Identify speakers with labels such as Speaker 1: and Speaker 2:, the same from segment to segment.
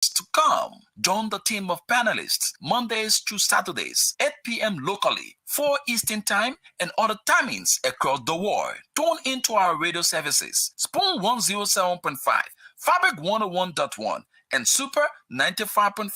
Speaker 1: to come. Join the team of panelists Mondays to Saturdays, 8 p.m. locally, 4 Eastern Time, and other timings across the world. Tune into our radio services, Spoon 107.5, Fabric 101.1, and Super 95.5.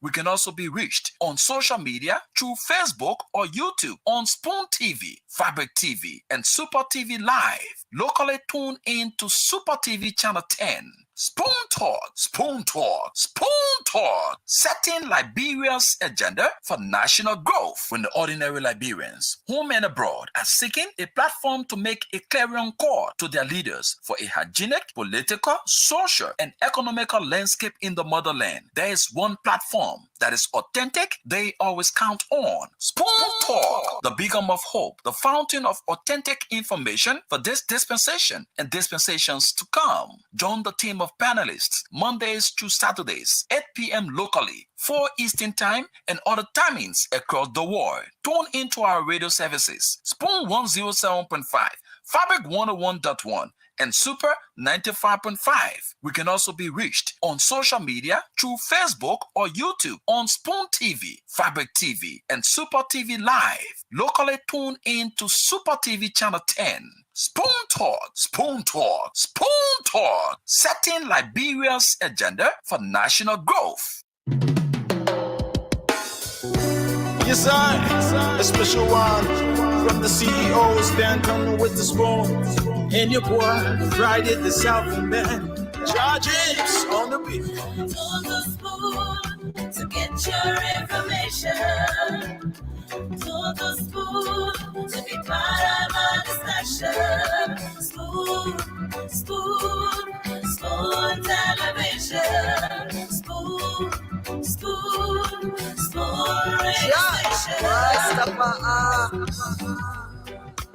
Speaker 1: We can also be reached on social media through Facebook or YouTube on Spoon TV, Fabric TV, and Super TV Live. Locally tune in to Super TV Channel 10. Spoon Talk, Spoon Talk, Spoon Talk, setting Liberia's agenda for national growth when the ordinary Liberians, home and abroad, are seeking a platform to make a clarion call to their leaders for a hygienic, political, social, and economical landscape in the motherland. There is one platform that is authentic, they always count on. Spoon Talk, the beacon of hope, the fountain of authentic information for this dispensation and dispensations to come. Join the team of panelists Mondays to Saturdays, 8 p.m. locally, 4 Eastern Time, and other timings across the world. Tune into our radio services, Spoon 107.5, Fabric 101.1, and Super 95.5. We can also be reached on social media through Facebook or YouTube on Spoon TV, Fabric TV, and Super TV Live. Locally tune in to Super TV Channel 10. Spoon Talk, Spoon Talk, Spoon Talk, setting Liberia's agenda for national growth.
Speaker 2: Yes, I, a special one from the CEOs, then coming with the spoon. And your boy, Friday the Southern Band, charges on the beat.
Speaker 3: On the spoon to get your information. To the spoon to be part of our discussion. Spoon, spoon, spoon television. Spoon, spoon, spoon radio station.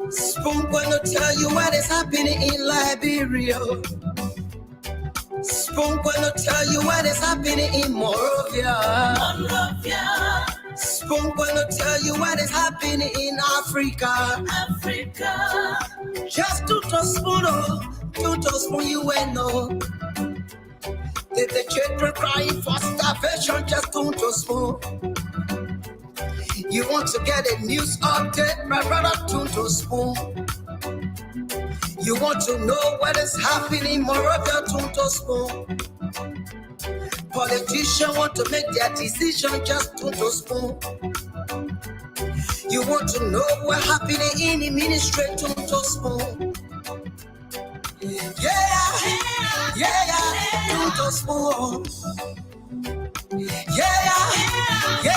Speaker 4: Spoon gonna tell you what is happening in Liberia. Spoon gonna tell you what is happening in Monrovia. Spoon gonna tell you what is happening in Africa. Just to spoon you will know. If the children crying for starvation, just to spoon. You want to get a news update, my brother, to spoon. You want to know what is happening in Monrovia, to spoon. Politicians want to make their decision, just to spoon. You want to know what happening in the ministry, to spoon. Yeah, to spoon. Yeah,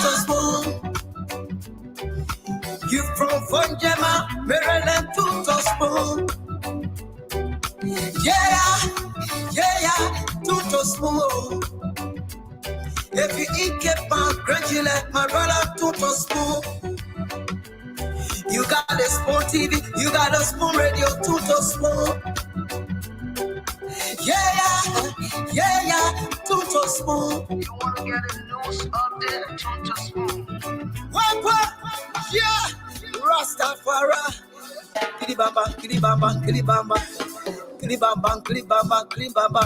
Speaker 4: to spoon. You from Fonjema, Maryland, to spoon. Yeah, to spoon. If you eat kepa, gradually, my brother, to spoon. You got a Spoon TV, you got a Spoon Radio, to spoon. Yeah, to spoon. You want to get a news update, to spoon. What? Yeah, Rastafari. Kilibamba, kilibamba, kilibamba. Kilibamba, kilibamba, kilibamba.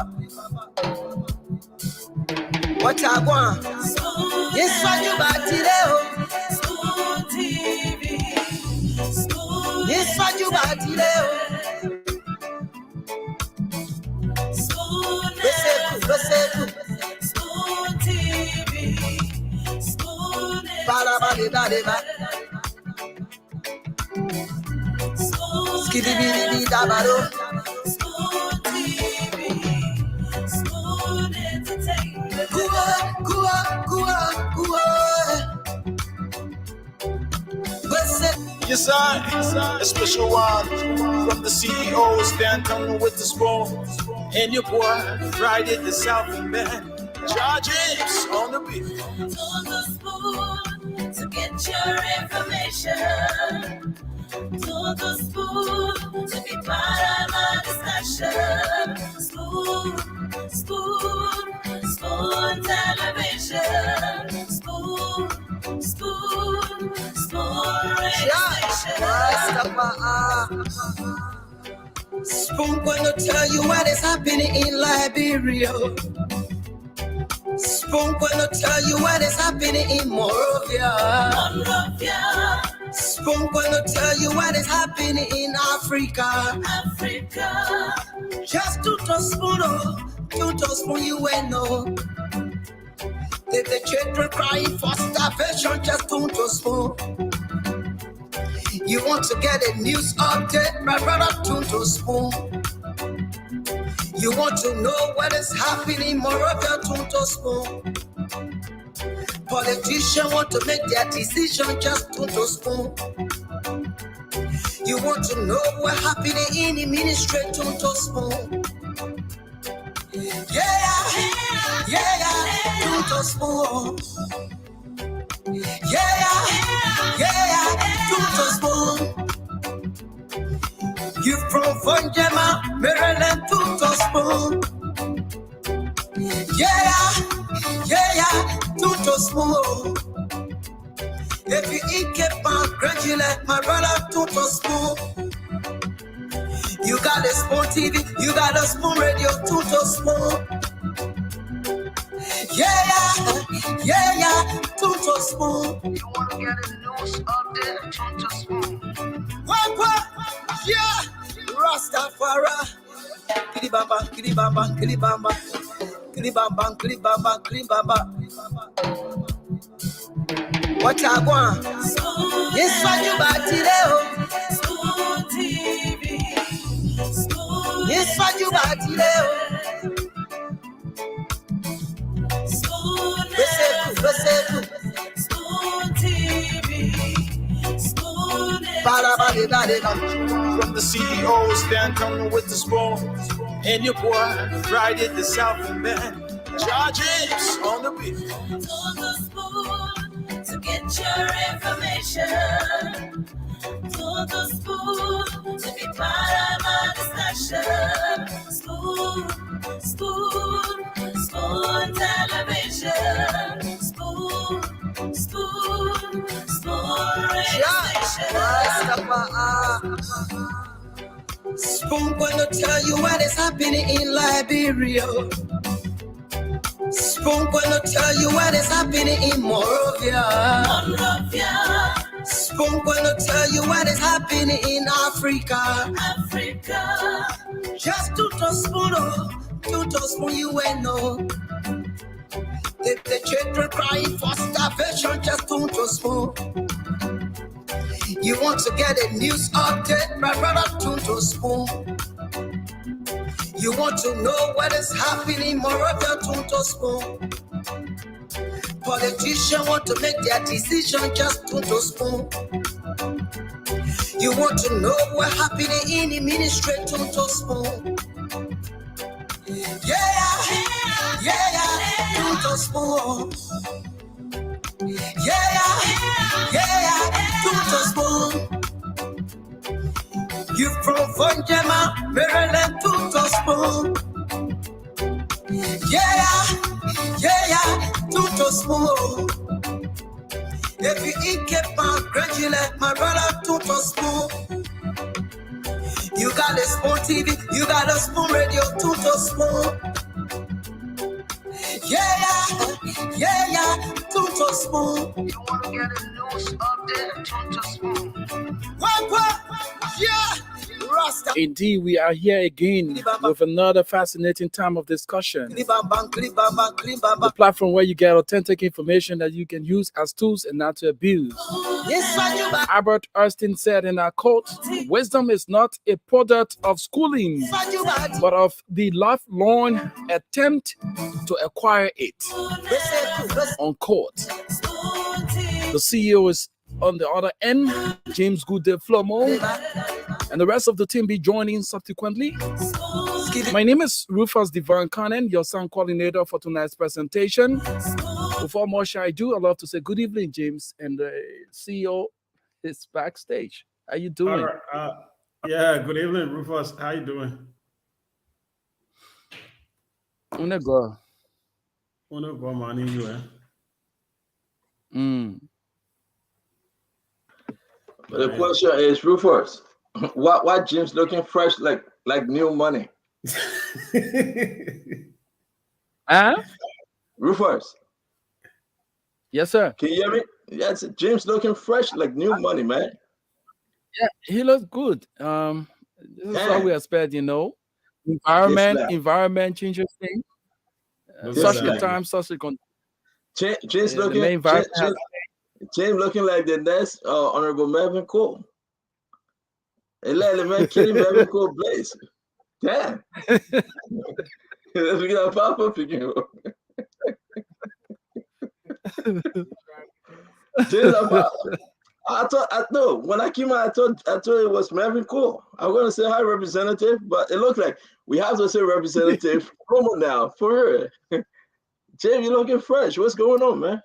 Speaker 4: What I want? Yes, what you got today?
Speaker 3: Spoon TV. Spoon.
Speaker 4: Yes, what you got today?
Speaker 3: Spoon TV, Spoon Spoon TV, Spoon Entertainment.
Speaker 2: Yes, I, a special one from the CEOs, then coming with the spoon. And your boy, Friday the Southern Band, charges on the beat.
Speaker 3: On the spoon to get your information. To the spoon to be part of our discussion. Spoon, spoon, spoon television. Spoon, spoon, spoon radio station.
Speaker 4: Spoon gonna tell you what is happening in Liberia. Spoon gonna tell you what is happening in Morovia.
Speaker 3: Monrovia,
Speaker 4: Spoon gonna tell you what is happening in Africa.
Speaker 3: Africa,
Speaker 4: Just to spoon, you will know. The children crying for starvation, just to spoon. You want to get a news update, my brother, to spoon. You want to know what is happening in Moravia, to spoon. Politicians want to make their decision, just to spoon. You want to know what happening in the ministry, to spoon. To spoon. To spoon. You from Vonjema, Maryland, to spoon. To spoon. If you eat kepa, congratulate my brother, to spoon. You got a spoon TV, you got a spoon radio, to spoon. To spoon. You want to get a news update, to spoon. What? Yeah, Rastafari. Kilibamba, kilibamba, kilibamba. Kilibamba, kilibamba, kilibamba. What I want? Yes, what you about today?
Speaker 3: Spoon TV, Spoon.
Speaker 4: Yes, what you about today?
Speaker 3: Spoon TV, Spoon.
Speaker 2: From the CEOs, Dan coming with the spoon. And your boy, Friday the Southern Band. Charges on the beat.
Speaker 3: To the spoon to get your information. To the spoon to be part of my discussion. Spoon television. Spoon radio station.
Speaker 4: Spoon gonna tell you what is happening in Liberia. Spoon gonna tell you what is happening in Morovia.
Speaker 3: Monrovia,
Speaker 4: Spoon gonna tell you what is happening in Africa.
Speaker 3: Africa,
Speaker 4: Just to spoon, you will know. The children crying for starvation, just to spoon. You want to get a news update, my brother, to spoon. You want to know what is happening in Moravia, to spoon. Politicians want to make their decision, just to spoon. You want to know what happening in the ministry, to spoon. To spoon. To spoon. You from Vonjema, Maryland, to spoon. To spoon. If you eat kepa, congratulate my brother, to spoon. You got a spoon TV, you got a spoon radio, to spoon. To spoon. You want to get a news update, to spoon. What? Yeah. Rasta.
Speaker 5: Indeed, we are here again with another fascinating time of discussion. The platform where you get authentic information that you can use as tools and not to abuse. Albert Einstein said in our quote, "Wisdom is not a product of schooling, but of the lifelong attempt to acquire it." Unquote. The CEO is on the other end, James Goode Flomo, and the rest of the team be joining subsequently. My name is Rufus Divine Cannon, your sound coordinator for tonight's presentation. Before more shall I do, I'd love to say good evening, James, and the CEO is backstage. How you doing?
Speaker 6: Yeah, good evening, Rufus. How you doing?
Speaker 5: Unego.
Speaker 6: Unego, man, you, eh?
Speaker 7: But the question is, Rufus, why James looking fresh like new money?
Speaker 5: Huh?
Speaker 7: Rufus,
Speaker 5: Yes, sir.
Speaker 7: can you hear me? Yes, James looking fresh like new money, man.
Speaker 5: Yeah, he looks good. This is what we
Speaker 7: Damn,
Speaker 5: expect, you know.
Speaker 7: this lad.
Speaker 5: Environment changes things.
Speaker 6: Those are
Speaker 7: This
Speaker 5: Such a
Speaker 7: lad.
Speaker 6: the
Speaker 5: time, such a
Speaker 7: James
Speaker 5: the
Speaker 7: looking,
Speaker 5: main environment has
Speaker 7: James looking like the next Honorable Marvin Cole. And let the man killing Marvin Cole Blaze. Damn. Let's get a pop-up again. James, I thought no. When I came out, I thought it was Marvin Cole. I'm gonna say hi, representative, but it looked like we have to say representative promo now for her. James, you looking fresh. What's going on, man?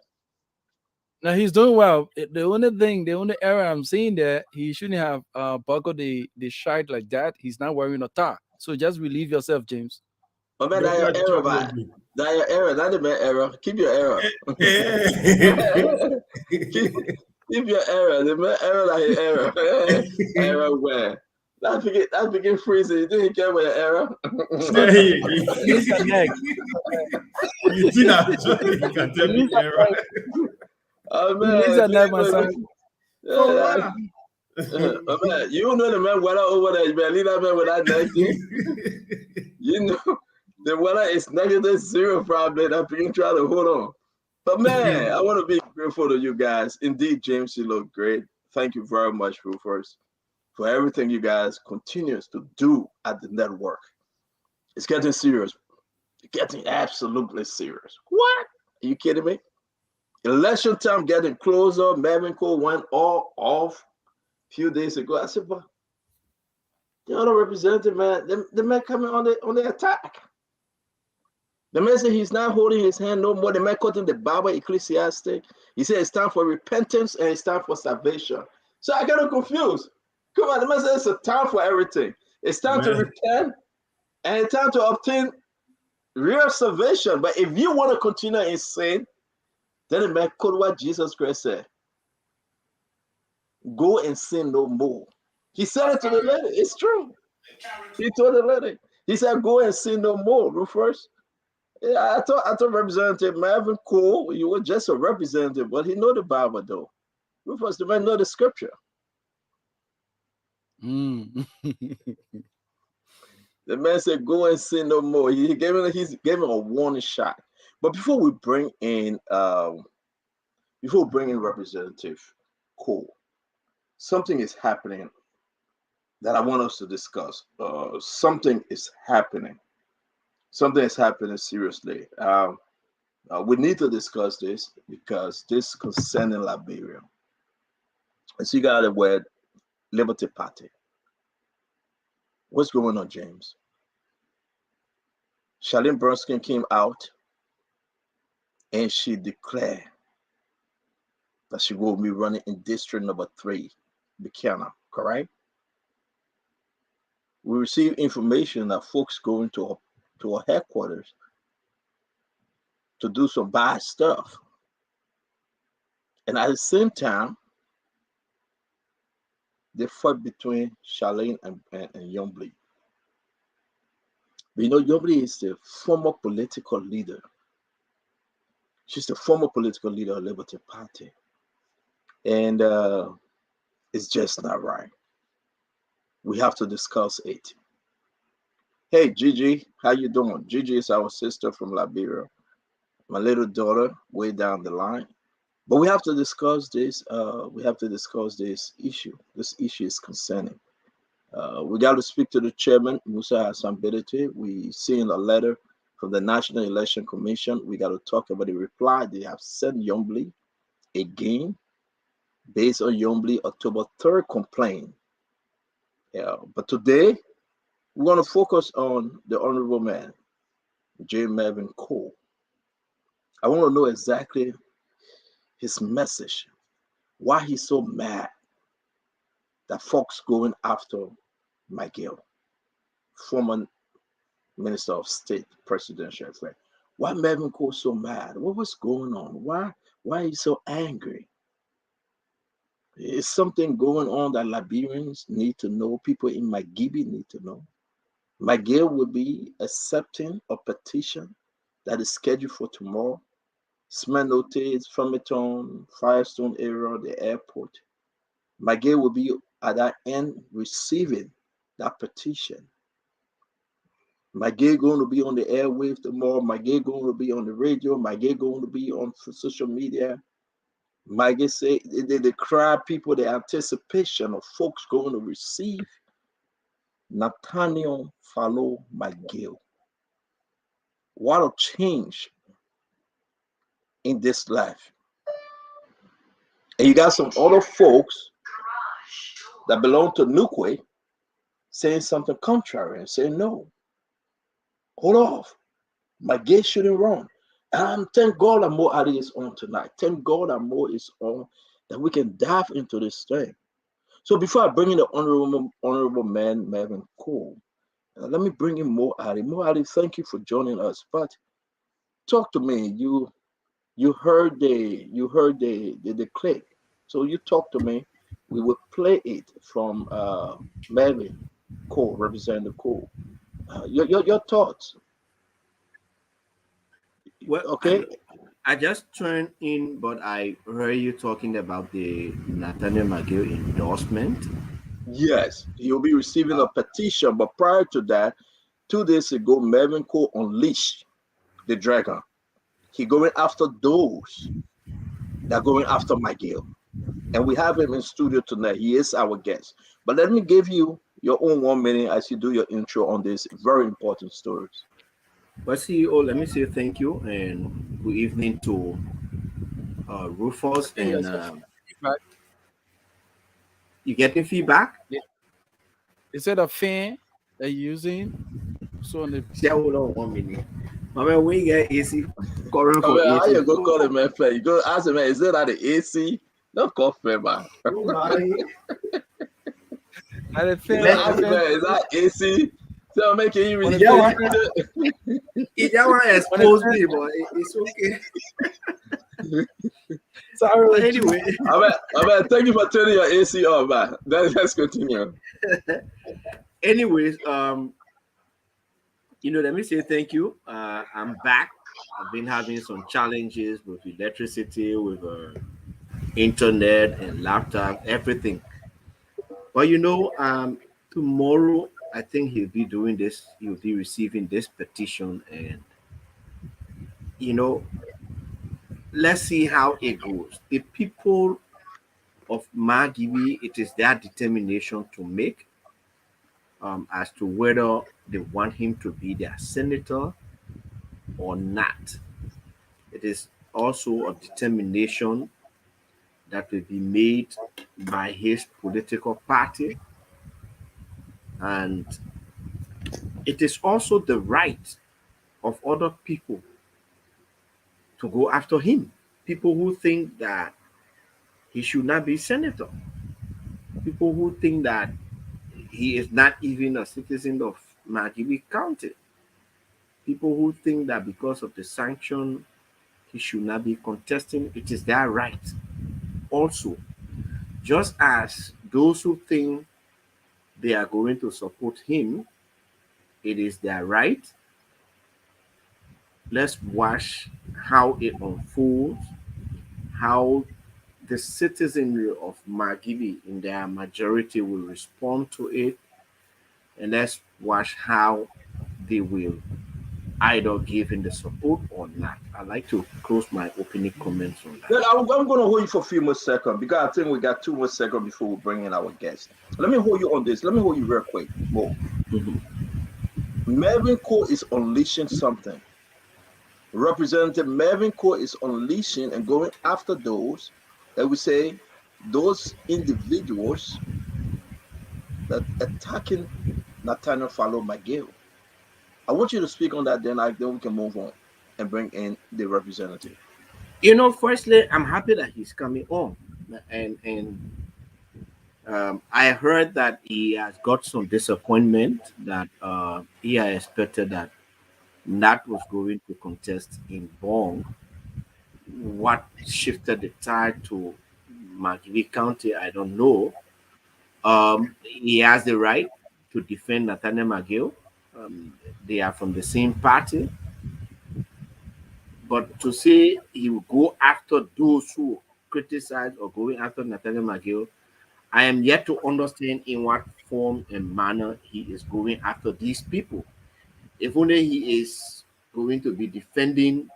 Speaker 5: now he's doing well. The only error I'm seeing there, he shouldn't have buckled the shite like that. He's not wearing a tie. So just relieve yourself, James.
Speaker 7: Oh man,
Speaker 6: Don't
Speaker 7: that your
Speaker 6: touch
Speaker 7: error,
Speaker 6: trouble
Speaker 7: man.
Speaker 6: with me.
Speaker 7: That your error, not the man error. Keep your error. keep your error. The man error like your error. Error where? That begin freezing. You didn't care about your error.
Speaker 5: Release your neck.
Speaker 6: You see that? You can tell me error.
Speaker 7: Oh
Speaker 5: Release
Speaker 7: man,
Speaker 5: your neck, my son.
Speaker 7: yeah. Oh man, you know the man weather over there. You better leave that man with that neck. You know the weather is -0 probably. That you try to hold on. But man, I want to be grateful to you guys. Indeed, James, you look great. Thank you very much, Rufus, for everything you guys continues to do at the network. It's getting serious. It's getting absolutely serious. What? Are you kidding me? Election time getting closer. Marvin Cole went all off a few days ago. I said, but the other representative, man, the man coming on the attack. The man said he's not holding his hand no more. The man quoting the Bible Ecclesiastic. He said it's time for repentance and it's time for salvation. So I got confused. Come on, the man said it's a time for everything. It's time to repent and it's time to obtain real salvation. But if you want to continue in sin, then the man quote what Jesus Christ said. Go and sin no more. He said it to the lady. It's true. He told the lady. He said, go and sin no more. Rufus. Yeah, I thought Representative Marvin Cole, you were just a representative, but he know the Bible though. Rufus, the man know the scripture.
Speaker 5: Mm.
Speaker 7: The man said, go and sin no more. He gave him a warning shot. But before we bring in Representative Cole, something is happening that I want us to discuss. Something is happening. Something is happening seriously. We need to discuss this because this concerning Liberia. And so you got the word Liberty Party. What's going on, James? Charlene Brunskin came out and she declared that she will be running in district number 3, Buchanan, correct? We received information that folks going to her headquarters to do some bad stuff. And at the same time, they fought between Charlene and Yombly. But you know, Yombly is the former political leader. She's the former political leader of Liberty Party. And it's just not right. We have to discuss it. Hey, Gigi, how you doing? Gigi is our sister from Liberia. My little daughter, way down the line. But we have to discuss this. We have to discuss this issue. This issue is concerning. We got to speak to the chairman, Musa Hassan Bedete. We seen a letter from the National Election Commission. We got to talk about the reply they have sent Yombly again, based on Yombly October 3rd complaint. Yeah, but today we want to focus on the honorable man, J. Marvin Cole. I want to know exactly his message, why he's so mad that folks going after Miguel, former Minister of State, presidential affair. Why Marvin Cole so mad? What was going on? Why is he so angry? Is something going on that Liberians need to know? People in Magibi need to know. Miguel will be accepting a petition that is scheduled for tomorrow. Smenote, Framerton, Firestone area, the airport. Maggie will be at that end receiving that petition. Maggie going to be on the airwaves tomorrow. Maggie going to be on the radio. Maggie going to be on social media. Maggie say the crowd, people, the anticipation of folks going to receive Nathaniel Fallow McGill. What a change in this life. And you got some other folks that belong to Nukwe saying something contrary and saying, no, hold off. McGill shouldn't run. And thank God that Mo Ali is on tonight. Thank God that Mo is on, that we can dive into this thing. So before I bring in the honorable man, Marvin Cole, let me bring in Mo Ali. Mo Ali, thank you for joining us. But talk to me. You heard the clip. So you talk to me. We will play it from Marvin Cole, Representative Cole. Your thoughts.
Speaker 8: Well,
Speaker 7: Okay.
Speaker 8: I just turned in, but I heard you talking about the Nathaniel McGill endorsement.
Speaker 7: Yes, he'll be receiving a petition, but prior to that, 2 days ago, Marvin Cole unleashed the dragon. He going after those that are going after McGill. And we have him in studio tonight. He is our guest. But let me give you your own 1 minute as you do your intro on these very important stories.
Speaker 8: Well, CEO, let me say thank you and good evening to Rufus. And you getting feedback?
Speaker 5: Is it a fan that you're using? So on the
Speaker 8: hold on 1 minute. I mean, we get AC current for
Speaker 7: how
Speaker 8: AC.
Speaker 7: you go call him, man? You go ask him, man, is it at the AC? Not coffee, man. Is that AC? So making you really
Speaker 8: That one exposed me, but it's okay.
Speaker 5: Sorry.
Speaker 8: But anyway,
Speaker 7: I mean, thank you for turning your AC on, man. Let's continue.
Speaker 8: Anyways, let me say thank you. I'm back. I've been having some challenges with electricity, with internet and laptop, everything. But tomorrow I think he'll be doing this. He'll be receiving this petition, and let's see how it goes. The people of Magibi, it is their determination to make as to whether they want him to be their senator or not. It is also a determination that will be made by his political party, and it is also the right of other people to go after him. People who think that he should not be senator. People who think that he is not even a citizen of Magibi County. People who think that because of the sanction, he should not be contesting. It is their right. Also, just as those who think they are going to support him, it is their right. Let's watch how it unfolds, how the citizenry of Magibi in their majority will respond to it, and let's watch how they will either give in the support or not. I'd like to close my opening comments on that.
Speaker 7: Then I'm going to hold you for a few more seconds because I think we got 2 more seconds before we bring in our guest. Let me hold you on this. Let me hold you real quick. More. Marvin Cole is unleashing something. Representative Marvin Cole is unleashing and going after those that we say those individuals that attacking Nathaniel Fallow McGill. I want you to speak on that, then we can move on and bring in the representative.
Speaker 8: Firstly, I'm happy that he's coming on, and I heard that he has got some disappointment that he had expected that Nat was going to contest in Bong. What shifted the tide to Magibi County, I don't know. He has the right to defend Nathaniel McGill. They are from the same party. But to say he will go after those who criticize or going after Nathaniel McGill, I am yet to understand in what form and manner he is going after these people. If only he is going to be defending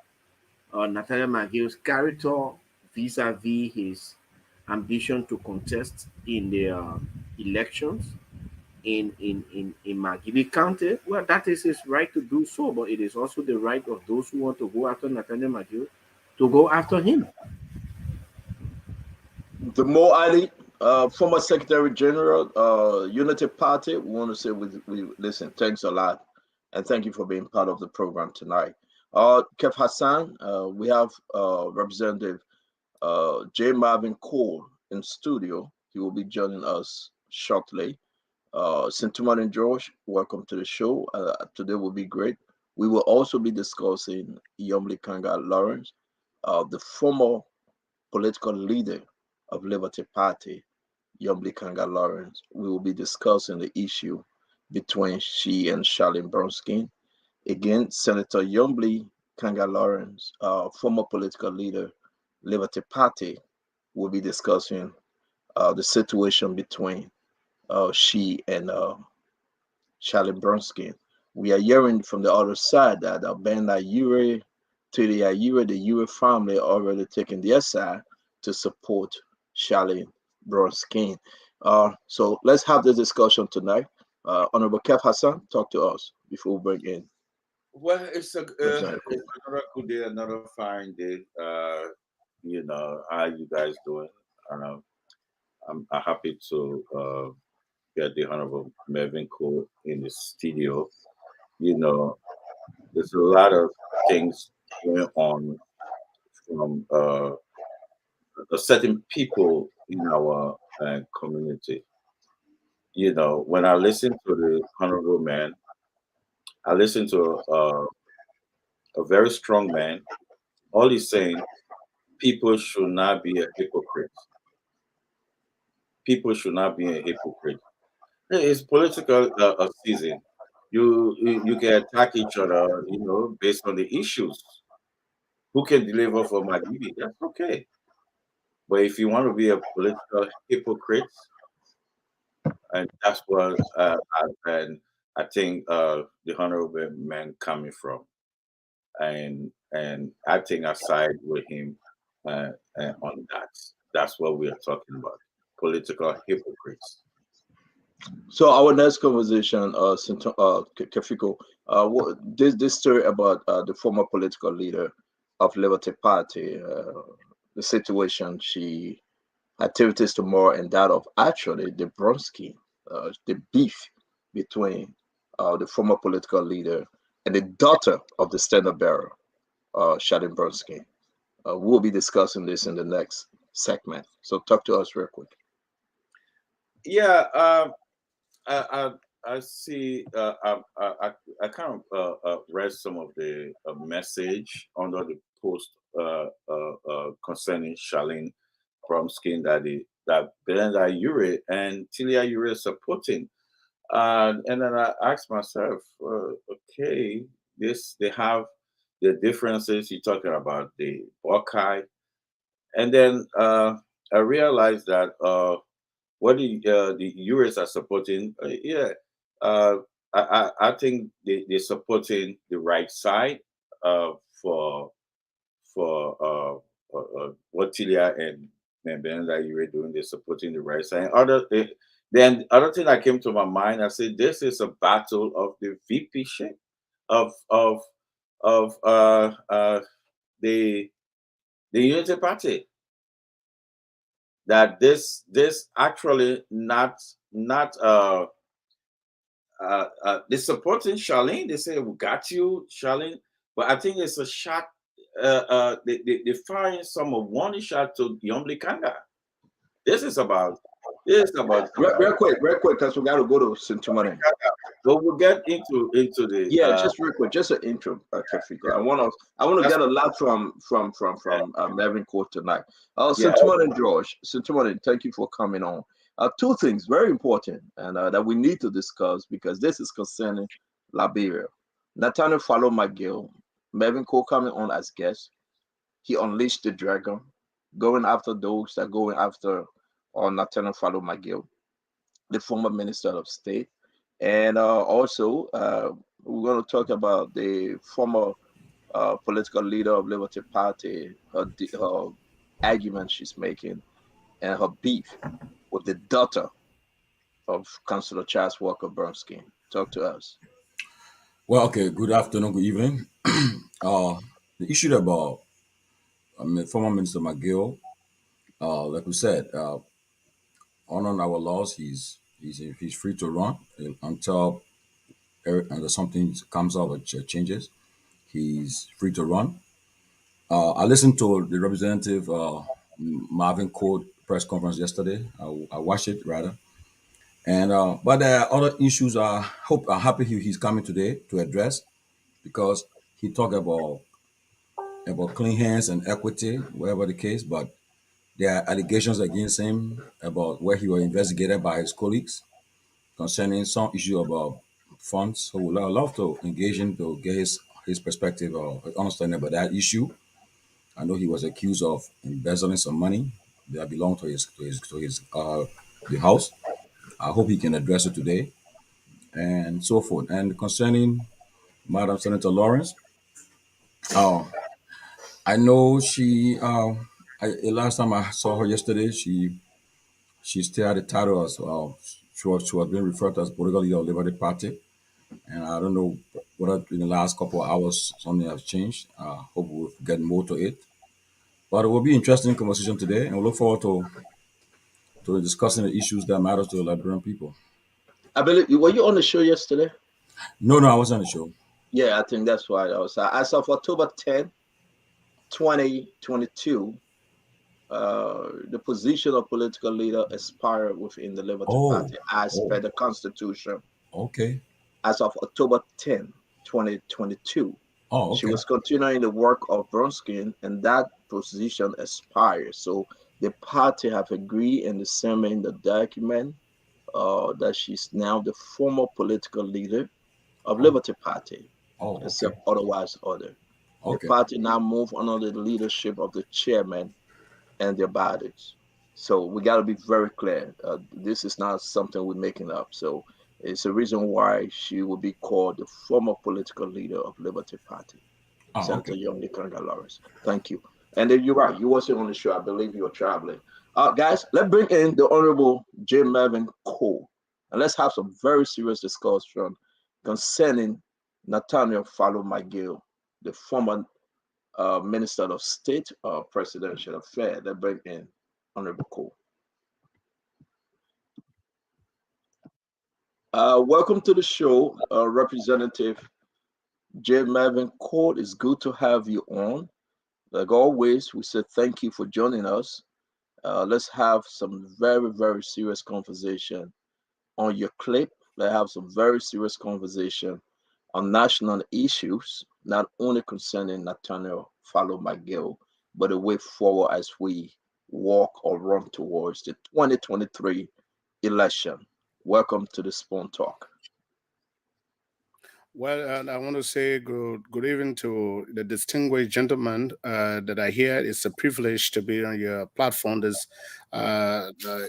Speaker 8: Nathaniel McGill's character vis-a-vis his ambition to contest in the elections in McGill County, well, that is his right to do so, but it is also the right of those who want to go after Nathaniel McGill to go after him.
Speaker 7: The Mo Ali, former Secretary General, Unity Party, we want to say we listen, thanks a lot. And thank you for being part of the program tonight. Kev Hassan, we have Representative J. Marvin Cole in studio. He will be joining us shortly. Sintuman and George, welcome to the show. Today will be great. We will also be discussing Yomli Kanga Lawrence, the former political leader of Liberty Party, Yomli Kanga Lawrence. We will be discussing the issue between she and Charlene Bronstein. Again, Senator Yomli Kanga Lawrence, former political leader, Liberty Party, will be discussing the situation between she and Charlene Bronstein. We are hearing from the other side that Ben Ayure, Tiri Ayure, the Ayure family already taken their side to support Charlene Bronstein. So let's have this discussion tonight. Honorable Kev Hassan, talk to us before we bring in.
Speaker 9: Well, it's another good day, another fine day. How you guys doing? I'm happy to get the Honorable Marvin Cole in the studio. There's a lot of things going on from certain people in our community. When I listen to the Honorable man, I listen to a very strong man. All he's saying, people should not be a hypocrite. People should not be a hypocrite. It's political season. You can attack each other, based on the issues. Who can deliver for Magidi? That's okay. But if you want to be a political hypocrite, and that's what I think the honorable man coming from, and I think I side with him on that. That's what we are talking about: political hypocrites.
Speaker 7: So our next conversation, Kefiko, this story about the former political leader of Liberty Party, the situation, she activities tomorrow, and that of actually the Bronski, the beef between the former political leader and the daughter of the standard bearer, Charlene Bronski. We'll be discussing this in the next segment. So talk to us real quick.
Speaker 9: Yeah. I see. I kind of read some of the message under the post concerning Charlene Bronstein that Belinda Ure and Tilia Ure are supporting, and then I asked myself, okay, they have the differences. You're talking about the Buckeye, and then I realized that. What the Ures are supporting, I think they're supporting the right side for what Tilia and Belinda Ure doing. They're supporting the right side. Then other thing that came to my mind, I said this is a battle of the VP ship of the Unity Party. That this actually not they supporting Charlene. They say we got you, Charlene, but I think it's a shot. They firing some of one shot to Yomli Kanga. This is about
Speaker 7: real quick, because we got to go to Sintumane.
Speaker 9: But we'll get into the
Speaker 7: just real quick, just an intro, Kefiko. I want to get a lot from Marvin Cole tonight. Sintumane George, Sintumane, thank you for coming on. Two things very important and that we need to discuss because this is concerning Liberia. Nathaniel Follow McGill Marvin Cole coming on as guest. He unleashed the dragon, going after those that going after Nathaniel Fallow McGill, the former Minister of State. And also, we're going to talk about the former political leader of Liberty Party, her argument she's making, and her beef with the daughter of Councillor Charles Walker Bernstein. Talk to us.
Speaker 10: Well, okay. Good afternoon, good evening. The issue about former Minister McGill, like we said, on our laws, he's free to run until and something comes out which changes. He's free to run. I listened to the representative Marvin Cole press conference yesterday. I watched it rather, and but there are other issues. I'm happy he's coming today to address because he talked about clean hands and equity, whatever the case. But there are allegations against him about where he was investigated by his colleagues concerning some issue about funds. So we'd love to engage him to get his perspective or understanding about that issue. I know he was accused of embezzling some money that belonged to his the house. I hope he can address it today and so forth. And concerning Madam Senator Lawrence, I know she. Last time I saw her yesterday, she still had the title as she was being referred to as political leader of Liberty Party, and I don't know whether in the last couple of hours something has changed. Hope we'll get more to it. But it will be an interesting conversation today, and we look forward to discussing the issues that matter to the Liberian people.
Speaker 7: I believe, were you on the show yesterday?
Speaker 10: No, I wasn't on the show.
Speaker 7: Yeah, I think that's why I was. As of October 10, 2022, the position of political leader expired within the Liberty Party as per the Constitution.
Speaker 10: Okay.
Speaker 7: As of October 10, 2022.
Speaker 10: Oh, okay.
Speaker 7: She was continuing the work of Bronstein, and that position expired. So the party have agreed in the same in the document that she's now the former political leader of Liberty Party, except otherwise ordered. The party now move under the leadership of the chairman and their bodies. So we got to be very clear. This is not something we're making up. So it's a reason why she will be called the former political leader of Liberty Party, Senator Young Nikanga Lawrence. Thank you. And then you're right. You wasn't on the show. I believe you were traveling. Guys, let's bring in the Honorable J. Marvin Cole, and let's have some very serious discussion concerning Nathaniel Fallow McGill, the former Minister of State Presidential Affairs. Let's bring in Honorable Cole. Welcome to the show, Representative J. Marvin Cole. It's good to have you on. Like always, we said thank you for joining us. Let's have some very, very serious conversation on your clip. Let's have some very serious conversation on national issues, not only concerning Nathaniel Fallow McGill, but the way forward as we walk or run towards the 2023 election. Welcome to the Spoon Talk.
Speaker 11: Well, I want to say good evening to the distinguished gentleman that I hear. It's a privilege to be on your platform this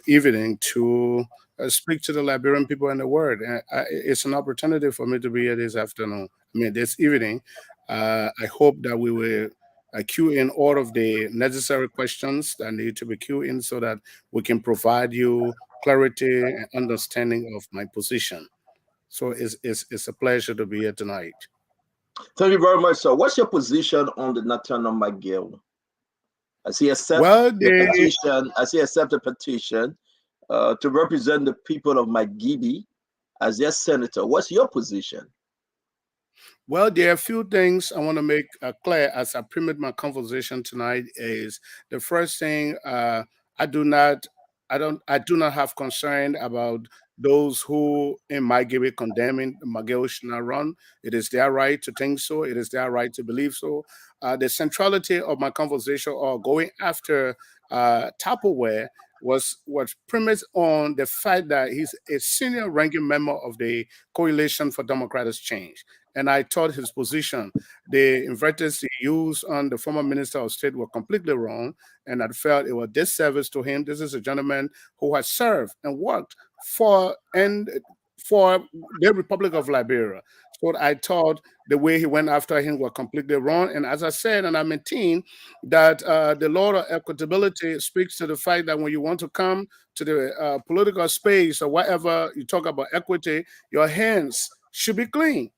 Speaker 11: evening to speak to the Liberian people in the world. It's an opportunity for me to be here this afternoon. This evening. I hope that we will queue in all of the necessary questions that need to be queued in so that we can provide you clarity and understanding of my position. So it's a pleasure to be here tonight.
Speaker 7: Thank you very much, sir. What's your position on the Nathaniel McGill? As he accept the petition, as he accept the petition to represent the people of Magidi as their senator, what's your position?
Speaker 11: Well, there are a few things I want to make clear as I permit my conversation tonight. Is the first thing I do not have concern about those who in Magidi condemning McGill should not run. It is their right to think so. It is their right to believe so. The centrality of my conversation or going after Tupperware was premised on the fact that he's a senior ranking member of the Coalition for Democratic Change. and I thought his position, the invectives he used on the former Minister of State were completely wrong, and I felt it was disservice to him. This is a gentleman who has served and worked for the Republic of Liberia. So I thought the way he went after him was completely wrong. And as I said, and I maintain that the law of equitability speaks to the fact that when you want to come to the political space or whatever you talk about equity, your hands should be clean.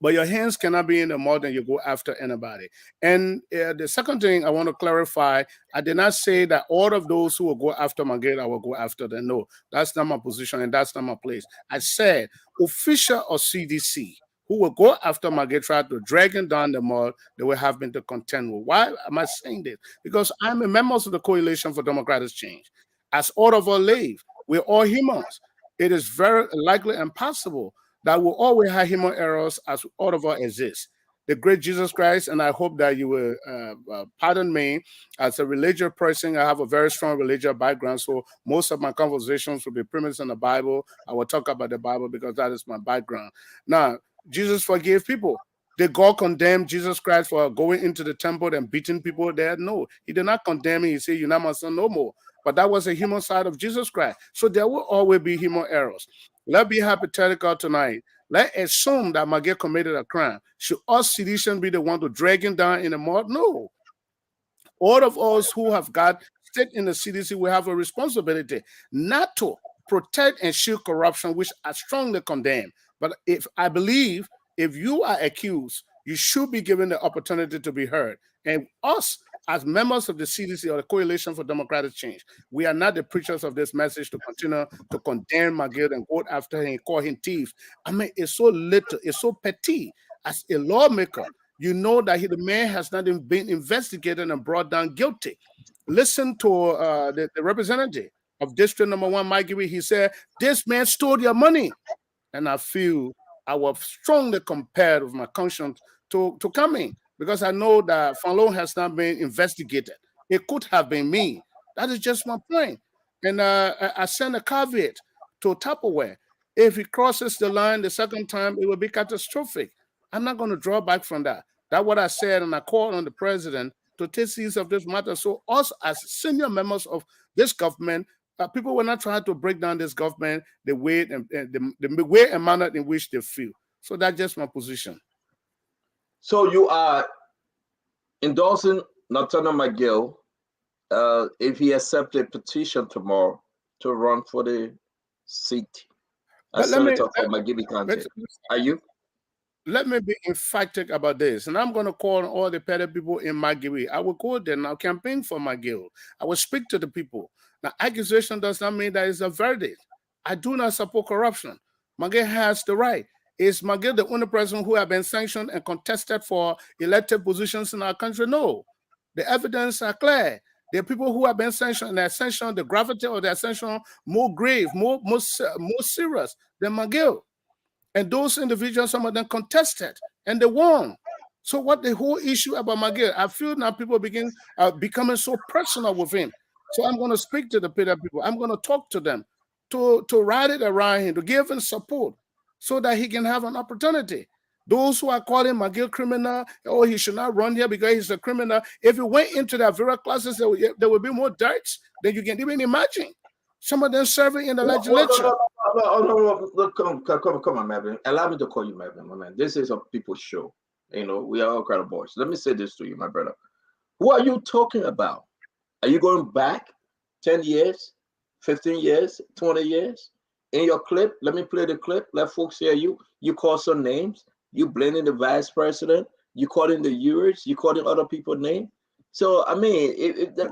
Speaker 11: But your hands cannot be in the mud and you go after anybody. And the second thing I want to clarify, I did not say that all of those who will go after Magid, I will go after them. No, that's not my position and that's not my place. I said official or CDC who will go after Magid, try to drag him down the mud, they will have been to contend with. Why am I saying this? Because I'm a member of the Coalition for Democratic Change. As all of us live, we're all humans. It is very likely and possible that will always have human errors as all of us exist. The great Jesus Christ, and I hope that you will pardon me as a religious person. I have a very strong religious background, so most of my conversations will be premised on the Bible. I will talk about the Bible because that is my background. Now, Jesus forgave people. Did God condemn Jesus Christ for going into the temple and beating people there? No, he did not condemn him. He said, "You now must no more." But that was a human side of Jesus Christ. So there will always be human errors. Let's be hypothetical tonight. Let's assume that Magid committed a crime. Should us citizens be the one to drag him down in the mud? No. All of us who have got stake in the CDC will have a responsibility not to protect and shield corruption, which I strongly condemn. But I believe if you are accused, you should be given the opportunity to be heard. And us, as members of the CDC or the Coalition for Democratic Change, we are not the preachers of this message to continue to condemn Magid and go after him and call him thieves. I mean, it's so little, it's so petty. As a lawmaker, you know that the man has not even been investigated and brought down guilty. Listen to the representative of District Number 1, Mike Gibby. He said, "This man stole your money." And I feel I was strongly compared with my conscience to come in. Because I know that Fanlon has not been investigated. It could have been me. That is just my point. And I send a caveat to Tupperware. If he crosses the line the second time, it will be catastrophic. I'm not going to draw back from that. That's what I said, and I called on the president to take seize of this matter. So us as senior members of this government, people will not try to break down this government the way and the way and manner in which they feel. So that's just my position.
Speaker 7: So you are endorsing Nathaniel McGill if he accepts a petition tomorrow to run for the seat as Senator for McGibby County. Are you?
Speaker 11: Let me be emphatic about this. And I'm going to call on all the petty people in McGibby. I will go there now, campaign for McGill. I will speak to the people. Now, accusation does not mean that it's a verdict. I do not support corruption. McGill has the right. Is Magid the only person who have been sanctioned and contested for elected positions in our country? No. The evidence are clear. There are people who have been sanctioned, and their sanction, the gravity of their sanction, more grave, more serious than Magid. And those individuals, some of them contested, and they won. So what the whole issue about Magid? I feel now people begin becoming so personal with him. So I'm going to speak to the people. I'm going to talk to them to ride it around him, to give him support, so that he can have an opportunity. Those who are calling Magid criminal, oh, he should not run here because he's a criminal. If you went into that various classes, there would be more dirt than you can even imagine. Some of them serving in the legislature.
Speaker 7: No, come on, Marvin. Allow me to call you Marvin, my man. This is a people's show. You know, we are all kind of boys. Let me say this to you, my brother. Who are you talking about? Are you going back 10 years, 15 years, 20 years? In your clip, let me play the clip. Let folks hear you. You call some names. You blaming the vice president. You calling the viewers. You calling other people's names. So I mean,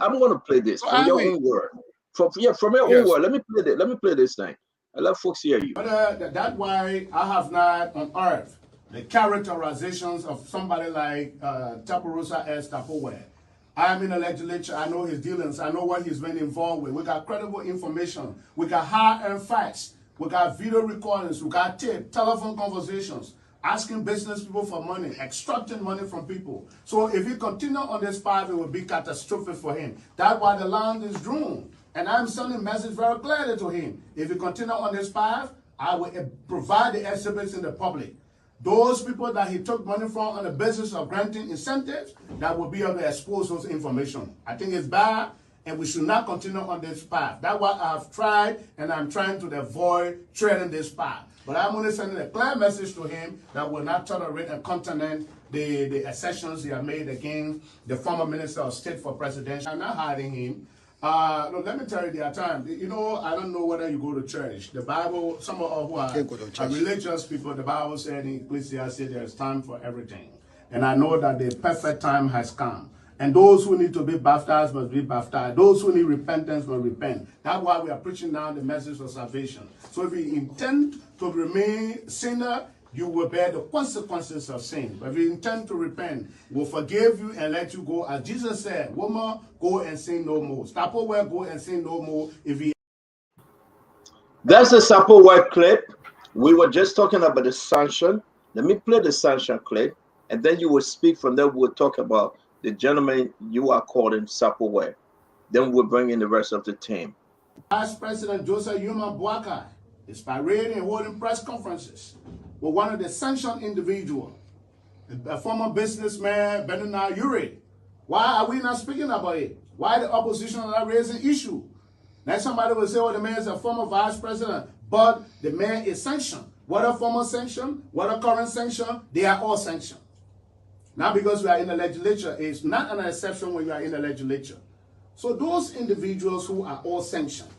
Speaker 7: I'm going to play this from your own word. From your own word. Let me play this. Let me play this thing. I let folks hear you.
Speaker 11: But that's why I have not unearthed the characterizations of somebody like Taparosa S. Tupperware. I'm in the legislature. I know his dealings. I know what he's been involved with. We got credible information. We got hard-earned facts. We got video recordings. We got tape, telephone conversations, asking business people for money, extracting money from people. So if he continue on this path, it will be catastrophic for him. That's why the land is doomed. And I'm sending a message very clearly to him. If he continue on this path, I will provide the exhibits in the public. Those people that he took money from on the basis of granting incentives, that will be able to expose those information. I think it's bad, and we should not continue on this path. That's what I've tried, and I'm trying to avoid treading this path. But I'm only sending a clear message to him that will not tolerate and countenance the assertions he have made against the former Minister of State for Presidential. I'm not hiding him. No, let me tell you, there are times, you know, I don't know whether you go to church. The Bible, some of us who are religious people, the Bible said in Ecclesiastes, there's time for everything. And I know that the perfect time has come. And those who need to be baptized must be baptized. Those who need repentance must repent. That's why we are preaching now the message of salvation. So if you intend to remain sinner, you will bear the consequences of sin. But if you intend to repent, we'll forgive you and let you go. As Jesus said, woman, go and sin no more. Stopperware, go and sin no more.
Speaker 7: That's the Sapoware clip. We were just talking about the sanction. Let me play the sanction clip, and then you will speak from there. We'll talk about the gentleman you are calling Sapoware. Then we'll bring in the rest of the team.
Speaker 11: Vice President Joseph Yuma Boakai is parading and holding press conferences with one of the sanctioned individuals, a former businessman, Benina Ure. Why are we not speaking about it? Why the opposition are not raising issue? Now somebody will say, oh, the man is a former vice president, but the man is sanctioned. What a former sanction, what a current sanction, they are all sanctioned. Now because we are in the legislature, it's not an exception when you are in the legislature. So those individuals who are all sanctioned,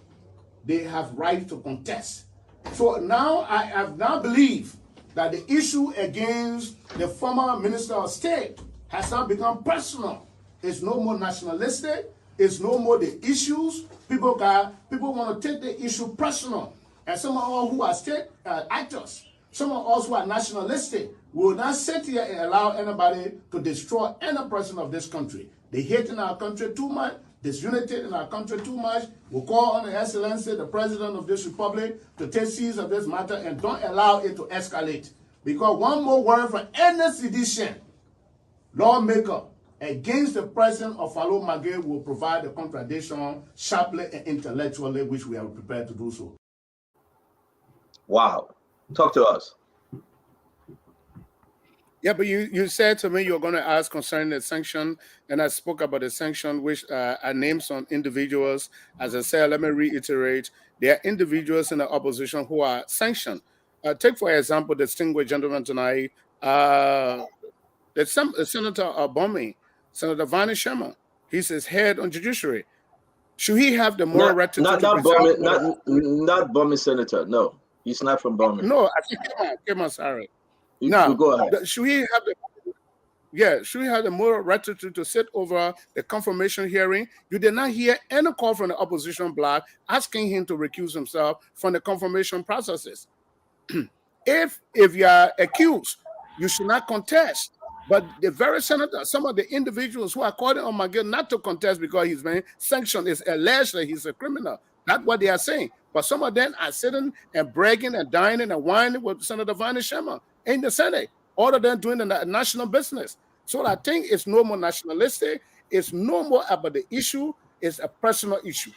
Speaker 11: they have right to contest. So now I have now believed that the issue against the former Minister of State has now become personal. It's no more nationalistic. It's no more the issues. People want to take the issue personal. And some of us who are state actors, some of us who are nationalistic, will not sit here and allow anybody to destroy any person of this country. They hate in our country too much, disunity in our country too much. We'll call on His Excellency, the President of this Republic, to take seize of this matter and don't allow it to escalate. Because one more word from any sedition lawmaker against the President of Falo Magé will provide the contradiction sharply and intellectually, which we are prepared to do so.
Speaker 7: Wow. Talk to us.
Speaker 11: Yeah, but you said to me you were going to ask concerning the sanction, and I spoke about the sanction, which I named some individuals. As I said, let me reiterate, there are individuals in the opposition who are sanctioned. Take, for example, the distinguished gentleman tonight, Senator Bomi, Senator Vani Sharma. He's his head on judiciary. Should he have the moral right to
Speaker 7: not Bomi Senator, no. He's not from Bomi.
Speaker 11: No, I think come on, sorry.
Speaker 7: Now, go ahead.
Speaker 11: Should we have the moral right to sit over the confirmation hearing? You did not hear any call from the opposition bloc asking him to recuse himself from the confirmation processes. If you are accused, you should not contest. But the very senator, some of the individuals who are calling on Magé not to contest because he's been sanctioned, is alleged that he's a criminal. That's what they are saying. But some of them are sitting and bragging and dining and whining with Senator Vani Sharma in the Senate, other than doing the national business. So I think it's no more nationalistic. It's no more about the issue. It's a personal issue.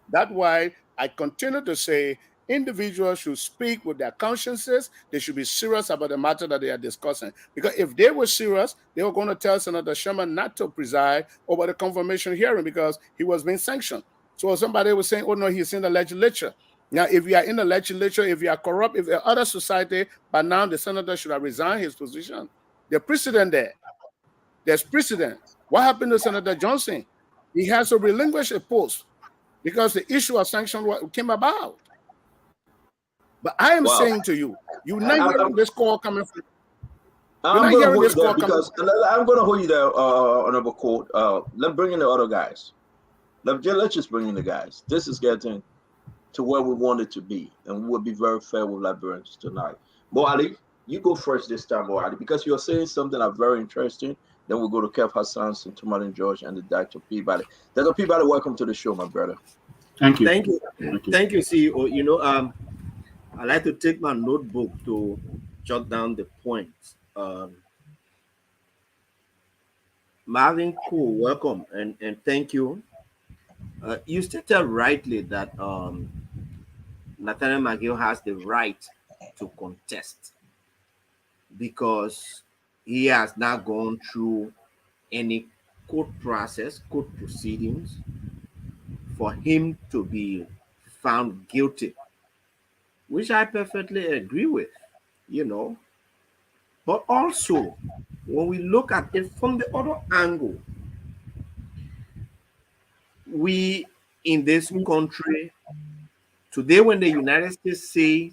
Speaker 11: That's why I continue to say individuals should speak with their consciences. They should be serious about the matter that they are discussing. Because if they were serious, they were going to tell Senator Sharma not to preside over the confirmation hearing because he was being sanctioned. So somebody was saying, oh no, he's in the legislature. Now, if you are in the legislature, if you are corrupt, if the other society, by now the senator should have resigned his position. The precedent there. There's precedent. What happened to Senator Johnson? He has to relinquish a post because the issue of sanction came about. But I am saying to you, you're not hearing this call coming from.
Speaker 7: I'm going to hold you there because I'm going to hold you there, Honorable Court. Let's bring in the other guys. Let's just bring in the guys. This is getting to where we want it to be, and we'll be very fair with Liberians tonight. Bo Ali, you go first this time, Bo Ali, because you're saying something that's very interesting. Then we'll go to Kev Hassan, Tumalin George, and the Dr. Peabody. Dr. Peabody, welcome to the show, my brother.
Speaker 6: Thank you.
Speaker 8: Thank you. Thank you, CEO. You know, I like to take my notebook to jot down the points. Marvin Cole, welcome, and thank you. You stated rightly that Nathaniel Magé has the right to contest. because he has not gone through any court proceedings for him to be found guilty, which I perfectly agree with, you know. But also, when we look at it from the other angle, we in this country today, when the United States says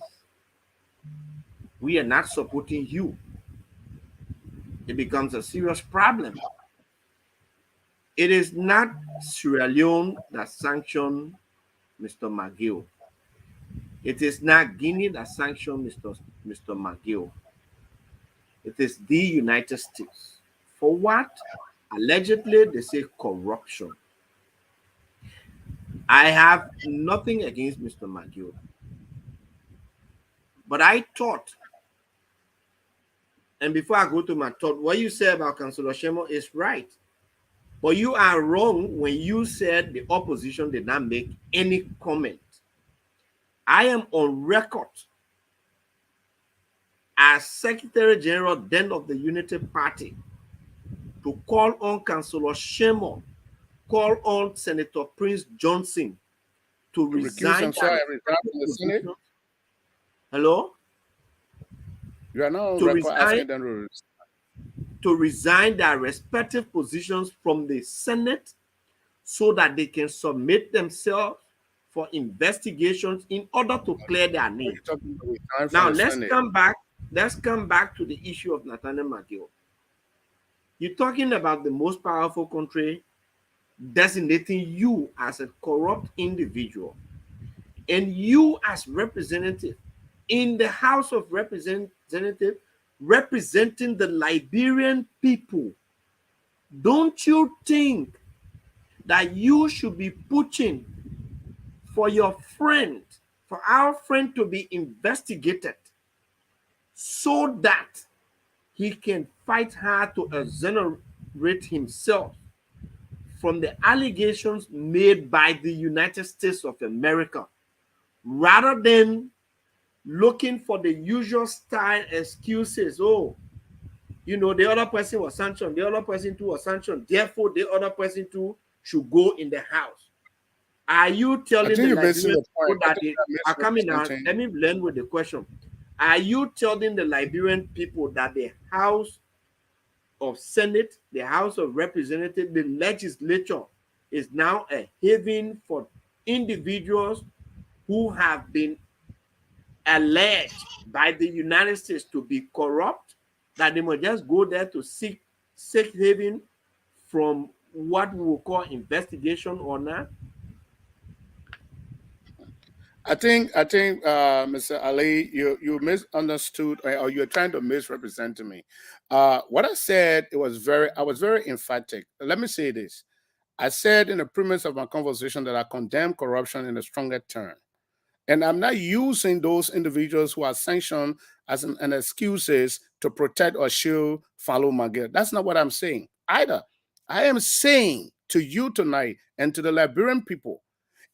Speaker 8: we are not supporting you, it becomes a serious problem. It is not Sierra Leone that sanctioned Mr. McGill. It is not Guinea that sanctioned Mr. McGill. It is the United States. For what? Allegedly, they say corruption. I have nothing against Mr. McGill. But I thought, and before I go to my thought, what you said about Councillor Shemo is right. But you are wrong when you said the opposition did not make any comment. I am on record as Secretary General then of the Unity Party to call on Councillor Shemo, call on Senator Prince Johnson to resign. Hello?
Speaker 11: You are now
Speaker 8: to resign their respective positions from the Senate so that they can submit themselves for investigations in order to clear their name. Now let's come back to the issue of Nathaniel McGill. You're talking about the most powerful country designating you as a corrupt individual, and you as representative in the House of Representatives representing the Liberian people. Don't you think that you should be pushing for your friend, for our friend to be investigated so that he can fight hard to exonerate himself from the allegations made by the United States of America, rather than looking for the usual style excuses? Oh, you know, the other person was sanctioned, the other person too was sanctioned, therefore the other person too should go in the house. Are you telling the Liberian people that they are coming out? Let me blend with the question. Are you telling the Liberian people that the House of Senate, the House of Representatives, the legislature is now a haven for individuals who have been alleged by the United States to be corrupt, that they must just go there to seek safe haven from what we will call investigation or not?
Speaker 11: I think, Mr. Ali, you misunderstood, or you're trying to misrepresent me. What I said, I was very emphatic. Let me say this. I said in the premise of my conversation that I condemn corruption in a stronger term. And I'm not using those individuals who are sanctioned as an excuses to protect or shield Follow McGill. That's not what I'm saying either. I am saying to you tonight and to the Liberian people,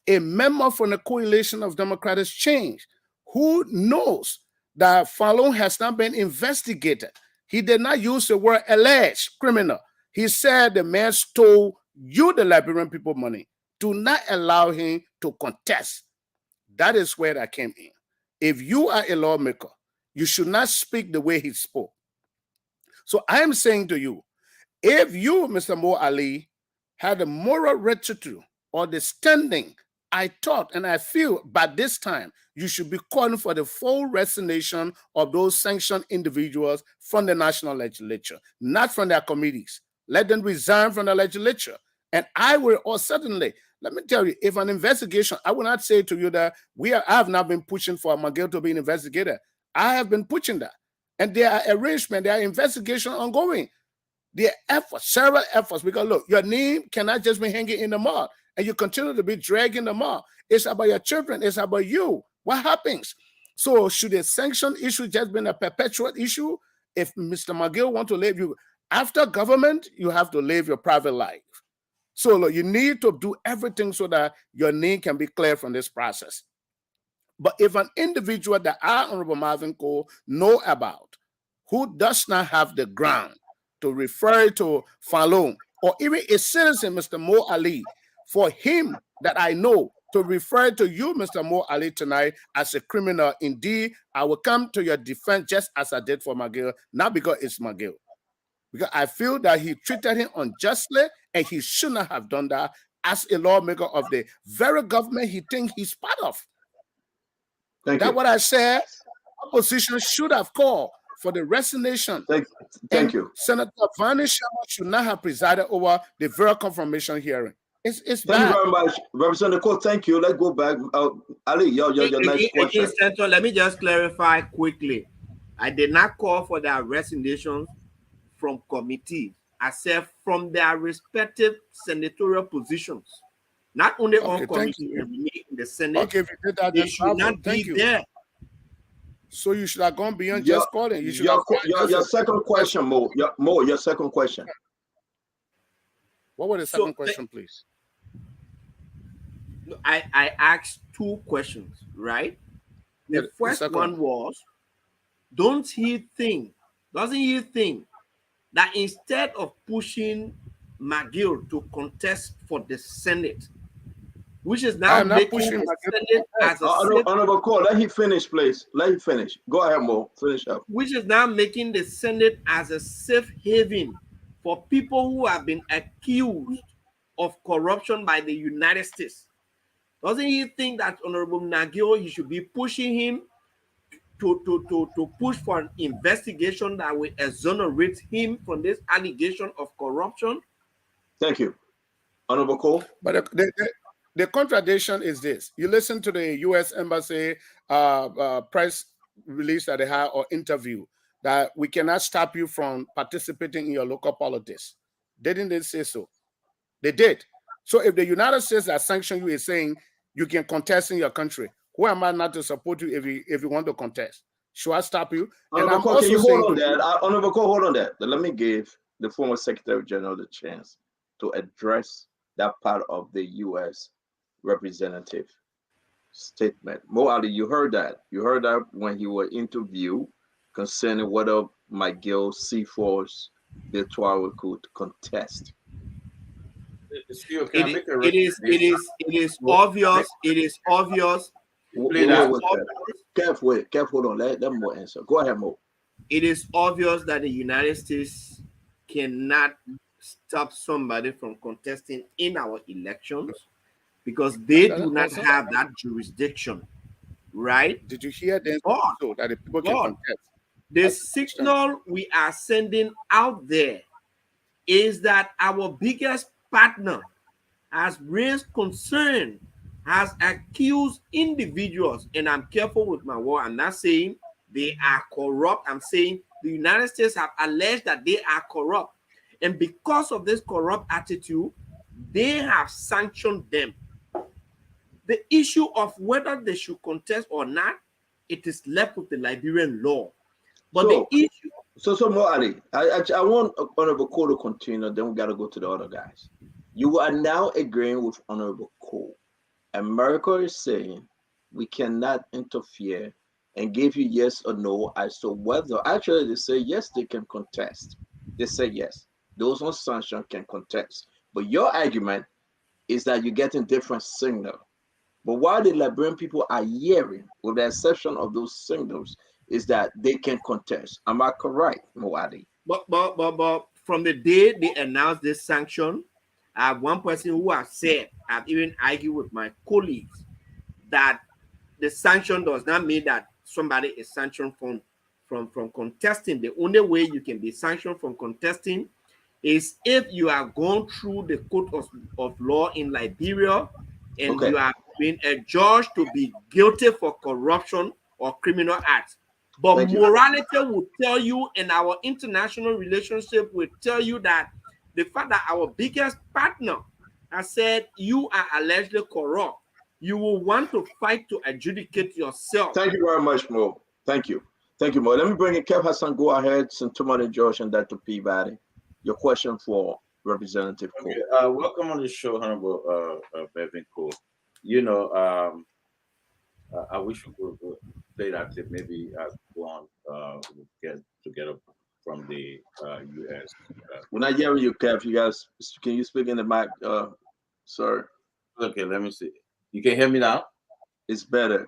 Speaker 11: a member from the Coalition of Democratic Change who knows that Follow has not been investigated. He did not use the word alleged criminal. He said the man stole you, the Liberian people, money. Do not allow him to contest. That is where that came in. If you are a lawmaker, you should not speak the way he spoke. So I am saying to you, if you, Mr. Mo Ali, had the moral rectitude or the standing, I thought and I feel by this time you should be calling for the full resignation of those sanctioned individuals from the national legislature, not from their committees. Let them resign from the legislature. And I will, or certainly, let me tell you, if an investigation, I will not say to you that I have not been pushing for McGill to be investigated. I have been pushing that. And there are arrangements, there are investigations ongoing. There are efforts, several efforts, because look, your name cannot just be hanging in the mud and you continue to be dragging the mud. It's about your children, it's about you. What happens? So should a sanction issue just be a perpetual issue? If Mr. McGill want to live, you after government, you have to live your private life. So look, you need to do everything so that your name can be cleared from this process. But if an individual that I, Honorable Marvin Cole, know about, who does not have the ground to refer to Falun, or even a citizen, Mr. Mo Ali, for him that I know to refer to you, Mr. Mo Ali, tonight as a criminal, indeed, I will come to your defense just as I did for McGill, not because it's McGill. Because I feel that he treated him unjustly, and he should not have done that as a lawmaker of the very government he thinks he's part of. That's what I said. Opposition should have called for the resignation.
Speaker 7: Thank you.
Speaker 11: Senator Vani Sharma should not have presided over the very confirmation hearing. It's
Speaker 7: Thank
Speaker 11: bad.
Speaker 7: you very much, Representative Cole. Thank you. Let's go back. Ali, your next question.
Speaker 8: Senator, let me just clarify quickly. I did not call for their resignations from committees, except from their respective senatorial positions. Not only on committee and in the Senate.
Speaker 11: Okay, if you did that,
Speaker 8: they should not be there.
Speaker 11: So you should have gone beyond just calling. You should
Speaker 7: your second question, Mo. Your second question.
Speaker 11: What was the second question, please?
Speaker 8: I asked two questions, right? The first one was, doesn't he think that instead of pushing McGill to contest for the Senate, which is now making the Senate as a
Speaker 7: Honorable Cole, let him finish, please. Let him finish. Go ahead, Mo. Finish up.
Speaker 8: Which is now making the Senate as a safe haven for people who have been accused of corruption by the United States. Doesn't he think that Honorable McGill, he should be pushing him to push for an investigation that will exonerate him from this allegation of corruption?
Speaker 7: Thank you. Honorable Cole.
Speaker 11: But the contradiction is this. You listen to the U.S. Embassy press release that they had or interview that we cannot stop you from participating in your local politics. Didn't they say so? They did. So if the United States that sanctioned you is saying you can contest in your country, who am I not to support you if you want to contest? Should I stop you?
Speaker 7: Honorable Cole, can you hold on that? Honorable Cole, hold on that. Let me give the former Secretary General the chance to address that part of the U.S. representative statement. Mo Ali, you heard that. You heard that when he was interviewed concerning whether McGill C4's Victoire could contest.
Speaker 8: It is obvious.
Speaker 7: Kev, hold on. Let Mo answer. Go ahead, Mo.
Speaker 8: It is obvious that the United States cannot stop somebody from contesting in our elections because they do not have that jurisdiction, right?
Speaker 11: Did you hear them? That the people can contest.
Speaker 8: The signal we are sending out there is that our biggest partner has raised concern, has accused individuals, and I'm careful with my word. I'm not saying they are corrupt. I'm saying the United States have alleged that they are corrupt. And because of this corrupt attitude, they have sanctioned them. The issue of whether they should contest or not, it is left with the Liberian law. But the issue...
Speaker 7: So Mo Ali, I want Honorable Cole to continue, then we got to go to the other guys. You are now agreeing with Honorable Cole. America is saying we cannot interfere and give you yes or no as to whether, actually they say yes, they can contest. They say yes. Those on sanction can contest. But your argument is that you're getting different signals. But what the Liberian people are hearing, with the exception of those signals, is that they can contest. Am I correct, Moadi?
Speaker 8: But from the day they announced this sanction, I have one person who has said, I've even argued with my colleagues, that the sanction does not mean that somebody is sanctioned from contesting. The only way you can be sanctioned from contesting is if you are going through the court of law in Liberia and you have been adjudged to be guilty for corruption or criminal acts. But morality will tell you, and our international relationship will tell you, that the fact that our biggest partner has said you are allegedly corrupt, you will want to fight to adjudicate yourself.
Speaker 7: Thank you very much, Mo. Thank you. Thank you, Mo. Let me bring in Kev Hassan. Go ahead, Santumani George, and Dr. Peabody. Your question for Representative Cole.
Speaker 9: Welcome on the show, Honorable Marvin Cole. You know, I wish we could play that tape. Maybe go on get together from the U.S.
Speaker 7: We're not hearing you, Kev. You guys, can you speak in the mic, sir?
Speaker 9: Okay, let me see. You can hear me now?
Speaker 7: It's better.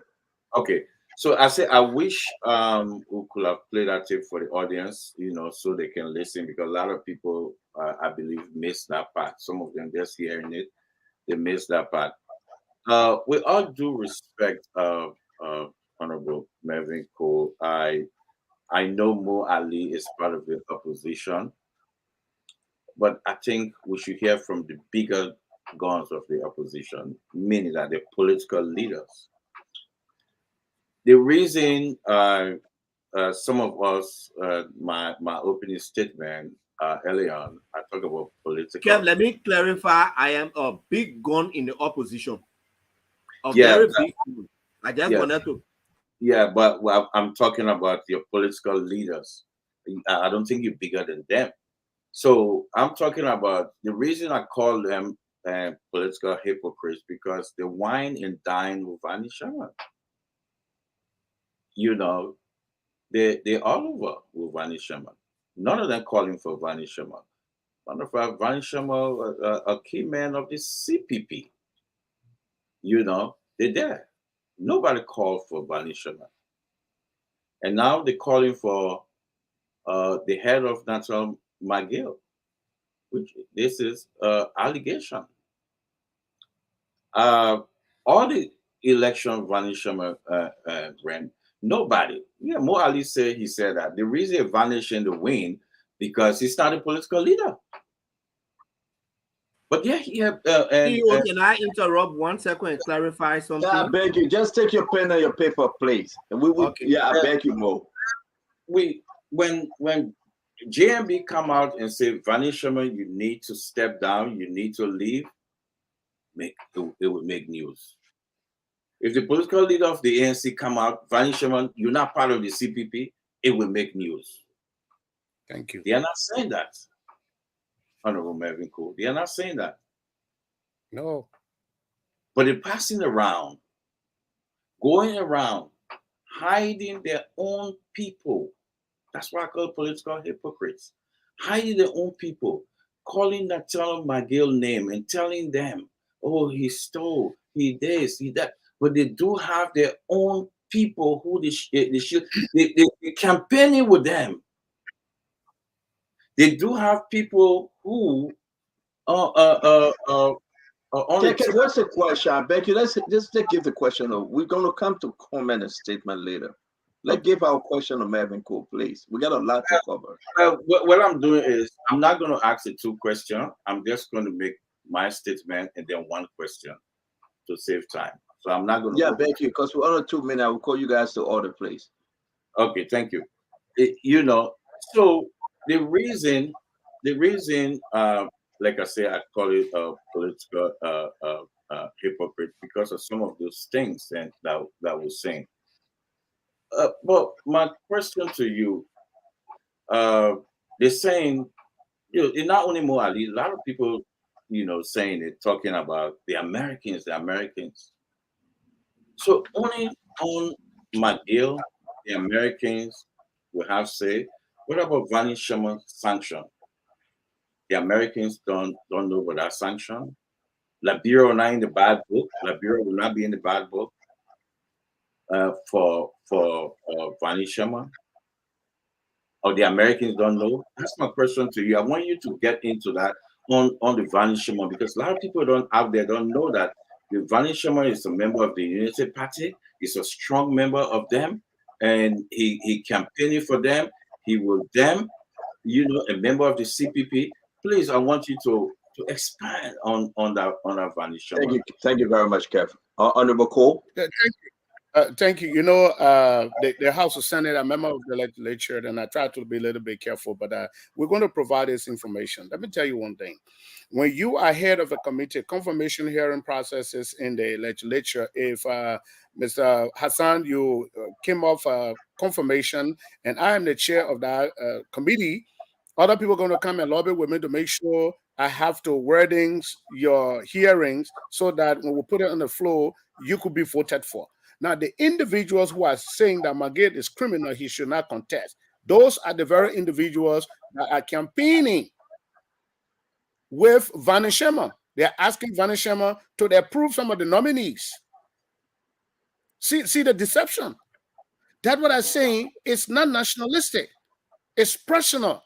Speaker 9: Okay. So I say I wish we could have played that tape for the audience, so they can listen, because a lot of people, I believe, miss that part. Some of them just hearing it, they miss that part. With all due respect, Honorable Marvin Cole, I know Mo Ali is part of the opposition, but I think we should hear from the bigger guns of the opposition, meaning that the political leaders. The reason some of us, my opening statement earlier on, I talk about political.
Speaker 8: Kev, let me clarify. I am a big gun in the opposition. A
Speaker 9: Yeah,
Speaker 8: very big gun. I just wanted to.
Speaker 9: Yeah, but I'm talking about your political leaders. I don't think you're bigger than them. So I'm talking about the reason I call them political hypocrites, because they wine and dine with Vani Sharma. They all over with Vani Sharma. None of them calling for Vani Sharma. One of our Vani Sharma, a key man of the CPP. They're there. Nobody called for Vani Sharma. And now they're calling for the head of National McGill, which this is allegation. All the election Vani Sharma ran, nobody. Yeah, Mo Ali said that the reason he vanished in the wind because he's not a political leader. But yeah,
Speaker 8: can I interrupt 1 second and clarify something?
Speaker 7: Yeah, I beg you, just take your pen and your paper, please. And I beg you, Mo.
Speaker 9: When JMB come out and say, Vani Sharma, you need to step down, you need to leave, it will make news. If the political leader of the ANC come out, Vani Sharma, you're not part of the CPP, it will make news.
Speaker 11: Thank you.
Speaker 9: They are not saying that. Honorable Marvin Cole, they are not saying that.
Speaker 11: No.
Speaker 9: But they're passing around, going around, hiding their own people. That's why I call political hypocrites. Hiding their own people, calling Nathaniel McGill name and telling them, oh, he stole, he this, he that. But they do have their own people who they campaigning with them. They do have people who
Speaker 7: what's the question? I beg you, let's just give the question. We're going to come to comment and statement later. Let's give our question to Marvin Cole, please. We got a lot to cover.
Speaker 9: What I'm doing is I'm not going to ask the 2 questions. I'm just going to make my statement and then 1 question to save time. So I'm not going to.
Speaker 7: Yeah, thank you. Because we're on 2 minutes. I will call you guys to order, please.
Speaker 9: Okay, thank you. So the reason, like I say, I call it a political hypocrite because of some of those things that we're saying. But my question to you, they're saying, not only Mo Ali, a lot of people, saying it, talking about the Americans. So only on McGill, the Americans will have say. What about Vani Sharma sanction? The Americans don't know about that sanction. Liberia will not in the bad book. Liberia will not be in the bad book for Vani Sharma. Or the Americans don't know. That's my question to you. I want you to get into that on the Vani Sharma, because a lot of people don't know that the Vani Sharma is a member of the Unity Party. He's a strong member of them, and he campaigning for them. He will them, a member of the CPP. Please, I want you to expand on that Vani Sharma.
Speaker 7: Thank you very much, Kev. Honorable Cole.
Speaker 11: Thank you. The House of Senate, I'm a member of the legislature, and I try to be a little bit careful, but we're going to provide this information. Let me tell you one thing. When you are head of a committee, confirmation hearing processes in the legislature, if Mr. Hassan, you came off confirmation, and I am the chair of that committee, other people are going to come and lobby with me to make sure I have to wordings your hearings so that when we put it on the floor, you could be voted for. Now, the individuals who are saying that McGill is criminal, he should not contest, those are the very individuals that are campaigning with Vanishema. They're asking Vanishema to approve some of the nominees. See the deception. That's what I'm saying. It's not nationalistic. It's personal.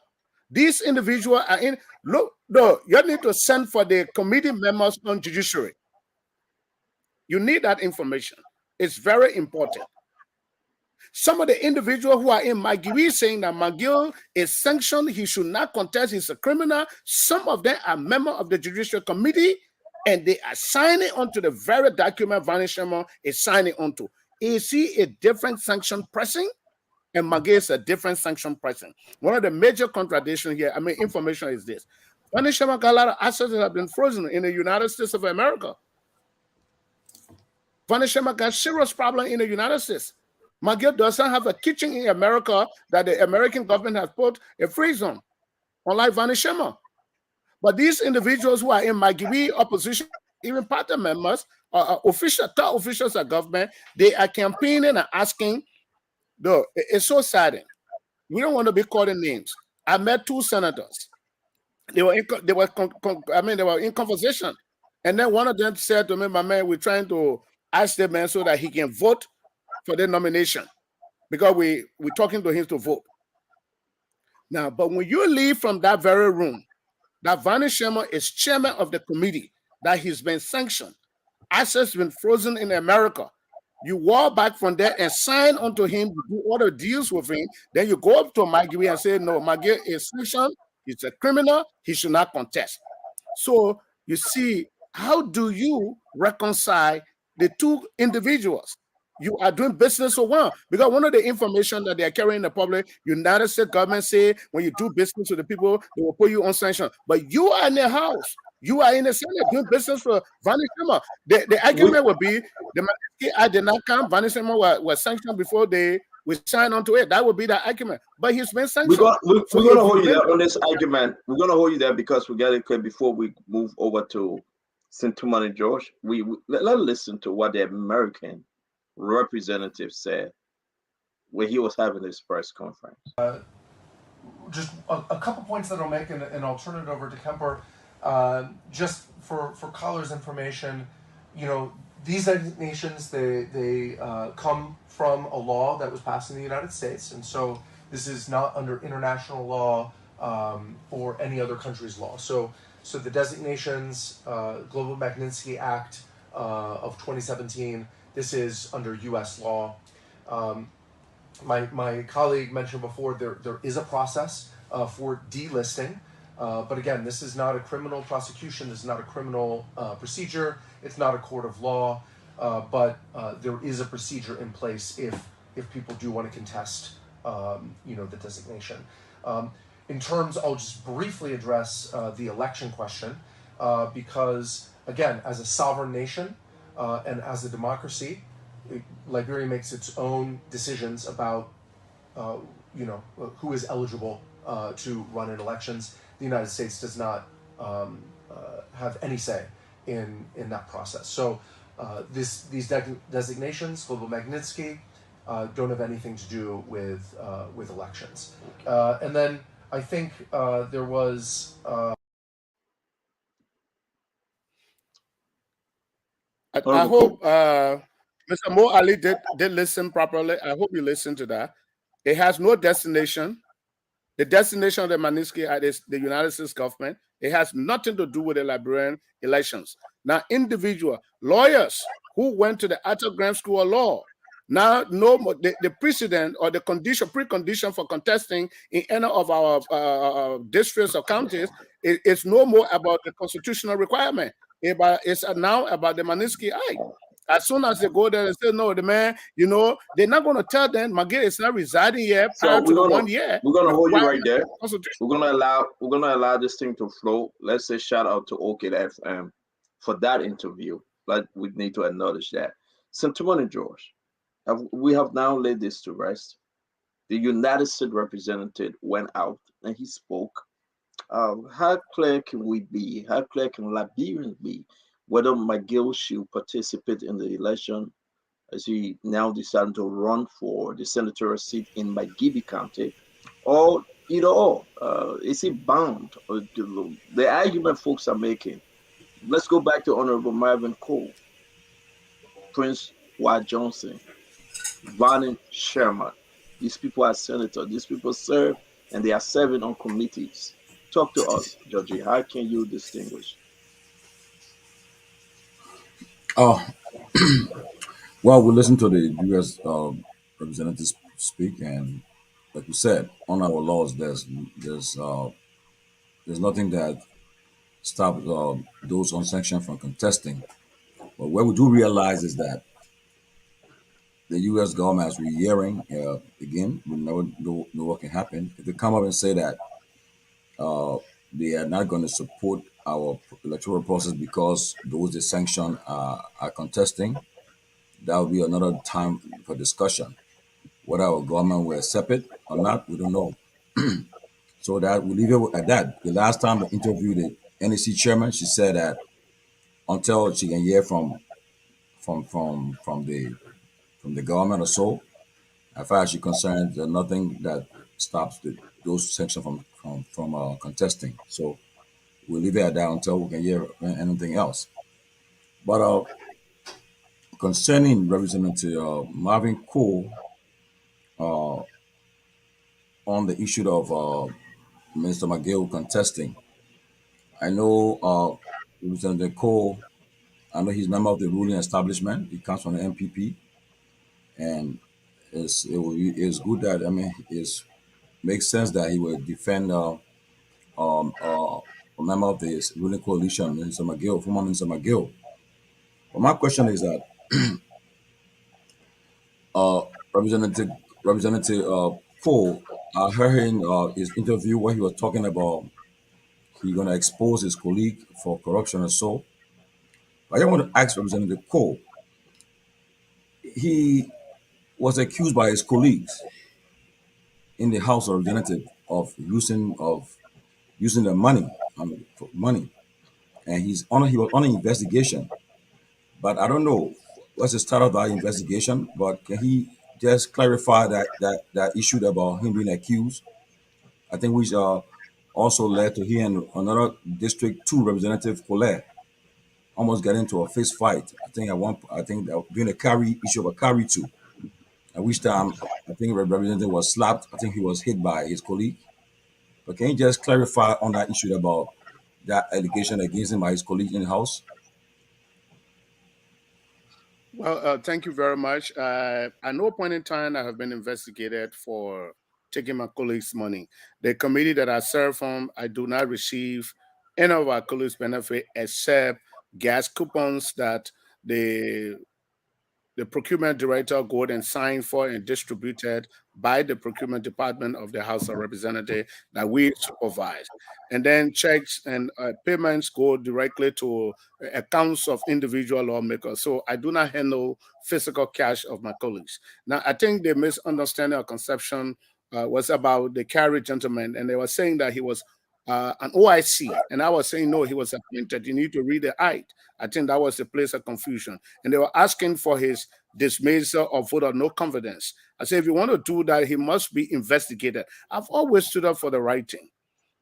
Speaker 11: These individuals are in. Look, no, you need to send for the committee members on judiciary. You need that information. It's very important. Some of the individuals who are in McGill saying that McGill is sanctioned, he should not contest, he's a criminal. Some of them are members of the Judicial Committee, and they are signing onto the very document Vanishema is signing onto. Is he a different sanction pressing? And McGill is a different sanction pressing. One of the major contradictions here, information is this. Vanishema got a lot of assets that have been frozen in the United States of America. Vanishema got serious problem in the United States. McGill doesn't have a kitchen in America that the American government has put a freeze on, unlike Vanishema. But these individuals who are in McGill opposition, even party members, top officials of government, they are campaigning and asking. Though it's so sad. We don't want to be calling names. I met two senators. They were in conversation, and then one of them said to me, "My man, we're trying to ask the man so that he can vote for the nomination because we're talking to him to vote." Now, but when you leave from that very room, that Vanishema is chairman of the committee, that he's been sanctioned, assets been frozen in America. You walk back from there and sign onto him, do all the deals with him. Then you go up to McGill and say, no, McGill is sanctioned. He's a criminal. He should not contest. So you see, how do you reconcile the two individuals? You are doing business for one. Because one of the information that they are carrying in the public, United States government say when you do business with the people, they will put you on sanction. But you are in the house. You are in the Senate doing business for Vanishema. The argument would be the Manisky did not come. Vanishema was sanctioned before we signed onto it. That would be the argument. But he's been sanctioned.
Speaker 7: We're going to hold you there on this argument. We're going to hold you there because we got it clear before we move over to Sintuman and George. Let's listen to what the American representative said when he was having his press conference.
Speaker 12: Just a couple points that I'll make, and I'll turn it over to Kemper. Just for callers' information, these designations, they come from a law that was passed in the United States, and so this is not under international law or any other country's law. So the designations, Global Magnitsky Act of 2017, this is under U.S. law. My colleague mentioned before there is a process for delisting. But again, this is not a criminal prosecution. This is not a criminal procedure. It's not a court of law. But there is a procedure in place if people do want to contest, the designation. In terms, I'll just briefly address the election question because again, as a sovereign nation and as a democracy, Liberia makes its own decisions about, who is eligible to run in elections. The United States does not have any say in that process. So these designations, Global Magnitsky, don't have anything to do with elections. And then I think there was.
Speaker 11: I hope Mr. Mo Ali did listen properly. I hope you listened to that. It has no destination. The destination of the Magnitsky Act is the United States government. It has nothing to do with the Liberian elections. Now, individual lawyers who went to the Arthur Graham School of Law now know the precedent or the precondition for contesting in any of our districts or counties is no more about the constitutional requirement. It's now about the Magnitsky Act. As soon as they go there and say, no, the man, they're not going to tell them McGill is not residing here prior to 1 year.
Speaker 7: We're going to hold you right there. We're going to allow this thing to flow. Let's say shout out to OK FM for that interview. But we need to acknowledge that. Sintuman and George, we have now laid this to rest. The United States representative went out and he spoke. How clear can we be? How clear can Liberians be whether McGill should participate in the election as he now decided to run for the senatorial seat in Magibbi County, or either or. Is he bound? The argument folks are making. Let's go back to Honorable Marvin Cole, Prince White Johnson, Vernon Sherman. These people are senators. These people serve and they are serving on committees. Talk to us, Georgie. How can you distinguish?
Speaker 10: Oh, well, we listened to the U.S. Representatives speak, and like you said, on our laws, there's nothing that stops those unsanctioned from contesting. But what we do realize is that the U.S. government, as we're hearing again, we never know what can happen. If they come up and say that they are not going to support our electoral process because those they sanction are contesting, that will be another time for discussion. Whether our government will accept it or not, we don't know. So that we leave it at that. The last time I interviewed the NEC chairman, she said that until she can hear from the government or so, as far as she's concerned, there's nothing that stops those sanctions from contesting. So we'll leave it at that until we can hear anything else. But concerning Representative Marvin Cole uh, on the issue of Minister McGill contesting, I know Representative Cole. I know he's a member of the ruling establishment. He comes from the MPP, and it's good that it makes sense that he will defend a member of the ruling coalition, Minister McGill, former Minister McGill. But my question is that uh, Representative Representative Cole, I heard in his interview where he was talking about he's going to expose his colleague for corruption or so. But I want to ask Representative Cole. He was accused by his colleagues in the House of Representatives of using the money, for money, and he was on an investigation. But I don't know what's the start of that investigation. But can he just clarify that issue about him being accused? I think which also led to he and another District 2 Representative Colette almost get into a fist fight. I think that being a carry issue of a carry too. At which time I think Representative was slapped. I think he was hit by his colleague. But can you just clarify on that issue about that allegation against him by his colleague in the House?
Speaker 11: Well, thank you very much. At no point in time I have been investigated for taking my colleagues' money. The committee that I serve on, I do not receive any of our colleagues' benefit except gas coupons that the procurement director go and sign for and distributed by the procurement department of the House of Representatives that we supervise. And then checks and payments go directly to accounts of individual lawmakers. So I do not handle physical cash of my colleagues. Now, I think the misunderstanding or conception was about the Kerry gentleman, and they were saying that he was an OIC, and I was saying no, he was appointed. You need to read the act. I think that was the place of confusion, and they were asking for his dismissal or vote of no confidence. I said, if you want to do that, he must be investigated. I've always stood up for the right thing.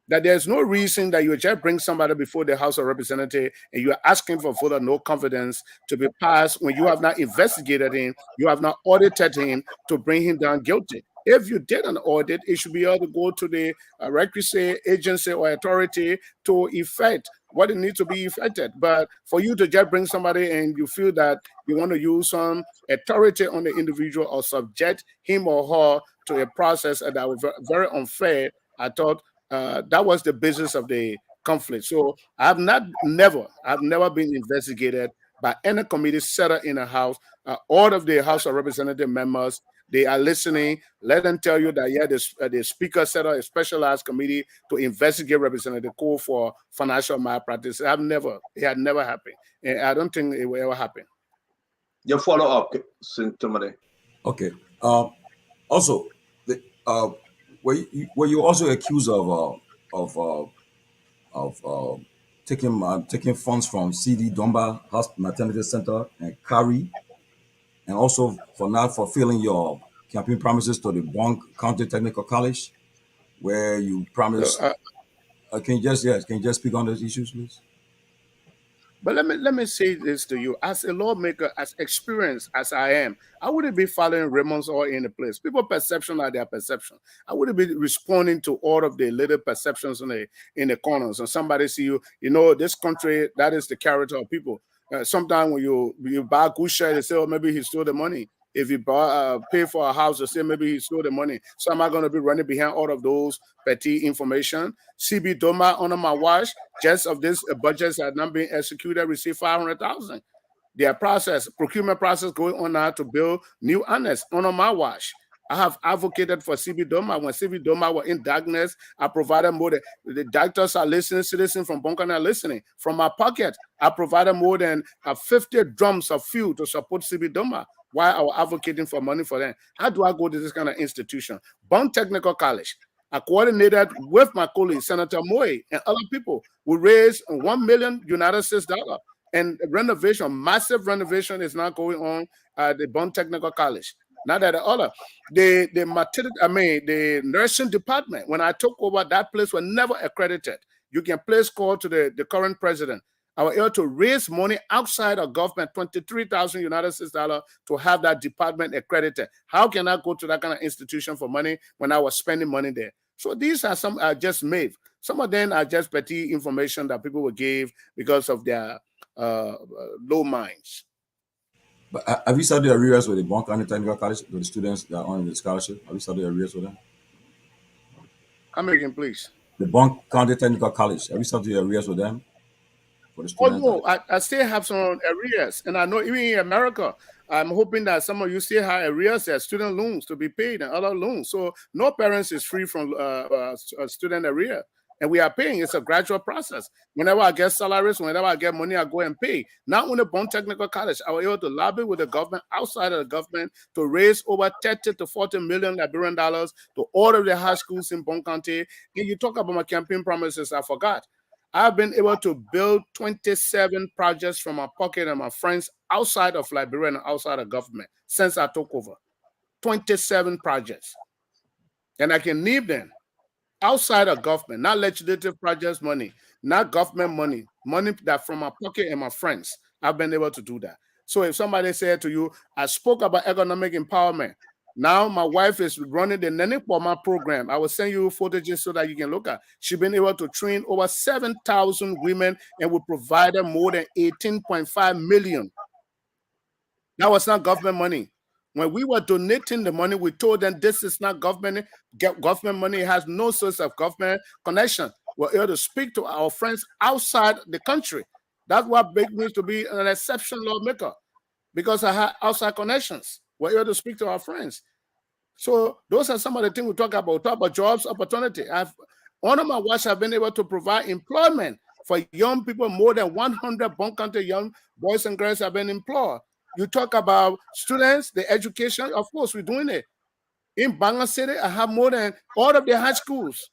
Speaker 11: That there's no reason that you just bring somebody before the House of Representatives and you're asking for vote of no confidence to be passed when you have not investigated him, you have not audited him to bring him down guilty. If you did an audit, it should be able to go to the requisite agency or authority to effect what it needs to be effected. But for you to just bring somebody and you feel that you want to use some authority on the individual or subject him or her to a process that was very unfair, I thought that was the basis of the conflict. So I've never been investigated by any committee set up in a house. All of the House of Representative members, they are listening. Let them tell you that, yeah, the speaker set up a specialized committee to investigate Representative Cole for financial malpractice. It had never happened. And I don't think it will ever happen.
Speaker 7: Your follow up, Sintomade.
Speaker 10: Okay. Also, were you also accused of taking funds from CD Domba Maternity Center and Kari and also for not fulfilling your campaign promises to the Bong Technical College, where you promised. Can you just speak on those issues, please?
Speaker 11: But let me say this to you. As a lawmaker, as experienced as I am, I wouldn't be following Raymond's all in the place. People perception are their perception. I wouldn't be responding to all of the little perceptions in the corners. And somebody see you, this country, that is the character of people. Sometimes when you buy a good shirt, they say, oh, maybe he stole the money. If you pay for a house, they say maybe he stole the money. So am I going to be running behind all of those petty information? CB Doma under my watch, just of this budgets that not being executed, received 500,000. Their procurement process going on now to build new annex under my watch. I have advocated for CB Doma. When CB Doma were in darkness, I provided more than the doctors are listening, citizens from Bunkana are listening. From my pocket, I provided more than 50 drums of fuel to support CB Doma while I was advocating for money for them. How do I go to this kind of institution? Bong Technical College. I coordinated with my colleague, Senator Moy, and other people. We raised $1 million United States dollar. And renovation, massive renovation is now going on at the Bong Technical College. Not that the other, the nursing department, when I took over, that place was never accredited. You can place call to the current president. I was able to raise money outside of government, 23,000 United States dollars to have that department accredited. How can I go to that kind of institution for money when I was spending money there? So these are some I just made. Some of them are just petty information that people will give because of their low minds.
Speaker 10: But have you studied arrears with the Bong Technical College, with the students that are on the scholarship? Have you studied arrears with them?
Speaker 11: American, please.
Speaker 10: The Bong Technical College. Have you studied arrears with them? For the students?
Speaker 11: Oh, no, I still have some arrears. And I know even in America, I'm hoping that some of you still have arrears as student loans to be paid and other loans. So no parents is free from student arrear. And we are paying. It's a gradual process. Whenever I get salaries, whenever I get money, I go and pay. Now, on the Bong Technical College, I was able to lobby with the government, outside of the government, to raise over 30 to 40 million Liberian dollars to all of the high schools in Bong County. And you talk about my campaign promises, I forgot. I've been able to build 27 projects from my pocket and my friends outside of Liberian and outside of government since I took over. 27 projects. And I can name them. Outside of government, not legislative projects money, not government money that from my pocket and my friends, I've been able to do that. So if somebody said to you, I spoke about economic empowerment. Now my wife is running the Nenipoma program. I will send you footages so that you can look at. She's been able to train over 7,000 women and will provide them more than 18.5 million. That was not government money. When we were donating the money, we told them this is not government. Government money has no source of government connection. We're able to speak to our friends outside the country. That's what makes me to be an exceptional lawmaker, because I have outside connections. We're able to speak to our friends. So those are some of the things we talk about. We talk about jobs, opportunity. Under my watch, I've been able to provide employment for young people. More than 100 Bong County young boys and girls have been employed. You talk about students, the education, of course, we're doing it. In Banga City, I have more than all of the high schools.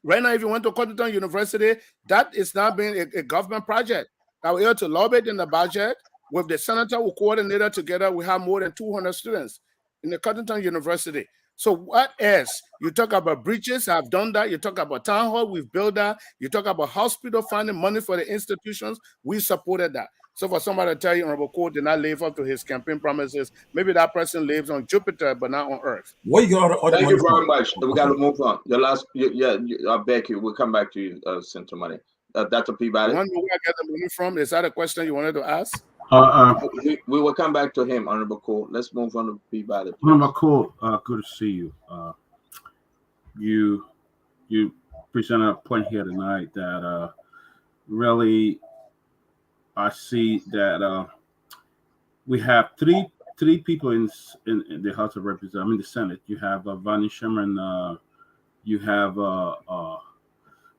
Speaker 11: Right now, if you went to Cotton University, that is now being a government project. Now we're able to lobby it in the budget. With the senator who coordinated together, we have more than 200 students in the Cotton University. So what else? You talk about bridges, I've done that. You talk about town hall, we've built that. You talk about hospital, finding money for the institutions, we supported that. So for somebody to tell you Honorable Cole did not live up to his campaign promises, maybe that person lives on Jupiter, but not on Earth.
Speaker 10: What you got?
Speaker 7: Thank you very much. We got to move on. Your last, I'll beg you. We'll come back to you, Senator Money. Dr. Peabody.
Speaker 11: Where I get the money from? Is that a question you wanted to ask?
Speaker 7: We will come back to him, Honorable Cole. Let's move on to Peabody.
Speaker 6: Honorable Cole, good to see you. You presented a point here tonight that really I see that we have three people in the House of Representatives. I mean the Senate. You have Vani Sherman, you have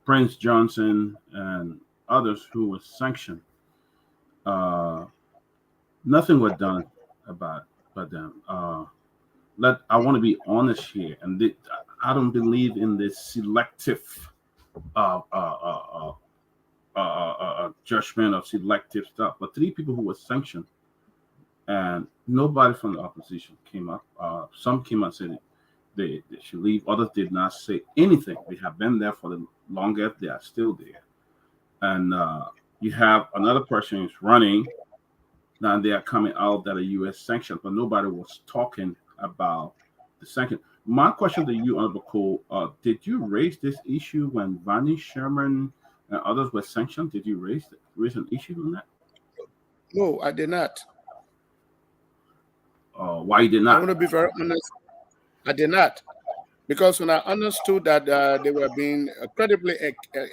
Speaker 6: Prince Johnson, and others who were sanctioned. Nothing was done about them. I want to be honest here, and I don't believe in this selective judgment of selective stuff. But three people who were sanctioned and nobody from the opposition came up. Some came and said they should leave. Others did not say anything. They have been there for the longest. They are still there. And you have another person who's running. Now they are coming out that a U.S. sanction, but nobody was talking about the sanction. My question to you, Honorable Cole, did you raise this issue when Vani Sherman and others were sanctioned? Did you raise an issue on that?
Speaker 11: No, I did not.
Speaker 6: Why you did not?
Speaker 11: I want to be very honest. I did not. Because when I understood that they were being credibly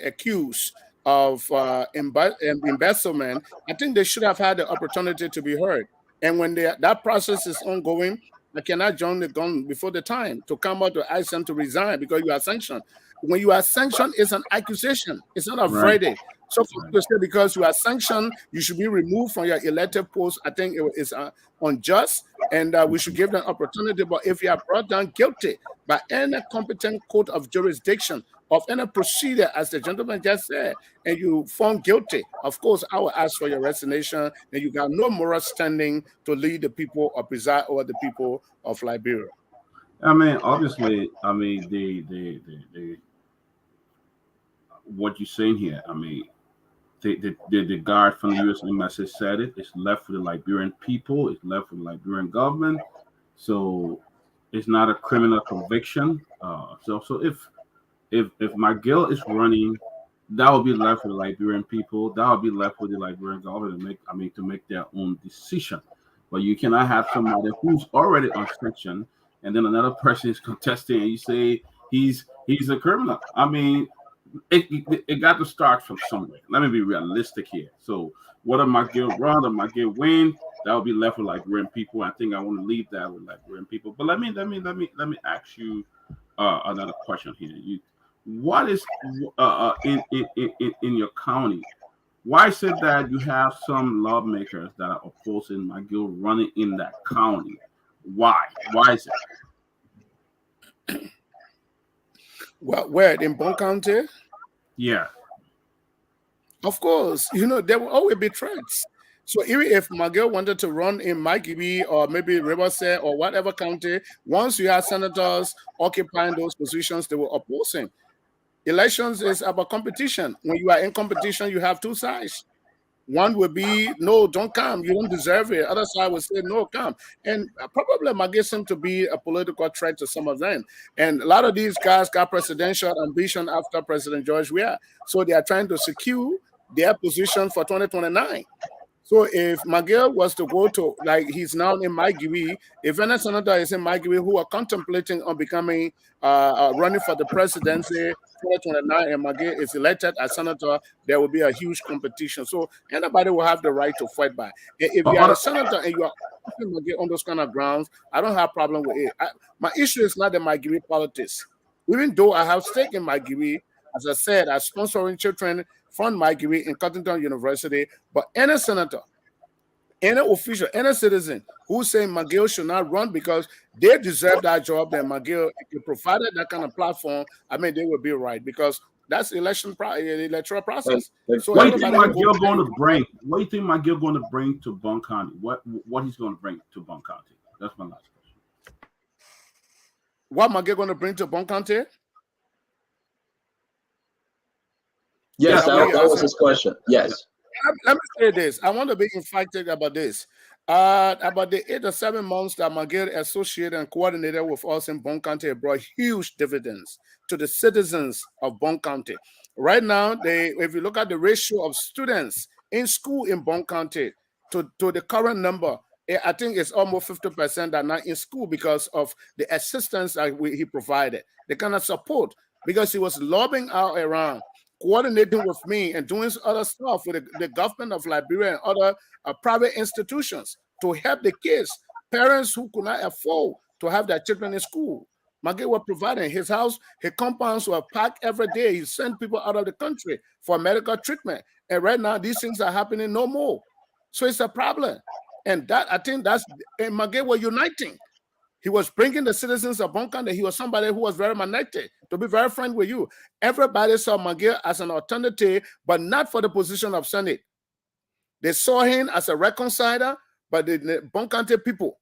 Speaker 11: accused of embezzlement, I think they should have had the opportunity to be heard. And when that process is ongoing, I cannot join the gun before the time to come out to ask them to resign because you are sanctioned. When you are sanctioned, it's an accusation. It's not a verdict. So for you to say because you are sanctioned, you should be removed from your elected post, I think it is unjust, and we should give them opportunity. But if you are brought down guilty by any competent court of jurisdiction of any procedure, as the gentleman just said, and you found guilty, of course, I will ask for your resignation, and you got no moral standing to lead the people or preside over the people of Liberia.
Speaker 6: I mean, obviously, I mean, the what you're saying here, I mean, the guard from the U.S. Embassy said it. It's left for the Liberian people. It's left for the Liberian government. So it's not a criminal conviction. So if McGill is running, that will be left for the Liberian people. That will be left for the Liberian government to make their own decision. But you cannot have somebody who's already on sanction and then another person is contesting and you say he's a criminal. I mean, it got to start from somewhere. Let me be realistic here. So whether McGill run or McGill win, that will be left with Liberian people. I think I want to leave that with Liberian people. But let me ask you another question here. What is in your county? Why is it that you have some lawmakers that are opposing McGill running in that county? Why? Why is it?
Speaker 11: Well, where in Bong County?
Speaker 6: Yeah.
Speaker 11: Of course, there will always be threats. So even if McGill wanted to run in Maigibi or maybe Riverside or whatever county, once you have senators occupying those positions, they will oppose him. Elections is about competition. When you are in competition, you have two sides. One will be, no, don't come. You don't deserve it. Other side will say, no, come. And probably McGill seemed to be a political threat to some of them. And a lot of these guys got presidential ambition after President George Weah. So they are trying to secure their position for 2029. So if McGill was to go to, like he's now in Maigibi, if any senator is in Maigibi who are contemplating on becoming, running for the presidency 2029 and McGill is elected as senator, there will be a huge competition. So anybody will have the right to fight back. If you are a senator and you are McGill on those kind of grounds, I don't have a problem with it. My issue is not the Maigibi politics. Even though I have stake in Maigibi, as I said, I'm sponsoring children from Maigibi in Cottontown University, but any senator, any official, any citizen who say McGill should not run because they deserve that job, then McGill, if you provided that kind of platform, I mean, they will be right because that's electoral process. So
Speaker 6: what do you think McGill going to bring? What do you think McGill going to bring to Bong County? What he's going to bring to Bong County? That's my last question.
Speaker 11: What McGill going to bring to Bong County?
Speaker 7: Yes, that was his question. Yes.
Speaker 11: Let me say this. I want to be emphatic about this. About the 8 or 7 months that McGill associated and coordinated with us in Bong County brought huge dividends to the citizens of Bong County. Right now, if you look at the ratio of students in school in Bong County to the current number, I think it's almost 50% that are not in school because of the assistance that he provided, the kind of support, because he was lobbying out around, coordinating with me and doing other stuff with the government of Liberia and other private institutions to help the kids, parents who could not afford to have their children in school. McGill was providing his house, his compounds were packed every day. He sent people out of the country for medical treatment. And right now, these things are happening no more. So it's a problem. And that, I think and McGill was uniting. He was bringing the citizens of Bong County. He was somebody who was very magnetic, to be very frank with you. Everybody saw McGill as an alternative, but not for the position of Senate. They saw him as a reconciler, but the Bong County people,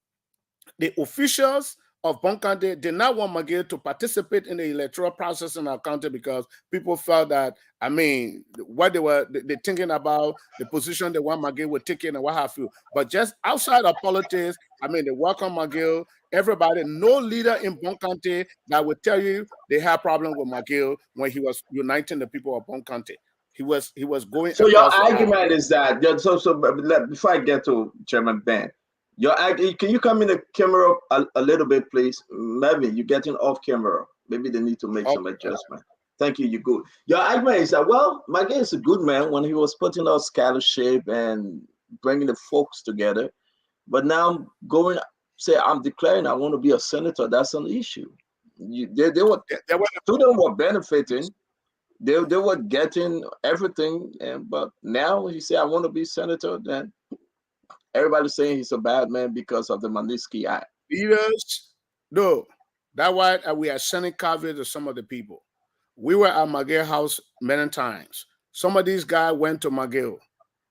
Speaker 11: the officials of Bong County did not want McGill to participate in the electoral process in our county because people felt that, I mean, what they thinking about, the position they want McGill would take in and what have you. But just outside of politics, I mean, they welcome McGill. Everybody, no leader in Bong County that would tell you they had problem with McGill when he was uniting the people of Bong County. He was going.
Speaker 7: So your argument is that before I get to Chairman Ben, can you come in the camera a little bit, please? Marvin, you're getting off camera. Maybe they need to make some adjustment. Thank you. You're good. Your argument is that, well, McGill is a good man when he was putting out scholarship and bringing the folks together. But now I'm declaring I want to be a senator. That's an issue. They were benefiting. They were getting everything, but now he said I want to be senator. Then everybody's saying he's a bad man because of the Magnitsky Act.
Speaker 11: Leaders, no, that's why we are sending coverage to some of the people. We were at McGill house many times. Some of these guys went to McGill.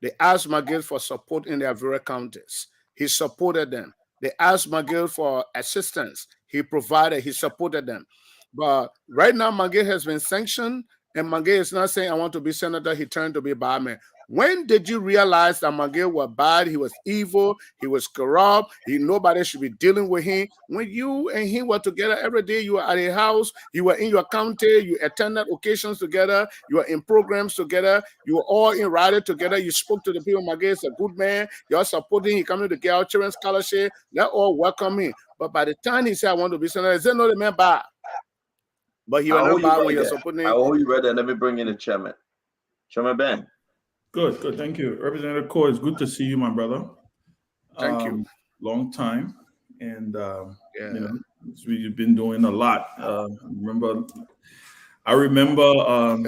Speaker 11: They asked McGill for support in their various counties. He supported them. They asked McGill for assistance. He provided. He supported them. But right now, McGill has been sanctioned. And McGill is not saying, I want to be senator. He turned to be bad man. When did you realize that McGill was bad? He was evil. He was corrupt. Nobody should be dealing with him. When you and he were together every day, you were at a house, you were in your county, you attended occasions together, you were in programs together, you were all in rally together. You spoke to the people. McGill is a good man. You're supporting him. He coming to get our children's scholarship. They're all welcome him. But by the time he said, I want to be senator, he said, no, the man bad. But he was not bad when you're supporting him.
Speaker 7: I owe you right there. Let me bring in the chairman. Chairman Ben.
Speaker 13: Good. Thank you. Representative Cole, it's good to see you, my brother.
Speaker 11: Thank you.
Speaker 13: Long time. And, you've been doing a lot. I remember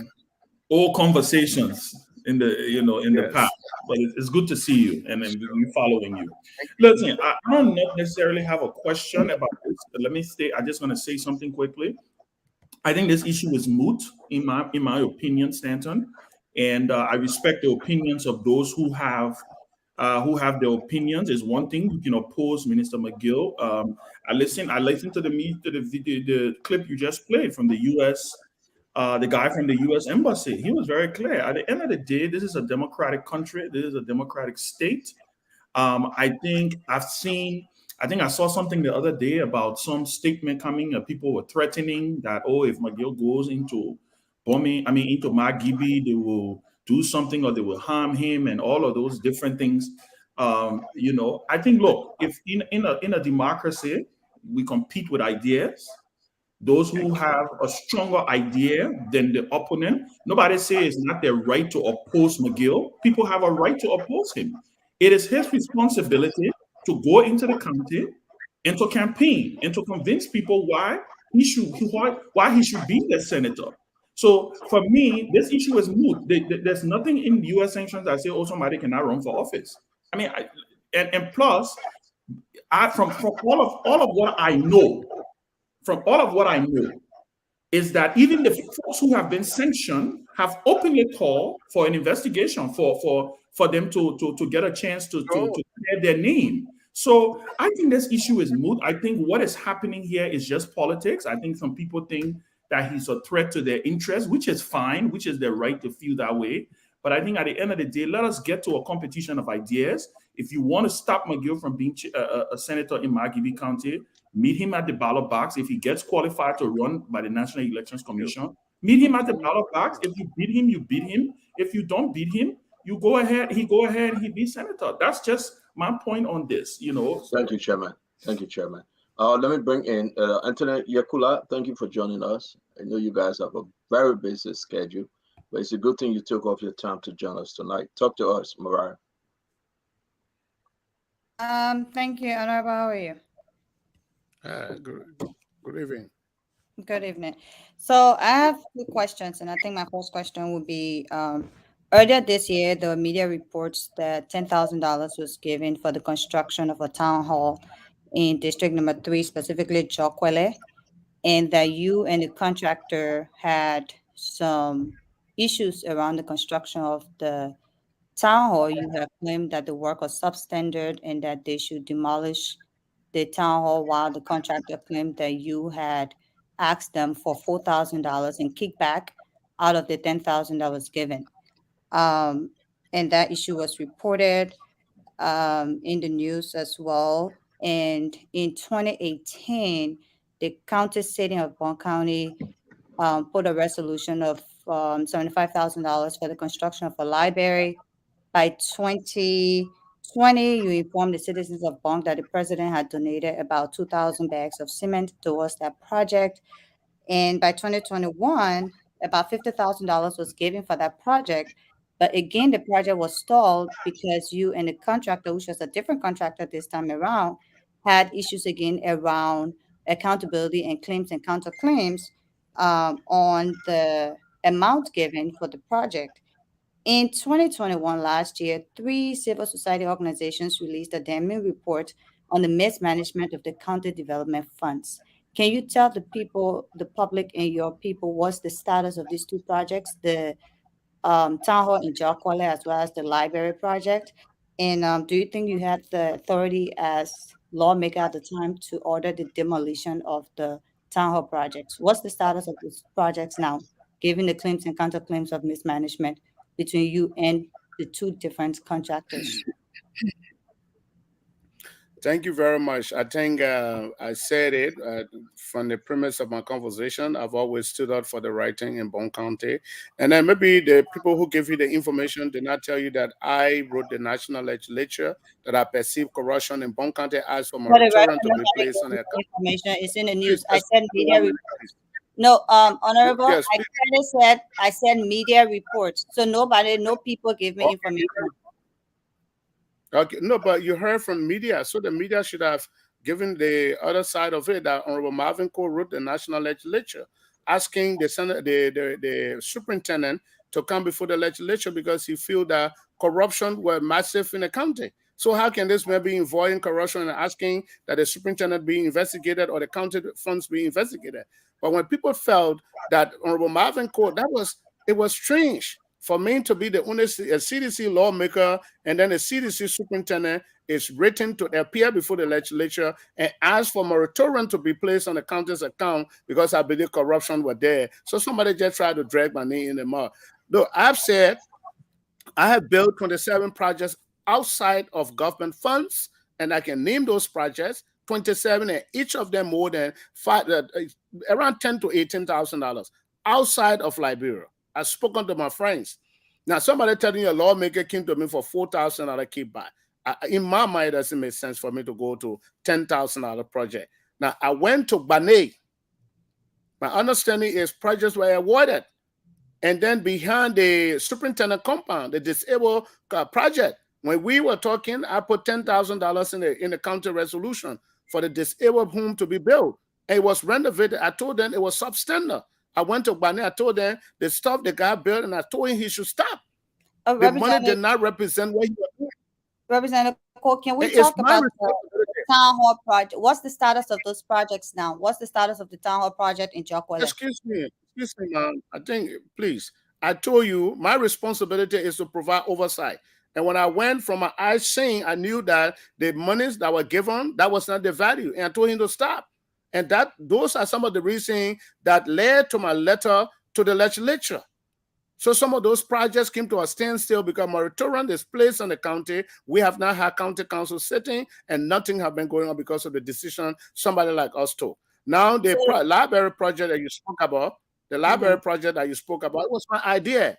Speaker 13: old conversations in the past, but it's good to see you and we're following you. Listen, I don't necessarily have a question about this, but I just want to say something quickly. I think this issue is moot, in my opinion, Stanton, and I respect the opinions of those who have their opinions. Is one thing. You can oppose Minister McGill. I listened to the clip you just played from the U.S. The guy from the U.S. Embassy. He was very clear. At the end of the day, this is a democratic country. This is a democratic state. I think I saw something the other day about some statement coming. People were threatening that, if McGill goes into Margibi, they will do something or they will harm him and all of those different things. I think, look, if in a democracy, we compete with ideas. Those who have a stronger idea than the opponent, nobody says it's not their right to oppose McGill. People have a right to oppose him. It is his responsibility to go into the county and to campaign and to convince people why he should be the senator. So for me, this issue is moot. There's nothing in U.S. sanctions that say, somebody cannot run for office. I mean, plus, from all of what I know, is that even the folks who have been sanctioned have openly called for an investigation for them to get a chance to clear their name. So I think this issue is moot. I think what is happening here is just politics. I think some people think that he's a threat to their interests, which is fine, which is their right to feel that way. But I think at the end of the day, let us get to a competition of ideas. If you want to stop McGill from being a senator in Margibi County, meet him at the ballot box. If he gets qualified to run by the National Elections Commission, meet him at the ballot box. If you beat him, you beat him. If you don't beat him, he go ahead, he be senator. That's just my point on this,
Speaker 7: Thank you, Chairman. Let me bring in Anthony Yakula. Thank you for joining us. I know you guys have a very busy schedule, but it's a good thing you took off your time to join us tonight. Talk to us, Mariah.
Speaker 14: Thank you, Honorable. How are you?
Speaker 11: Good evening.
Speaker 14: Good evening. So I have two questions, and I think my first question would be, earlier this year, the media reports that $10,000 was given for the construction of a town hall in District Number 3, specifically Jokwele, and that you and the contractor had some issues around the construction of the town hall, you have claimed that the work was substandard and that they should demolish the town hall, while the contractor claimed that you had asked them for $4,000 in kickback out of the $10,000 that was given. And that issue was reported in the news as well. And in 2018, the county sitting of Bong County put a resolution of $75,000 for the construction of a library. By 2020, you informed the citizens of Bong that the president had donated about 2,000 bags of cement towards that project. And by 2021, about $50,000 was given for that project. But again, the project was stalled because you and the contractor, which was a different contractor this time around, had issues again around accountability and claims and counterclaims on the amount given for the project. In 2021, last year, 3 civil society organizations released a damning report on the mismanagement of the county development funds. Can you tell the people, the public, and your people what's the status of these 2 projects, the town hall in Jokwale as well as the library project? And do you think you had the authority as lawmaker at the time to order the demolition of the town hall projects? What's the status of these projects now, given the claims and counterclaims of mismanagement between you and the 2 different contractors?
Speaker 11: Thank you very much. I think I said it from the premise of my conversation. I've always stood out for the right thing in Bong County. And then maybe the people who give you the information did not tell you that I wrote the national legislature that I perceive corruption in Bong County, asked for moratorium to be placed on their
Speaker 14: information. It's in the news. I said media. No, Honorable,
Speaker 11: Yes,
Speaker 14: I said media reports. So no people gave me information.
Speaker 11: Okay, no, but you heard from media, so the media should have given the other side of it that Honorable Marvin Cole wrote the national legislature asking the Senate, the superintendent to come before the legislature because he feel that corruption were massive in the county. So how can this man be avoiding corruption and asking that the superintendent be investigated or the county funds be investigated? But when people felt that Honorable Marvin Cole, it was strange for me to be the only CDC lawmaker and then the CDC superintendent is written to appear before the legislature and ask for moratorium to be placed on the county's account because I believe corruption were there. So somebody just tried to drag my name in the mud. Look, I've said I have built 27 projects outside of government funds, and I can name those projects, 27, and each of them more than around $10,000 to $18,000 outside of Liberia. I've spoken to my friends. Now, somebody telling you a lawmaker came to me for $4,000 kickback. In my mind, it doesn't make sense for me to go to $10,000 project. Now, I went to Banay. My understanding is projects were awarded. And then behind the superintendent compound, the disabled project, when we were talking, I put $10,000 in the county resolution for the disabled home to be built. And it was renovated. I told them it was substandard. I went to Bani, I told them the stuff the guy built, and I told him he should stop. The money did not represent what he was doing.
Speaker 14: Representative Cole, can we talk about the town hall project? What's the status of those projects now? What's the status of the town hall project in Jokwale?
Speaker 11: Excuse me, ma'am. I think, please, I told you my responsibility is to provide oversight. And when I went from my eyes seeing, I knew that the monies that were given, that was not the value. And I told him to stop. And those are some of the reasons that led to my letter to the legislature. So some of those projects came to a standstill because moratorium is placed on the county. We have not had county council sitting and nothing have been going on because of the decision somebody like us took. Now the library project that you spoke about, was my idea.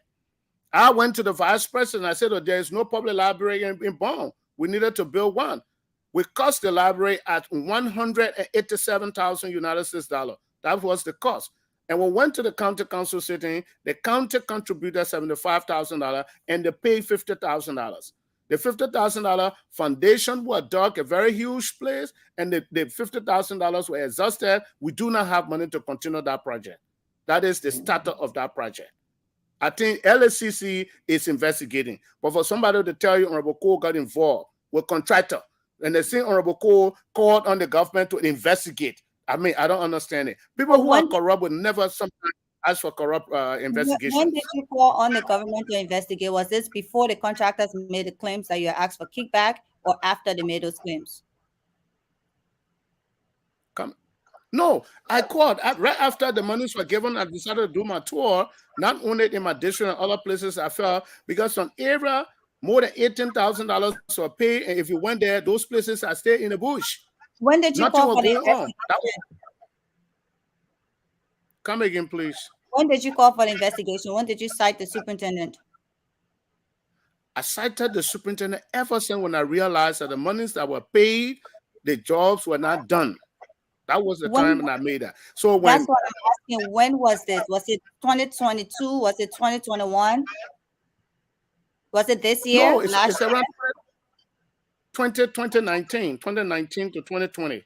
Speaker 11: I went to the vice president. I said, there is no public library in Bong. We needed to build one. We cost the library at $187,000 United States dollars. That was the cost. And we went to the county council sitting. The county contributed $75,000 and they paid $50,000. The $50,000 foundation was dug, a very huge place, and the $50,000 were exhausted. We do not have money to continue that project. That is the starter of that project. I think LSCC is investigating. But for somebody to tell you Honorable Cole got involved with contractor, and they say Honorable Cole called on the government to investigate. I mean, I don't understand it. People who are corrupt would never sometimes ask for corrupt
Speaker 14: When
Speaker 11: investigations.
Speaker 14: did you call on the government to investigate? Was this before the contractors made the claims that you asked for kickback, or after they made those claims?
Speaker 11: No, I called right after the monies were given. I decided to do my tour, not only in my district and other places I felt, because on area more than $18,000 were paid, and if you went there, those places I stayed in the bush.
Speaker 14: When did you
Speaker 11: Nothing
Speaker 14: call
Speaker 11: was
Speaker 14: for the
Speaker 11: going on.
Speaker 14: investigation?
Speaker 11: Come again, please.
Speaker 14: When did you call for the investigation? When did you cite the superintendent?
Speaker 11: I cited the superintendent ever since when I realized that the monies that were paid, the jobs were not done. That was the time when I made that. So when
Speaker 14: that's what I'm asking. When was this? Was it 2022? Was it 2021? Was it this year?
Speaker 11: No, it's around 2019 to 2020.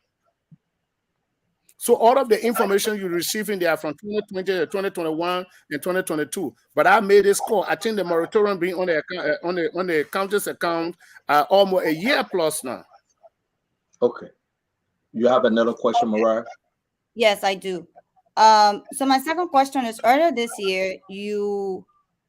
Speaker 11: So all of the information you're receiving there from 2020 to 2021 and 2022. But I made this call. I think the moratorium being on the county's account almost a year plus now.
Speaker 7: Okay. You have another question, Mariah?
Speaker 14: Yes, I do. So my second question is, earlier this year, you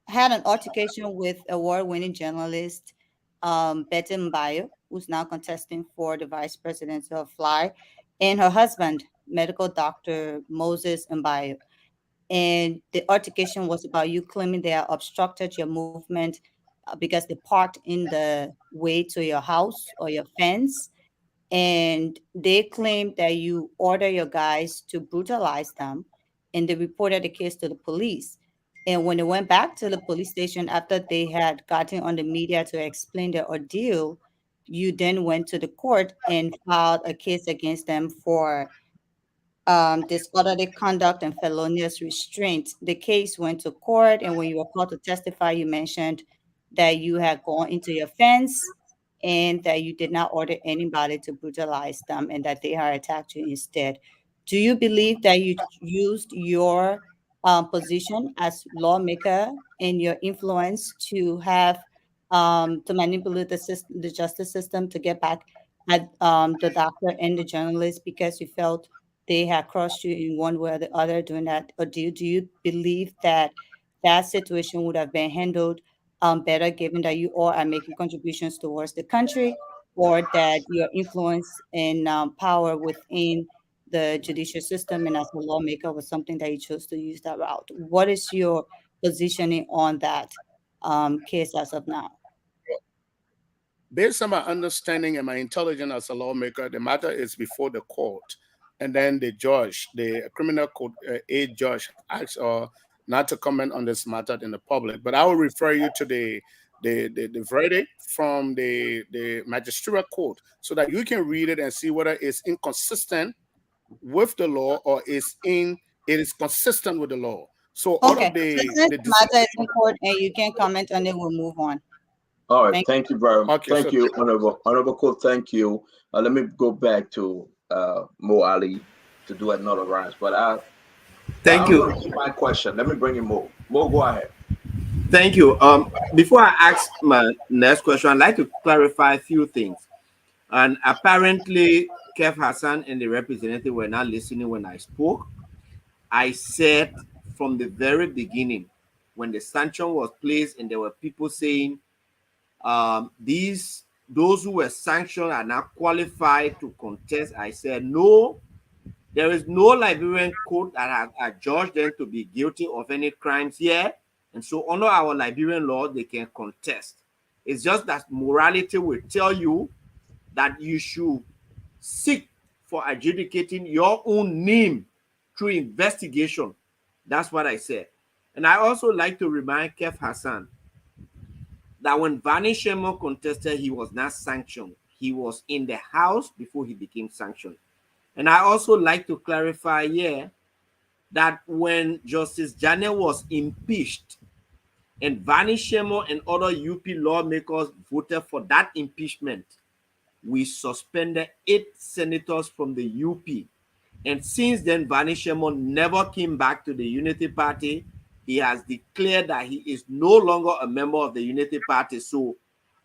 Speaker 14: had an altercation with award-winning journalist Betty Mbayo, who's now contesting for the vice presidency of FLY, and her husband, medical doctor Moses Mbayo. And the altercation was about you claiming they obstructed your movement because they parked in the way to your house or your fence. And they claimed that you ordered your guys to brutalize them, and they reported the case to the police. And when they went back to the police station after they had gotten on the media to explain their ordeal, you then went to the court and filed a case against them for disorderly conduct and felonious restraint. The case went to court, and when you were called to testify, you mentioned that you had gone into your fence and that you did not order anybody to brutalize them and that they had attacked you instead. Do you believe that you used your position as lawmaker and your influence to have to manipulate the justice system to get back at the doctor and the journalist because you felt they had crossed you in one way or the other doing that? Or do you believe that that situation would have been handled better given that you all are making contributions towards the country, or that your influence and power within the judicial system and as a lawmaker was something that you chose to use that route? What is your positioning on that case as of now?
Speaker 11: Based on my understanding and my intelligence as a lawmaker, the matter is before the court. And then the judge, the criminal court a judge, asked not to comment on this matter in the public. But I will refer you to the verdict from the magistrate court so that you can read it and see whether it's inconsistent with the law or it is consistent with the law. So all of the
Speaker 14: matter is in court and you can comment on it, we'll move on.
Speaker 7: All right, thank you very much.
Speaker 11: Okay,
Speaker 7: thank you, Honorable Court. Thank you. Let me go back to Mo Ali to do another round. But
Speaker 8: thank you.
Speaker 7: My question. Let me bring in Mo. Mo, go ahead.
Speaker 8: Thank you. Before I ask my next question, I'd like to clarify a few things. And apparently, Kev Hassan and the representative were not listening when I spoke. I said from the very beginning, when the sanction was placed and there were people saying those who were sanctioned are not qualified to contest, I said no, there is no Liberian court that has adjudged them to be guilty of any crimes here, and so under our Liberian law they can contest. It's just that morality will tell you that you should seek for adjudicating your own name through investigation. That's what I said. And I also like to remind Kev Hassan that when Vani Shemo contested, he was not sanctioned. He was in the house before he became sanctioned. And I also like to clarify here that when Justice Jane was impeached and Vani Shemo and other UP lawmakers voted for that impeachment, we suspended 8 senators from the UP. And since then, Vani Shemo never came back to the Unity Party. He has declared that he is no longer a member of the Unity Party. So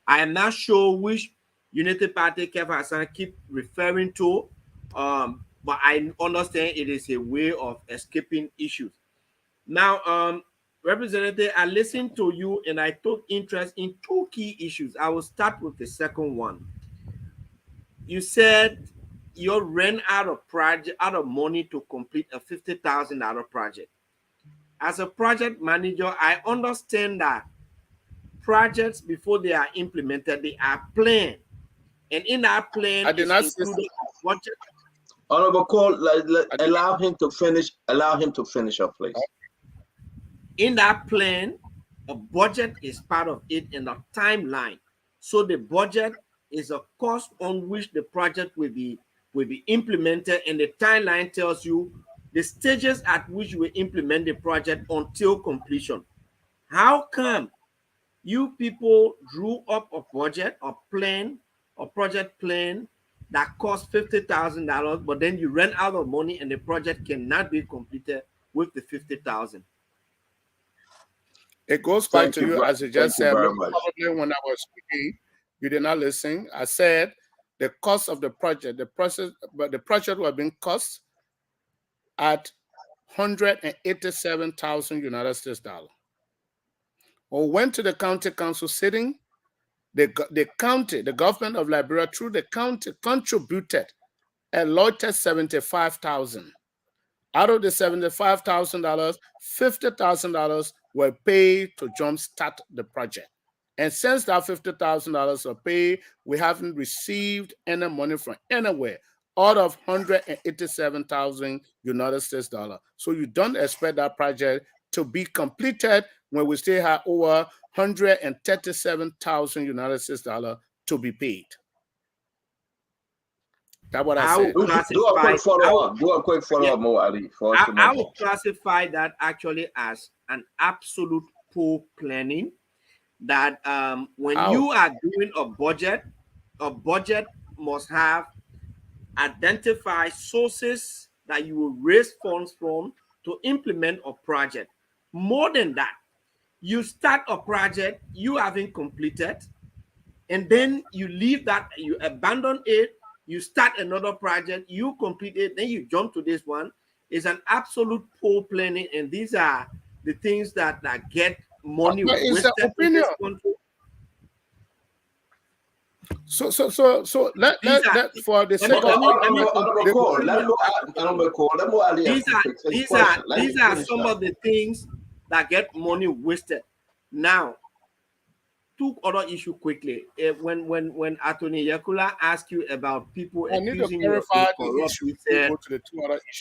Speaker 8: I am not sure which Unity Party Kev Hassan keep referring to, but I understand it is a way of escaping issues. Now, Representative, I listened to you and I took interest in two key issues. I will start with the second one. You said you ran out of money to complete a $50,000 project. As a project manager, I understand that projects, before they are implemented, they are planned, and in that plan is included a budget.
Speaker 7: Honorable Cole, allow him to finish. Allow him to finish up, please.
Speaker 8: In that plan, a budget is part of it and a timeline. So the budget is a cost on which the project will be implemented, and the timeline tells you the stages at which you will implement the project until completion. How come you people drew up a budget, a plan, a project plan that cost $50,000, but then you ran out of money and the project cannot be completed with the $50,000?
Speaker 11: It goes back to you, as you just said. Probably when I was speaking, you did not listen. I said the cost of the project, the project was being cost at $187,000 United States dollar. We went to the county council sitting. The government of Liberia, through the county, contributed allotted $75,000. Out of the $75,000, $50,000 were paid to jumpstart the project. And since that $50,000 were paid, we haven't received any money from anywhere out of $187,000 United States dollar. So you don't expect that project to be completed when we still have over $137,000 United States dollar to be paid. That's what I said.
Speaker 7: Do a quick follow-up. Do a quick follow-up, Mo Ali.
Speaker 8: I would classify that actually as an absolute poor planning. That when you are doing a budget must have identified sources that you will raise funds from to implement a project. More than that, you start a project you haven't completed, and then you leave that, you abandon it, you start another project, you complete it, then you jump to this one. It's an absolute poor planning, and these are the things that get money wasted in this country.
Speaker 11: So let for the sake
Speaker 8: of these are some of the things that get money wasted. Now, two other issue quickly. When Attorney Yakula asked you about people accusing you of corrupt,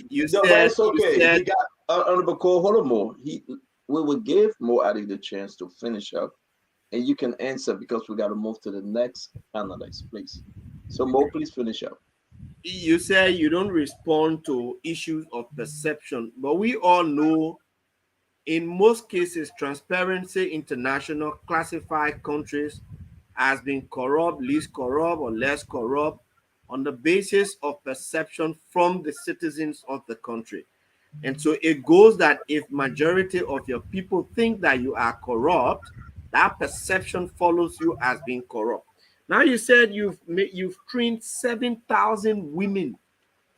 Speaker 8: you said
Speaker 7: it's okay. He got Honorable Cole. Hold on, more. We will give Mo Ali the chance to finish up, and you can answer because we got to move to the next panelist, please. So Mo, please finish up.
Speaker 8: You say you don't respond to issues of perception, but we all know in most cases, Transparency International classified countries as being corrupt, least corrupt, or less corrupt on the basis of perception from the citizens of the country. And so it goes that if majority of your people think that you are corrupt, that perception follows you as being corrupt. Now you said you've trained 7,000 women.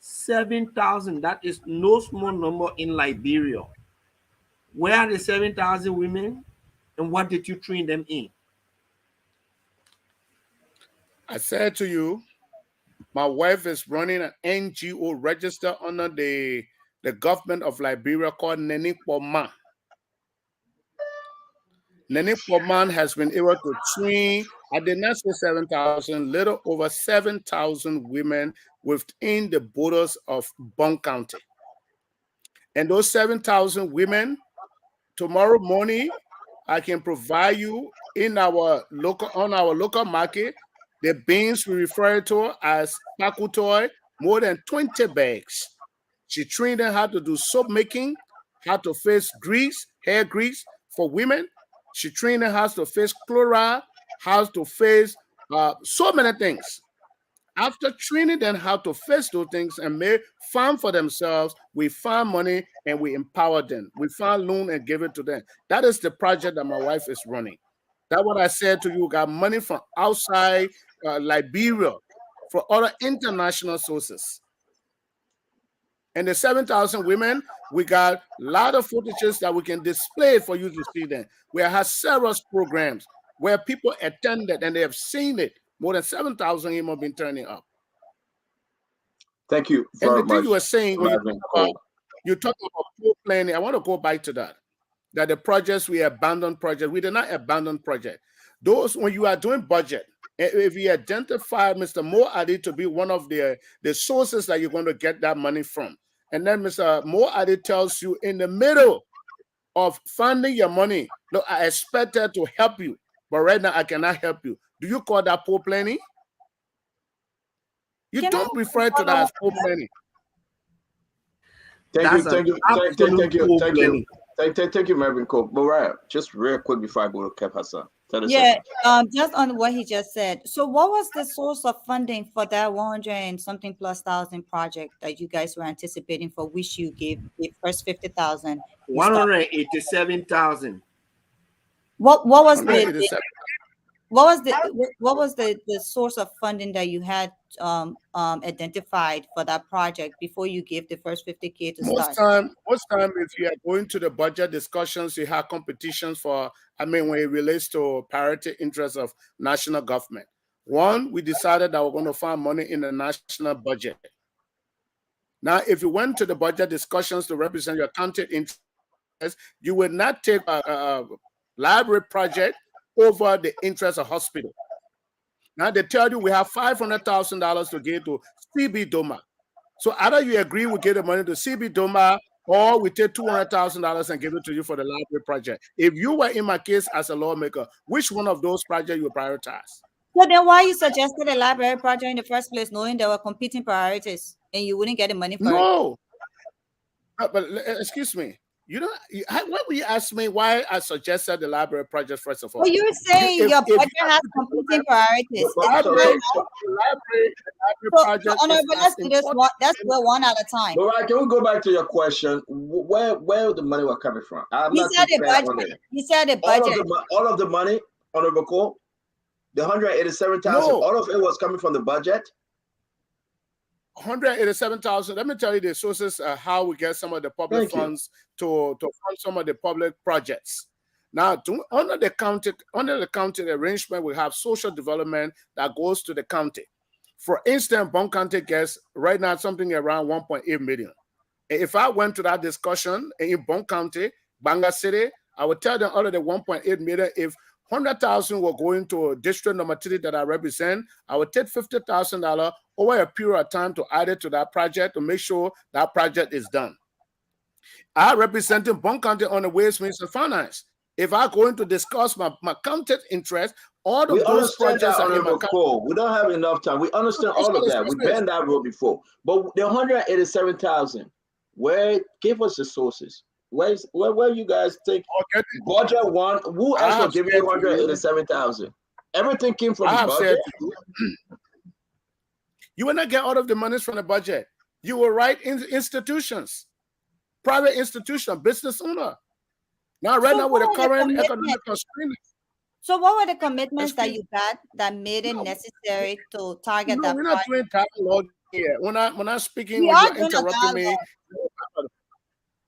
Speaker 8: 7,000, that is no small number in Liberia. Where are the 7,000 women, and what did you train them in?
Speaker 11: I said to you, my wife is running an NGO register under the government of Liberia called Neni Poma. Neni Poma has been able to train, I did not say 7,000, little over 7,000 women within the borders of Bong County. And those 7,000 women, tomorrow morning, I can provide you on our local market the beans we refer to as pakutoy, more than 20 bags. She trained them how to do soap making, how to face grease, hair grease for women. She trained them how to face chloride, how to face so many things. After training them how to face those things and make farm for themselves, we find money and we empower them. We find loan and give it to them. That is the project that my wife is running. That's what I said to you. Got money from outside Liberia for other international sources. And the 7,000 women, we got a lot of footages that we can display for you to see them. We have several programs where people attended and they have seen it. More than 7,000 have been turning up.
Speaker 7: Thank you
Speaker 11: And
Speaker 7: very
Speaker 11: the thing
Speaker 7: much,
Speaker 11: you were saying when
Speaker 7: Marvin Cole.
Speaker 11: you talk about poor planning, I want to go back to that. That the projects we abandoned projects, we did not abandon project. Those when you are doing budget, if you identify Mr. Mo Adi to be one of the sources that you're going to get that money from, and then Mr. Mo Adi tells you in the middle of funding your money, look, I expected to help you, but right now I cannot help you. Do you call that poor planning? You don't refer to that as poor planning.
Speaker 7: Thank you, Marvin Cole. Mariah, just real quick before I go to Kev Hassan.
Speaker 14: Yeah, just on what he just said. So what was the source of funding for that 100 and something plus thousand project that you guys were anticipating, for which you gave the first 50,000?
Speaker 8: 187,000.
Speaker 14: What was the source of funding that you had identified for that project before you gave the first 50K to start?
Speaker 11: Most time, if you are going to the budget discussions, you have competitions for, when it relates to priority interests of national government. One, we decided that we're going to find money in the national budget. Now, if you went to the budget discussions to represent your county interests, you would not take a library project over the interest of hospital. Now they tell you we have $500,000 to give to CB Doma. So either you agree we give the money to CB Doma, or we take $200,000 and give it to you for the library project. If you were in my case as a lawmaker, which one of those projects you would prioritize?
Speaker 14: So then why you suggested a library project in the first place, knowing there were competing priorities and you wouldn't get the money for it?
Speaker 11: No. But excuse me. Why would you ask me why I suggested the library project first of all?
Speaker 14: Well, you're saying your budget has competing priorities.
Speaker 11: Library
Speaker 14: project. Let's do this one. Let's do it one at a time.
Speaker 7: All right, can we go back to your question? Where the money was coming from?
Speaker 14: He said the budget. He said the budget.
Speaker 7: All of the money, Honorable Cole, the 187,000. All of it was coming from the budget.
Speaker 11: 187,000. Let me tell you the sources how we get some of the public funds to fund some of the public projects. Now, under the county arrangement, we have social development that goes to the county. For instance, Bong County gets right now something around 1.8 million. If I went to that discussion in Bong County, Banga City, I would tell them out of the 1.8 million, if 100,000 were going to district number 3 that I represent, I would take $50,000 over a period of time to add it to that project to make sure that project is done. I represent Bong County on the Ways, Means, and Finance. If I'm going to discuss my county interest, all of those projects are in my county.
Speaker 7: We don't have enough time. We understand all of that. We've been that road before. But the 187,000, give us the sources. Where you guys think budget one? Who else will give you 187,000? Everything came from the budget.
Speaker 11: You will not get all of the money from the budget. You will write in institutions, private institution, business owner. Now, right now, with the current economic constraints.
Speaker 14: So, what were the commitments that you got that made it necessary to target that?
Speaker 11: We're not doing dialogue here. When I'm speaking, when you're interrupting me.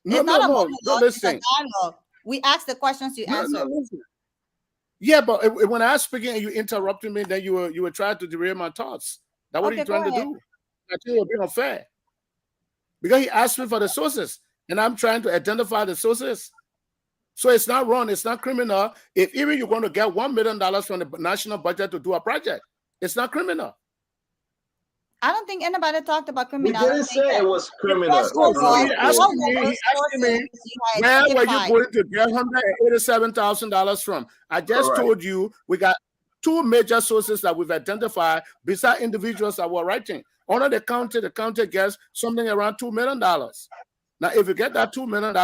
Speaker 11: No, listen.
Speaker 14: We ask the questions, you answer.
Speaker 11: Yeah, but when I'm speaking and you interrupted me, then you were trying to derail my thoughts. That's what you're trying to do. I think you're being unfair. Because he asked me for the sources, and I'm trying to identify the sources. So it's not wrong, it's not criminal. If even you're going to get $1 million from the national budget to do a project, it's not criminal.
Speaker 14: I don't think anybody talked about criminality.
Speaker 7: We didn't say it was criminal.
Speaker 11: He asked me, where were you going to get $187,000 from? I just told you we got 2 major sources that we've identified beside individuals that were writing. Under the county gets something around $2 million. Now, if you get that $2 million,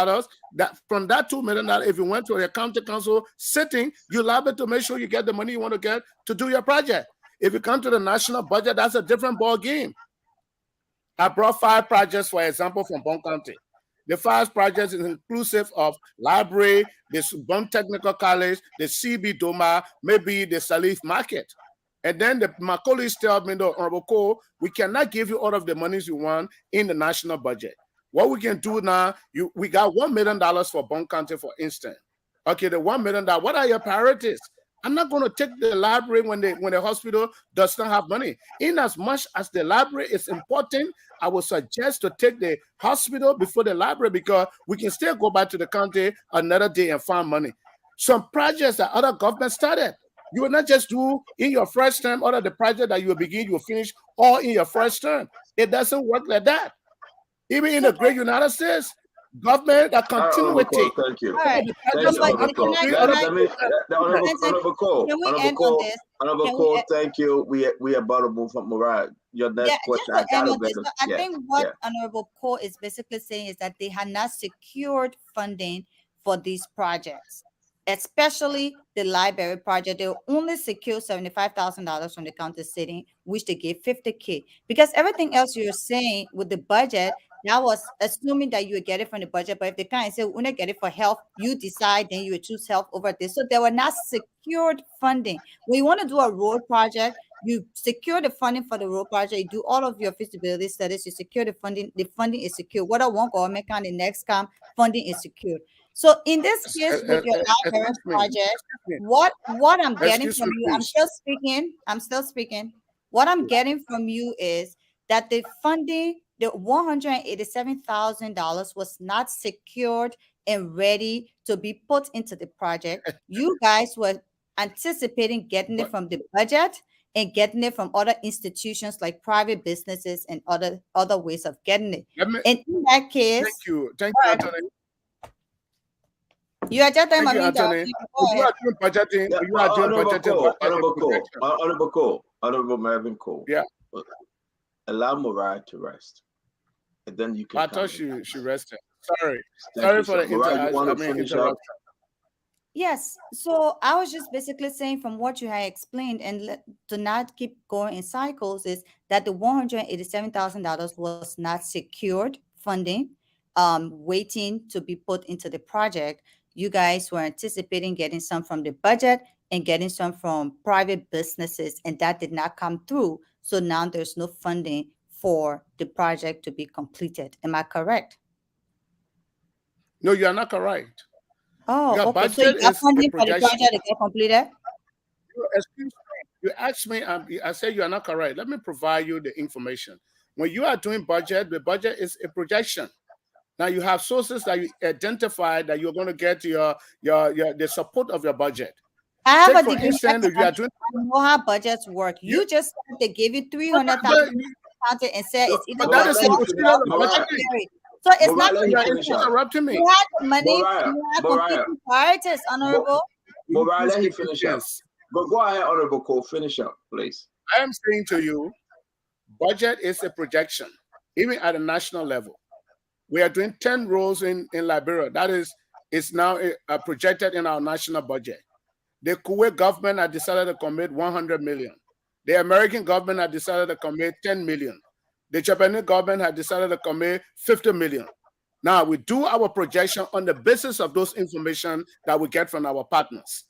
Speaker 11: from that $2 million, if you went to the county council sitting, you're liable to make sure you get the money you want to get to do your project. If you come to the national budget, that's a different ball game. I brought 5 projects, for example, from Bong County. The 5 projects is inclusive of library, the Bong Technical College, the CB Doma, maybe the Salif Market. And then my colleagues tell me, no, Honorable Cole, we cannot give you all of the monies you want in the national budget. What we can do now, we got $1 million for Bong County, for instance. Okay, the $1 million, what are your priorities? I'm not going to take the library when the hospital does not have money. In as much as the library is important, I would suggest to take the hospital before the library, because we can still go back to the county another day and find money. Some projects that other governments started, you will not just do in your first term, or the project that you will begin, you will finish all in your first term. It doesn't work like that. Even in the great United States, government are continuity.
Speaker 7: Thank you.
Speaker 14: All right.
Speaker 7: Thank you, Honorable Cole. Honorable Cole.
Speaker 14: Can we
Speaker 7: Honorable
Speaker 14: end on
Speaker 7: Cole.
Speaker 14: this?
Speaker 7: Honorable
Speaker 14: Can we
Speaker 7: Cole,
Speaker 14: end-
Speaker 7: thank you. We about to move from Mariah. Your next
Speaker 14: Yeah,
Speaker 7: question,
Speaker 14: just to
Speaker 7: I
Speaker 14: end
Speaker 7: gotta
Speaker 14: on
Speaker 7: let
Speaker 14: this,
Speaker 7: him.
Speaker 14: I
Speaker 7: Yeah,
Speaker 14: think what
Speaker 7: yeah.
Speaker 14: Honorable Cole is basically saying is that they had not secured funding for these projects, especially the library project. They only secured $75,000 from the county sitting, which they gave $50K. Because everything else you're saying with the budget, that was assuming that you would get it from the budget. But if they can't say, when I get it for health, you decide, then you would choose health over this. So they were not secured funding. When you want to do a road project, you secure the funding for the road project, you do all of your feasibility studies, you secure the funding is secure. Whether one government can, the next come, funding is secure. So in this case, with your library project, what I'm getting
Speaker 11: Excuse
Speaker 14: from
Speaker 11: me,
Speaker 14: you,
Speaker 11: please.
Speaker 14: I'm still speaking. What I'm getting from you is that the funding, the $187,000 was not secured and ready to be put into the project. You guys were anticipating getting it from the budget and getting it from other institutions like private businesses and other ways of getting it. And in that case,
Speaker 11: thank you, Anthony.
Speaker 14: You are just
Speaker 11: Thank you, Anthony. You are doing budgeting.
Speaker 7: Yeah,
Speaker 11: You are doing budgeting.
Speaker 7: Honorable Marvin Cole.
Speaker 11: Yeah.
Speaker 7: Allow Mariah to rest, and then you can.
Speaker 11: I thought she rested. Sorry,
Speaker 7: Thank
Speaker 11: sorry
Speaker 7: you,
Speaker 11: for
Speaker 7: sir.
Speaker 11: the
Speaker 7: Mariah, you want to finish up?
Speaker 11: interruption.
Speaker 14: Yes. So I was just basically saying from what you had explained, and to not keep going in cycles, is that the $187,000 was not secured funding, waiting to be put into the project. You guys were anticipating getting some from the budget and getting some from private businesses, and that did not come through. So now there's no funding for the project to be completed. Am I correct?
Speaker 11: No, you are not correct.
Speaker 14: Oh,
Speaker 11: Your
Speaker 14: okay. So you
Speaker 11: budget
Speaker 14: got
Speaker 11: is a
Speaker 14: funding for the
Speaker 11: projection.
Speaker 14: project to get completed?
Speaker 11: Excuse me. You asked me, I said you are not correct. Let me provide you the information. When you are doing budget, the budget is a projection. Now you have sources that you identify that you're going to get the support of your budget.
Speaker 14: I have
Speaker 11: Take
Speaker 14: a
Speaker 11: for
Speaker 14: degree.
Speaker 11: instance, if you are doing,
Speaker 14: I know how budgets work. You just said they gave you 300,000 and said it's either.
Speaker 11: but that is the procedure of the budget.
Speaker 14: So it's not.
Speaker 11: You are interrupting me.
Speaker 14: You had the money. You had competing priorities, Honorable.
Speaker 7: Mariah, let him finish up. Go ahead, Honorable Cole. Finish up, please.
Speaker 11: I am saying to you, budget is a projection, even at a national level. We are doing 10 roles in Liberia. That is now projected in our national budget. The Kuwait government had decided to commit 100 million. The American government had decided to commit 10 million. The Japanese government had decided to commit 50 million. Now we do our projection on the basis of those information that we get from our partners.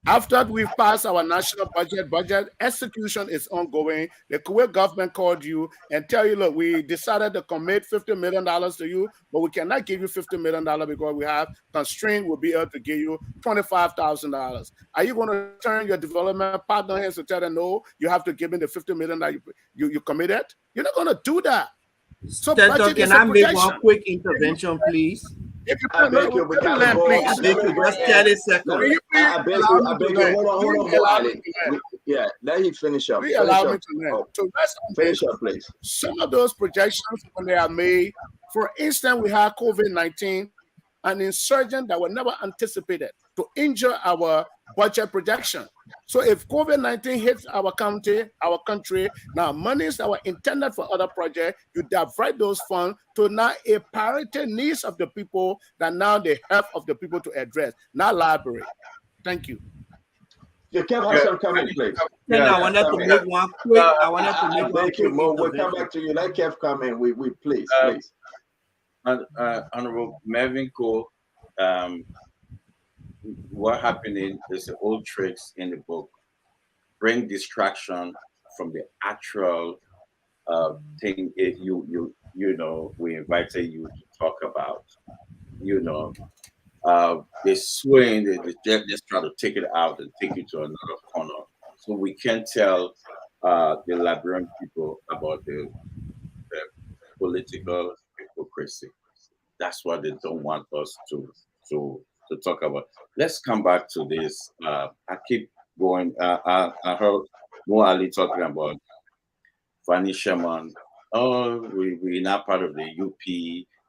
Speaker 11: After we've passed our national budget execution is ongoing. The Kuwait government called you and tell you, look, we decided to commit $50 million to you, but we cannot give you $50 million because we have constraint. We'll be able to give you $25,000. Are you going to turn your development partner hands to tell them, no, you have to give me the $50 million that you committed? You're not going to do that. So
Speaker 8: Senator, can I make one quick intervention, please?
Speaker 11: If you
Speaker 7: I beg you, we gotta go.
Speaker 8: Just 30 seconds.
Speaker 7: I beg you, hold on. Yeah, let him finish up.
Speaker 11: Please allow me to learn. So
Speaker 7: finish up, please.
Speaker 11: Some of those projections, when they are made, for instance, we had COVID-19, an insurgent that were never anticipated to injure our budget projection. So if COVID-19 hits our country, now monies that were intended for other projects, you divert those funds to now a priority needs of the people that now the health of the people to address, not library. Thank you.
Speaker 7: You can't have some comment, please.
Speaker 8: I wanted to make one quick.
Speaker 7: Thank you, Mo. We'll come back to you. Let Kev come in. We please.
Speaker 9: Honorable Marvin Cole, what happening is the old tricks in the book. Bring distraction from the actual thing we invited you to talk about. They're swaying, they just try to take it out and take it to another corner. So we can tell the Liberian people about the political hypocrisy. That's what they don't want us to talk about. Let's come back to this. I keep going. I heard Mo Ali talking about Fanny Sherman. Oh, we're not part of the UP.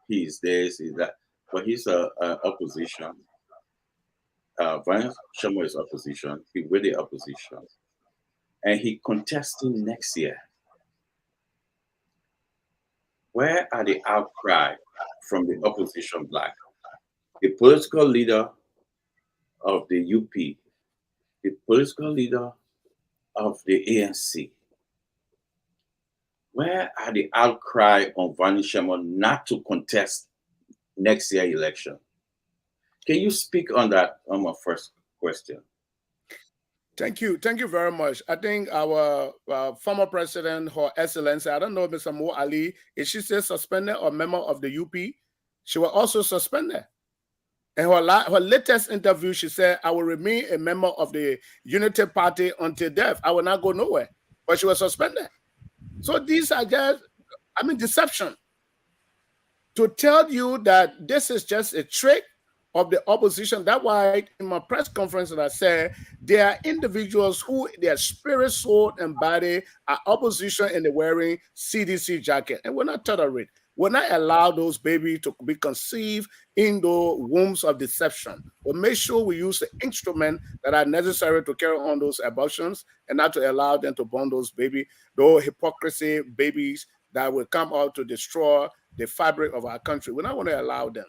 Speaker 9: He's this, he's that. But he's a opposition. Fanny Sherman is opposition. He with the opposition. And he contesting next year. Where are the outcry from the opposition black? The political leader of the UP, the political leader of the ANC. Where are the outcry on Fanny Sherman not to contest next year election? Can you speak on that on my first question?
Speaker 11: Thank you very much. I think our former president, Her Excellency, I don't know, Mr. Mo Ali, is she still suspended or member of the UP? She was also suspended. In her latest interview, she said, I will remain a member of the Unity Party until death. I will not go nowhere. But she was suspended. So these are just, deception. To tell you that this is just a trick of the opposition. That's why in my press conference that I said, there are individuals who their spirit, soul, and body are opposition and they're wearing CDC jacket. And we're not tolerate. We're not allow those babies to be conceived in the wombs of deception. We'll make sure we use the instruments that are necessary to carry on those abortions and not to allow them to born those babies, those hypocrisy babies that will come out to destroy the fabric of our country. We're not going to allow them.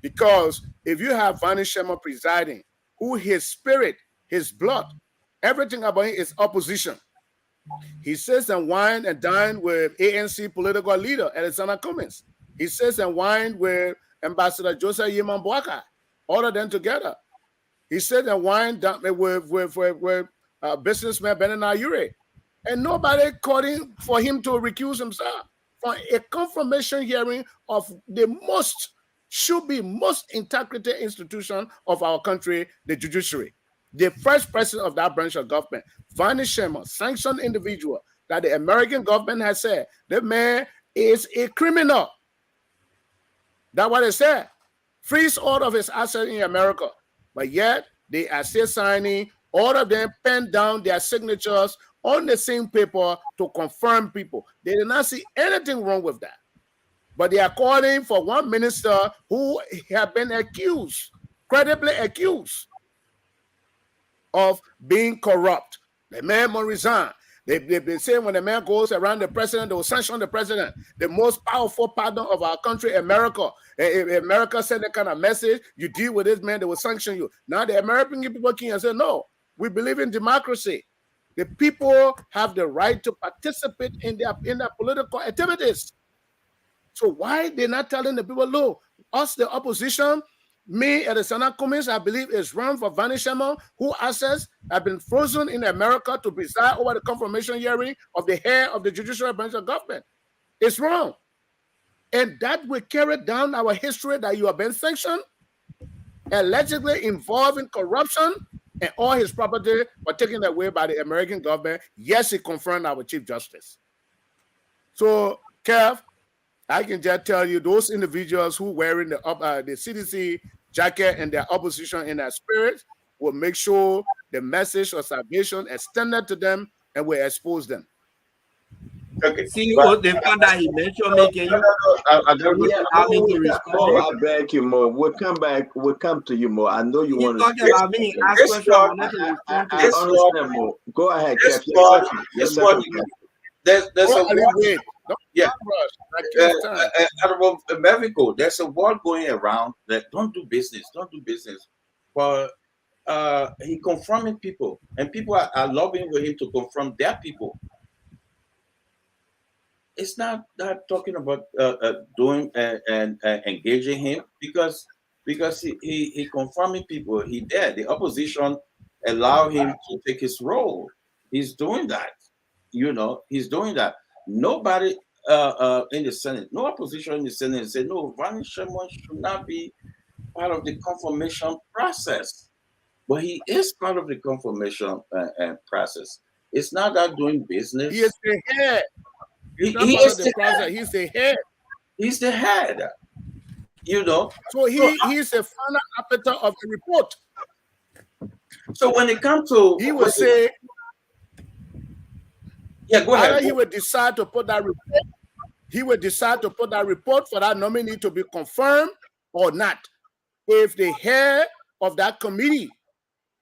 Speaker 11: Because if you have Fanny Sherman presiding, who his spirit, his blood, everything about him is opposition. He sits and wine and dine with ANC political leader Alexander Cummings. He sits and wine with Ambassador Joseph Yeman Boaka, all of them together. He sits and wine with businessman Benin Ayure. And nobody calling for him to recuse himself from a confirmation hearing of the most integrated institution of our country, the judiciary. The first president of that branch of government, Fanny Sherman, sanctioned individual that the American government has said the man is a criminal. That's what they said. Freeze all of his assets in America. But yet, they are still signing, all of them pen down their signatures on the same paper to confirm people. They did not see anything wrong with that. But they are calling for one minister who have been accused, credibly accused, of being corrupt. The man must resign. They say when the man goes around the president, they will sanction the president. The most powerful partner of our country, America. If America send that kind of message, you deal with this man, they will sanction you. Now the American people can say, no, we believe in democracy. The people have the right to participate in their political activities. So why they're not telling the people, look, us, the opposition, me, Alexander Cummings, I believe, is run for Fanny Sherman, who assets have been frozen in America to preside over the confirmation hearing of the head of the judicial branch of government. It's wrong. And that will carry down our history that you have been sanctioned, allegedly involved in corruption, and all his property were taken away by the American government. Yes, he confirmed our Chief Justice. So, Kev, I can just tell you those individuals who wearing the CDC jacket and their opposition in their spirit will make sure the message of salvation extended to them and will expose them.
Speaker 9: Okay.
Speaker 8: See what the fact that he mentioned me, can you allow me to respond?
Speaker 7: I beg you more. We'll come back. We'll come to you more. I know you want to
Speaker 8: talking about me. Ask question. I
Speaker 7: understand more. Go ahead,
Speaker 9: There's Marvin Cole, there's a word going around that don't do business. But he confronting people, and people are lobbying with him to confront their people. It's not that talking about doing and engaging him because he confronting people. He did. The opposition allow him to take his role. He's doing that. He's doing that. nobody in the Senate, no opposition in the Senate said, no, Ronnie Sherman should not be part of the confirmation process. But he is part of the confirmation process. It's not that doing business.
Speaker 11: He is the head. He's not
Speaker 9: He
Speaker 11: part
Speaker 9: is
Speaker 11: of the
Speaker 9: the
Speaker 11: process.
Speaker 9: head.
Speaker 11: He's the head.
Speaker 9: He's the head. You know.
Speaker 11: So he's the final arbiter of the report.
Speaker 9: So when it comes to,
Speaker 11: he will say,
Speaker 9: yeah, go ahead.
Speaker 11: Either he will decide to put that report. He will decide to put that report for that nominee to be confirmed or not. If the head of that committee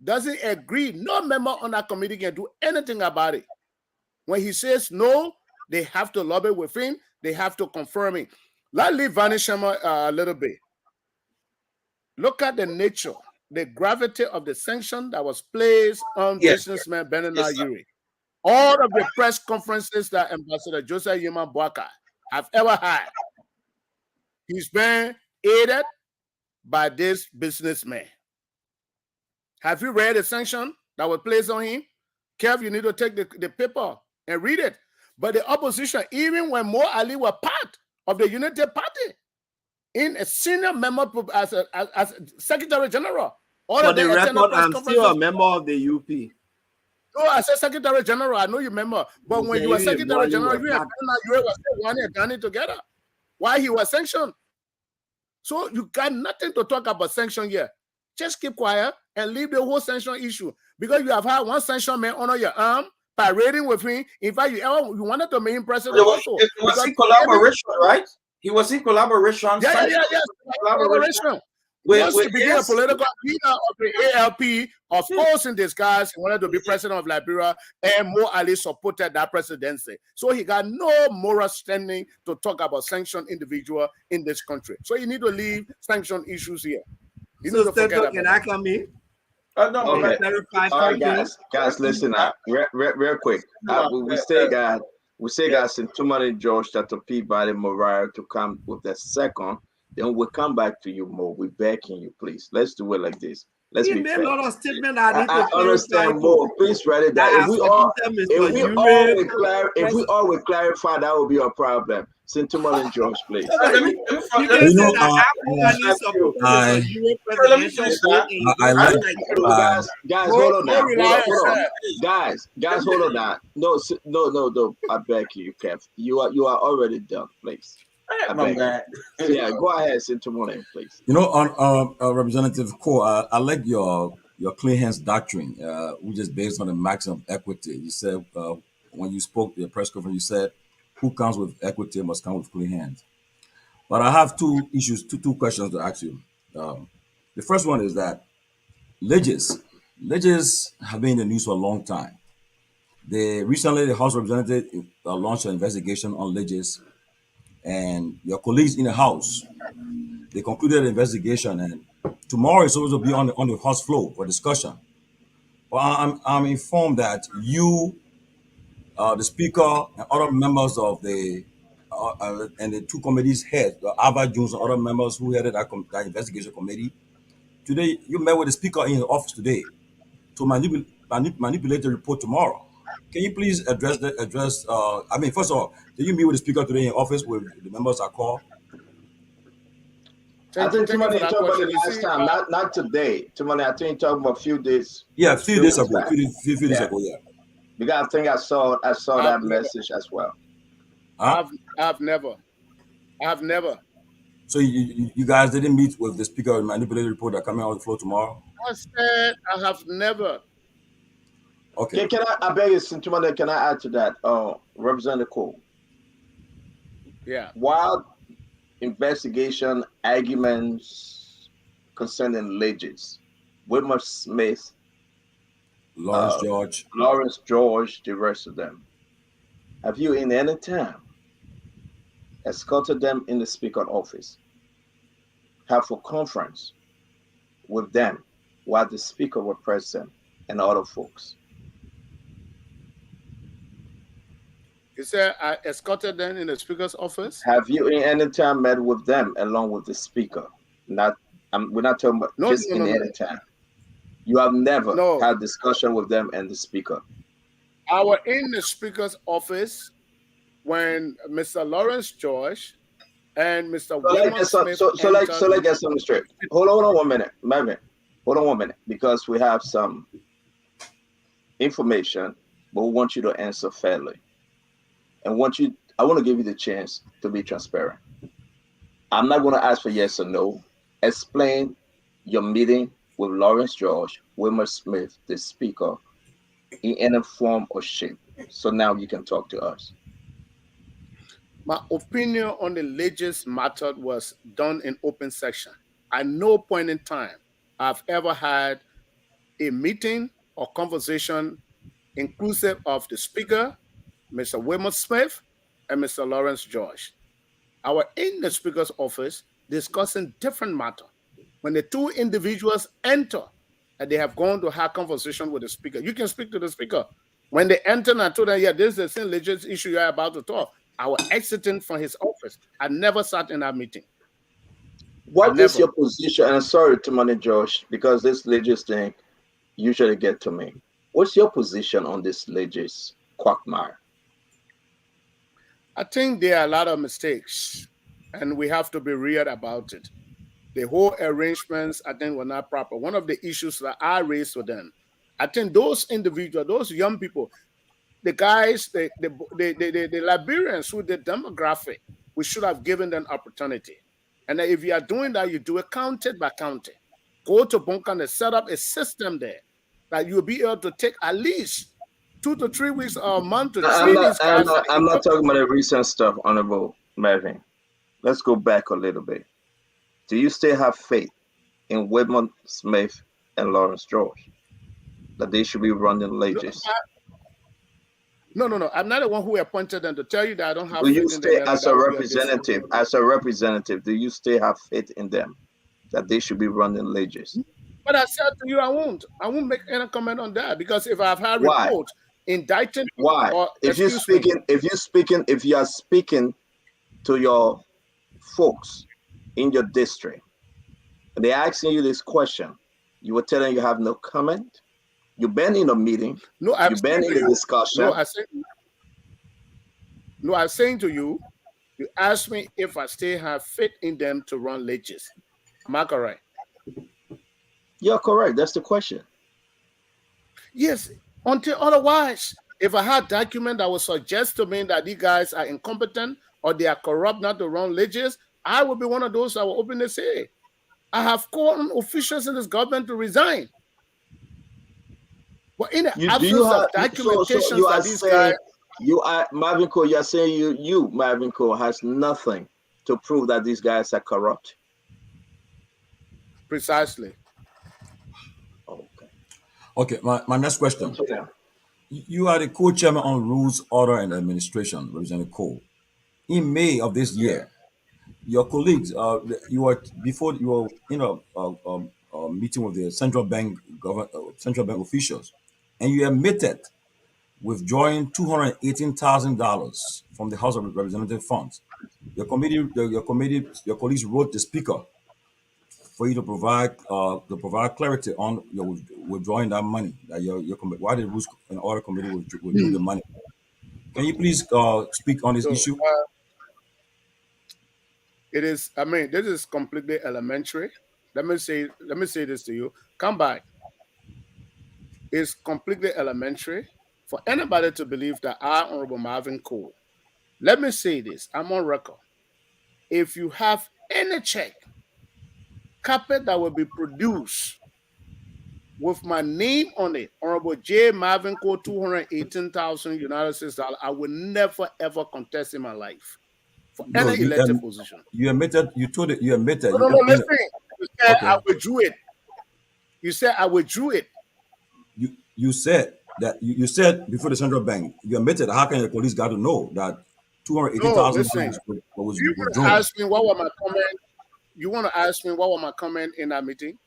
Speaker 11: doesn't agree, no member on that committee can do anything about it. When he says no, they have to lobby with him. They have to confirm it. Let's leave Ronnie Sherman a little bit. Look at the nature, the gravity of the sanction that was placed on businessman Bernard Yuri. All of the press conferences that Ambassador Joseph Yeman Boaka have ever had, he's been aided by this businessman. Have you read the sanction that was placed on him? Kev, you need to take the paper and read it. But the opposition, even when Mo Ali were part of the United Party, in a senior member as Secretary General.
Speaker 8: For the record, I'm still a member of the UP.
Speaker 11: No, I said Secretary General. I know you remember. But when you were Secretary General, you and Bernard were still one and done it together. Why he was sanctioned? So you got nothing to talk about sanction here. Just keep quiet and leave the whole sanction issue. Because you have had one sanction man under your arm, parading with him. In fact, you wanted to make him president also.
Speaker 9: It was in collaboration, right? He was in collaboration.
Speaker 11: Yeah. Collaboration. He wants to become a political leader of the ALP, of course, in disguise. He wanted to be president of Liberia, and Mo Ali supported that presidency. So he got no moral standing to talk about sanctioned individual in this country. So you need to leave sanction issues here. You need to forget about
Speaker 8: can I come in?
Speaker 9: No,
Speaker 7: okay. All right, guys, listen up, real quick. We still got Sintumani George, Dr. Peabody, Mariah to come with the second. Then we'll come back to you, Mo. We're backing you, please. Let's do it like this. Let's be fair.
Speaker 8: A lot of statement I
Speaker 7: understand, Mo. Please write it down. If we all will clarify, that will be a problem. Sintumani and George, please.
Speaker 10: I like
Speaker 7: guys, hold on now. Guys, hold on now. No. I beg you, Kev. You are already done, please. Yeah, go ahead, Sintumani, please.
Speaker 10: You know, on Representative Cole, I like your clean hands doctrine, which is based on the maximum of equity. You said when you spoke the press conference, you said who comes with equity must come with clean hands. But I have two questions to ask you. The first one is that Legis have been in the news for a long time. Recently, the House of Representatives launched an investigation on Legis, and your colleagues in the House, they concluded the investigation, and tomorrow is supposed to be on the House floor for discussion. Well, I'm informed that you, the Speaker, and other members of the and the two committees head, Ava Jones and other members who headed that investigation committee, today you met with the Speaker in the office today to manipulate the report tomorrow. Can you please address? First of all, did you meet with the Speaker today in office where the members are called?
Speaker 7: I think Timothy talked about it last time, not today. Timothy, I think you talked about a few days.
Speaker 10: Yeah, a few days ago. Few days ago, yeah.
Speaker 7: Because I think I saw that message as well.
Speaker 11: I've never.
Speaker 10: So you guys didn't meet with the Speaker and manipulate the report that coming out on the floor tomorrow?
Speaker 11: I said I have never.
Speaker 7: Okay. Can I beg you, Sintumani, can I add to that? Representative Cole.
Speaker 11: Yeah.
Speaker 7: While investigation arguments concerning Legis, Wilmer Smith,
Speaker 10: Lawrence
Speaker 7: George, the rest of them, have you in any time escorted them in the Speaker's office, have a conference with them while the Speaker was present and other folks?
Speaker 11: You said I escorted them in the Speaker's office?
Speaker 7: Have you in any time met with them along with the Speaker? We're not talking about any time. You have never had discussion with them and the Speaker.
Speaker 11: I was in the Speaker's office when Mr. Lawrence George and Mr.
Speaker 7: So
Speaker 11: Wilmot Smith entered.
Speaker 7: let's get something straight. Hold on 1 minute, Marvin. Hold on 1 minute, because we have some information, but we want you to answer fairly. And I want to give you the chance to be transparent. I'm not going to ask for yes or no. Explain your meeting with Lawrence George, Wilmer Smith, the speaker, in any form or shape. So now you can talk to us.
Speaker 11: My opinion on the Legis matter was done in open session. At no point in time I've ever had a meeting or conversation inclusive of the speaker, Mr. Wilmot Smith, and Mr. Lawrence George. I was in the speaker's office discussing different matter. When the two individuals enter and they have gone to have conversation with the speaker, you can speak to the speaker. When they enter, I told them, yeah, this is the same legit issue you're about to talk. I was exiting from his office. I never sat in that meeting.
Speaker 7: What is your position? And sorry to Money Josh, because this Legis thing usually get to me. What's your position on this Legis quagmire?
Speaker 11: I think there are a lot of mistakes, and we have to be real about it. The whole arrangements, I think, were not proper. One of the issues that I raised with them, I think those individuals, those young people, the guys, the Liberians who the demographic, we should have given them opportunity. And if you are doing that, you do it county by county. Go to Bunker and set up a system there that you'll be able to take at least 2 to 3 weeks or a month to train these guys.
Speaker 7: I'm not talking about the recent stuff, Honorable Marvin. Let's go back a little bit. Do you still have faith in Wilmot Smith and Lawrence George that they should be running Legis?
Speaker 11: No. I'm not the one who appointed them to tell you that I don't have
Speaker 7: Do
Speaker 11: faith
Speaker 7: you
Speaker 11: in
Speaker 7: stay
Speaker 11: them.
Speaker 7: as a representative? As a representative, do you still have faith in them that they should be running Legis?
Speaker 11: But I said to you, I won't make any comment on that, because if I've had reports indicting,
Speaker 7: why?
Speaker 11: Or,
Speaker 7: if you are speaking to your folks in your district, and they're asking you this question, you were telling you have no comment. You've been in a meeting.
Speaker 11: No,
Speaker 7: you've been in a discussion.
Speaker 11: No, I'm saying to you, you asked me if I still have faith in them to run Legis. Am I correct?
Speaker 7: You're correct. That's the question.
Speaker 11: Yes, until otherwise. If I had document that would suggest to me that these guys are incompetent or they are corrupt not to run Legis, I would be one of those that will openly say, I have called officials in this government to resign. But in the absence of documentation that these guys...
Speaker 7: Marvin Cole, you're saying Marvin Cole, has nothing to prove that these guys are corrupt.
Speaker 11: Precisely.
Speaker 10: Okay, my next question. You are the co-chairman on Rules, Order, and Administration, Representative Cole. In May of this year, your colleagues, you were in a meeting with the central bank officials, and you admitted withdrawing $218,000 from the House of Representative funds. Your colleagues wrote the speaker for you to provide clarity on your withdrawing that money. That why the Rules and Order Committee withdrew the money. Can you please speak on this issue?
Speaker 11: It is. I mean, this is completely elementary. Let me say this to you. Come back. It's completely elementary for anybody to believe that I, Honorable Marvin Cole. Let me say this. I'm on record. If you have any check, carpet that will be produced with my name on it, Honorable J. Marvin Cole, 218,000 United States dollars, I will never ever contest in my life for any elected position.
Speaker 10: You admitted. You told it. You admitted.
Speaker 11: No, listen. You said I withdrew it. You said I withdrew it.
Speaker 10: You said that you said before the central bank. You admitted. How can the police got to know that $280,000 was withdrawn?
Speaker 11: Ask me what were my comment. You want to ask me what were my comment in that meeting?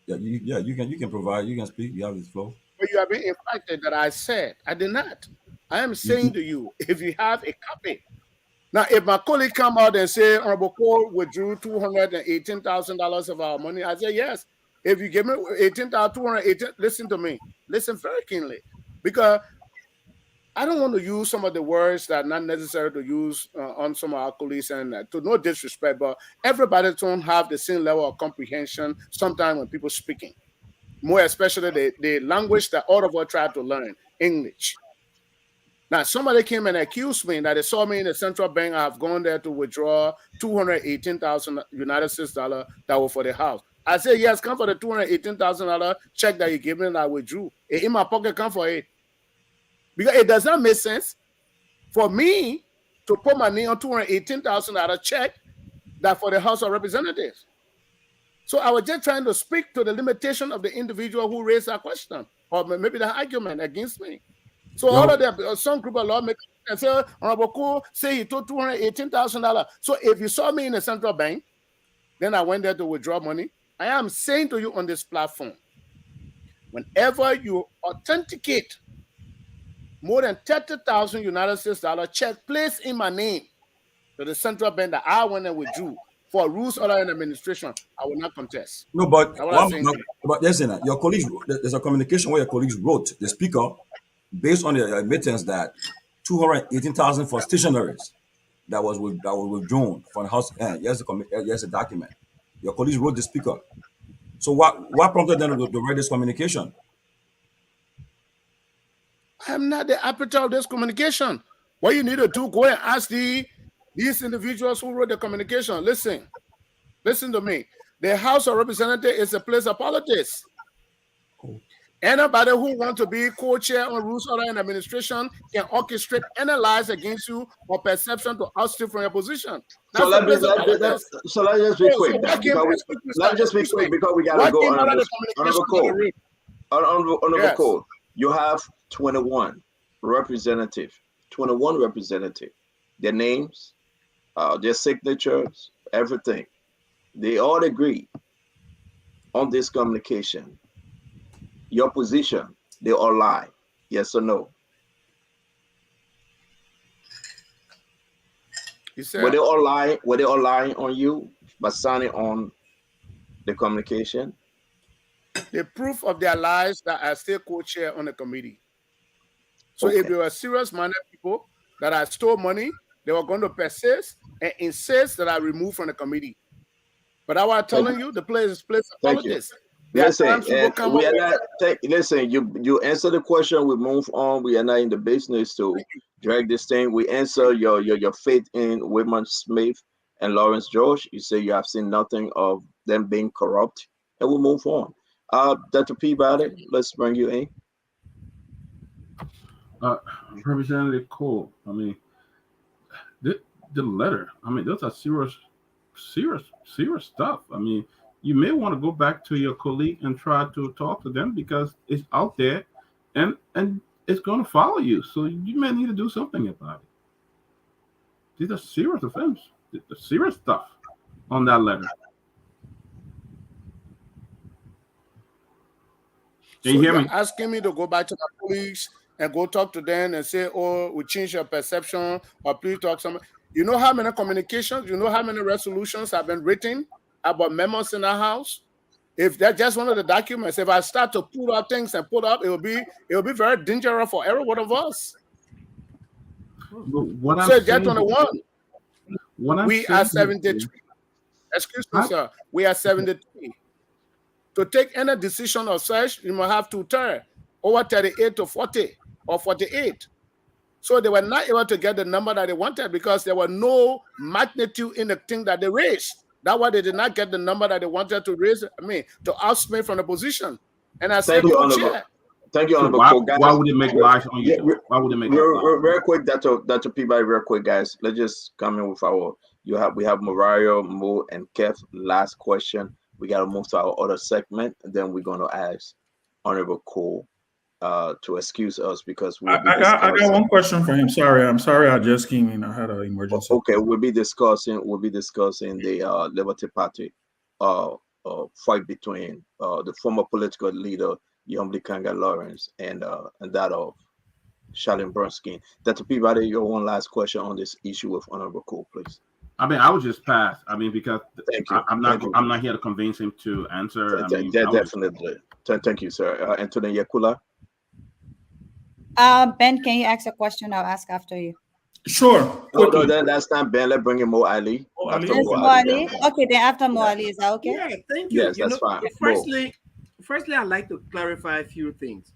Speaker 10: Yeah, you can provide. You can speak. You have this flow.
Speaker 11: But you have been impacted that I said I did not. I am saying to you, if you have a copy. Now, if my colleague come out and say, Honorable Cole withdrew $218,000 of our money, I say yes. If you give me $218,000, listen to me. Listen very keenly. Because I don't want to use some of the words that are not necessary to use on some of our colleagues, and to no disrespect, but everybody don't have the same level of comprehension sometimes when people speaking, more especially the language that all of us try to learn, English. Now, somebody came and accused me that they saw me in the central bank. I've gone there to withdraw $218,000 United States dollar that were for the house. I said, yes, come for the $218,000 check that you gave me that I withdrew. In my pocket, come for it. Because it does not make sense for me to put my name on $218,000 check that for the House of Representatives. So I was just trying to speak to the limitation of the individual who raised that question, or maybe the argument against me. So all of them, some group of lawmakers and say, Honorable Cole say he took $218,000. So if you saw me in the central bank, then I went there to withdraw money. I am saying to you on this platform, whenever you authenticate more than 30,000 United States dollar check placed in my name to the central bank that I went and withdrew for rules order and administration, I will not contest.
Speaker 10: No, but
Speaker 11: listen,
Speaker 10: your colleagues, there's a communication where your colleagues wrote the speaker based on the admittance that 218,000 for stationaries that was withdrawn from the house. Here's the document. Your colleagues wrote the speaker. So what prompted them to write this communication?
Speaker 11: I'm not the arbiter of this communication. What you need to do, go and ask these individuals who wrote the communication. Listen to me. The House of Representatives is a place of politics. Anybody who wants to be co-chair on rules order and administration can orchestrate any lies against you or perception to oust you from your position.
Speaker 7: So let's just be quick. Let's just be quick because we gotta go on Honorable Cole. You have 21 representatives. Their names, their signatures, everything. They all agree on this communication. Your position, they all lie. Yes or no? Were they all lying on you by signing on the communication?
Speaker 11: The proof of their lies that I still co-chair on the committee. So if they were serious-minded people that I stole money, they were going to persist and insist that I remove from the committee. But I was telling you, the place is place of politics.
Speaker 7: Listen, we are not. Listen, you answer the question. We move on. We are not in the business to drag this thing. We answer your faith in Whitman Smith and Lawrence George. You say you have seen nothing of them being corrupt, and we'll move on. Dr. Peabody, let's bring you in.
Speaker 6: Representative Cole. I mean, the letter. I mean, those are serious stuff. I mean, you may want to go back to your colleague and try to talk to them because it's out there and it's going to follow you. So you may need to do something about it. These are serious offenses. The serious stuff on that letter.
Speaker 11: Can you hear me? Asking me to go back to my colleagues and go talk to them and say, oh, we change your perception or please talk some. You know how many communications, you know how many resolutions have been written about memos in our house? If that's just one of the documents, if I start to pull up things and pull up, it will be very dangerous for every one of us.
Speaker 6: What
Speaker 11: so just on the one, we are 73. Excuse me, sir. We are 73. To take any decision of such, you must have 2/3, over 38 to 40 or 48. So they were not able to get the number that they wanted because there were no magnitude in the thing that they raised. That's why they did not get the number that they wanted to raise. To oust me from the position. And I said,
Speaker 7: Thank you, Honorable Cole.
Speaker 6: Why would it make lies on you? Why would it make
Speaker 7: real quick, Dr. Peabody, real quick, guys. Let's just come in with we have Mariah, Mo, and Kev. Last question. We gotta move to our other segment, and then we're gonna ask Honorable Cole to excuse us because
Speaker 13: I got one question for him. I'm sorry, I just came in. I had an emergency.
Speaker 7: Okay, we'll be discussing the Liberty Party fight between the former political leader Yomli Kanga Lawrence and that of Charlene Bernstein. Dr. Peabody, your one last question on this issue with Honorable Cole, please.
Speaker 6: I mean, I would just pass. I mean, because I'm not here to convince him to answer.
Speaker 7: Definitely. Thank you, sir. Anthony Yakula.
Speaker 14: Ben, can you ask a question? I'll ask after you.
Speaker 13: Sure.
Speaker 7: No,
Speaker 13: Quickly.
Speaker 7: that's not Ben. Let's bring in Mo Ali.
Speaker 13: Mo
Speaker 7: After
Speaker 13: Ali?
Speaker 14: Yes,
Speaker 7: Mo
Speaker 14: Mo
Speaker 7: Ali,
Speaker 14: Ali.
Speaker 7: then.
Speaker 14: Okay, then after Mo Ali, is that okay?
Speaker 8: Yeah, thank you.
Speaker 7: Yes, that's fine. Mo.
Speaker 8: Firstly, I'd like to clarify a few things.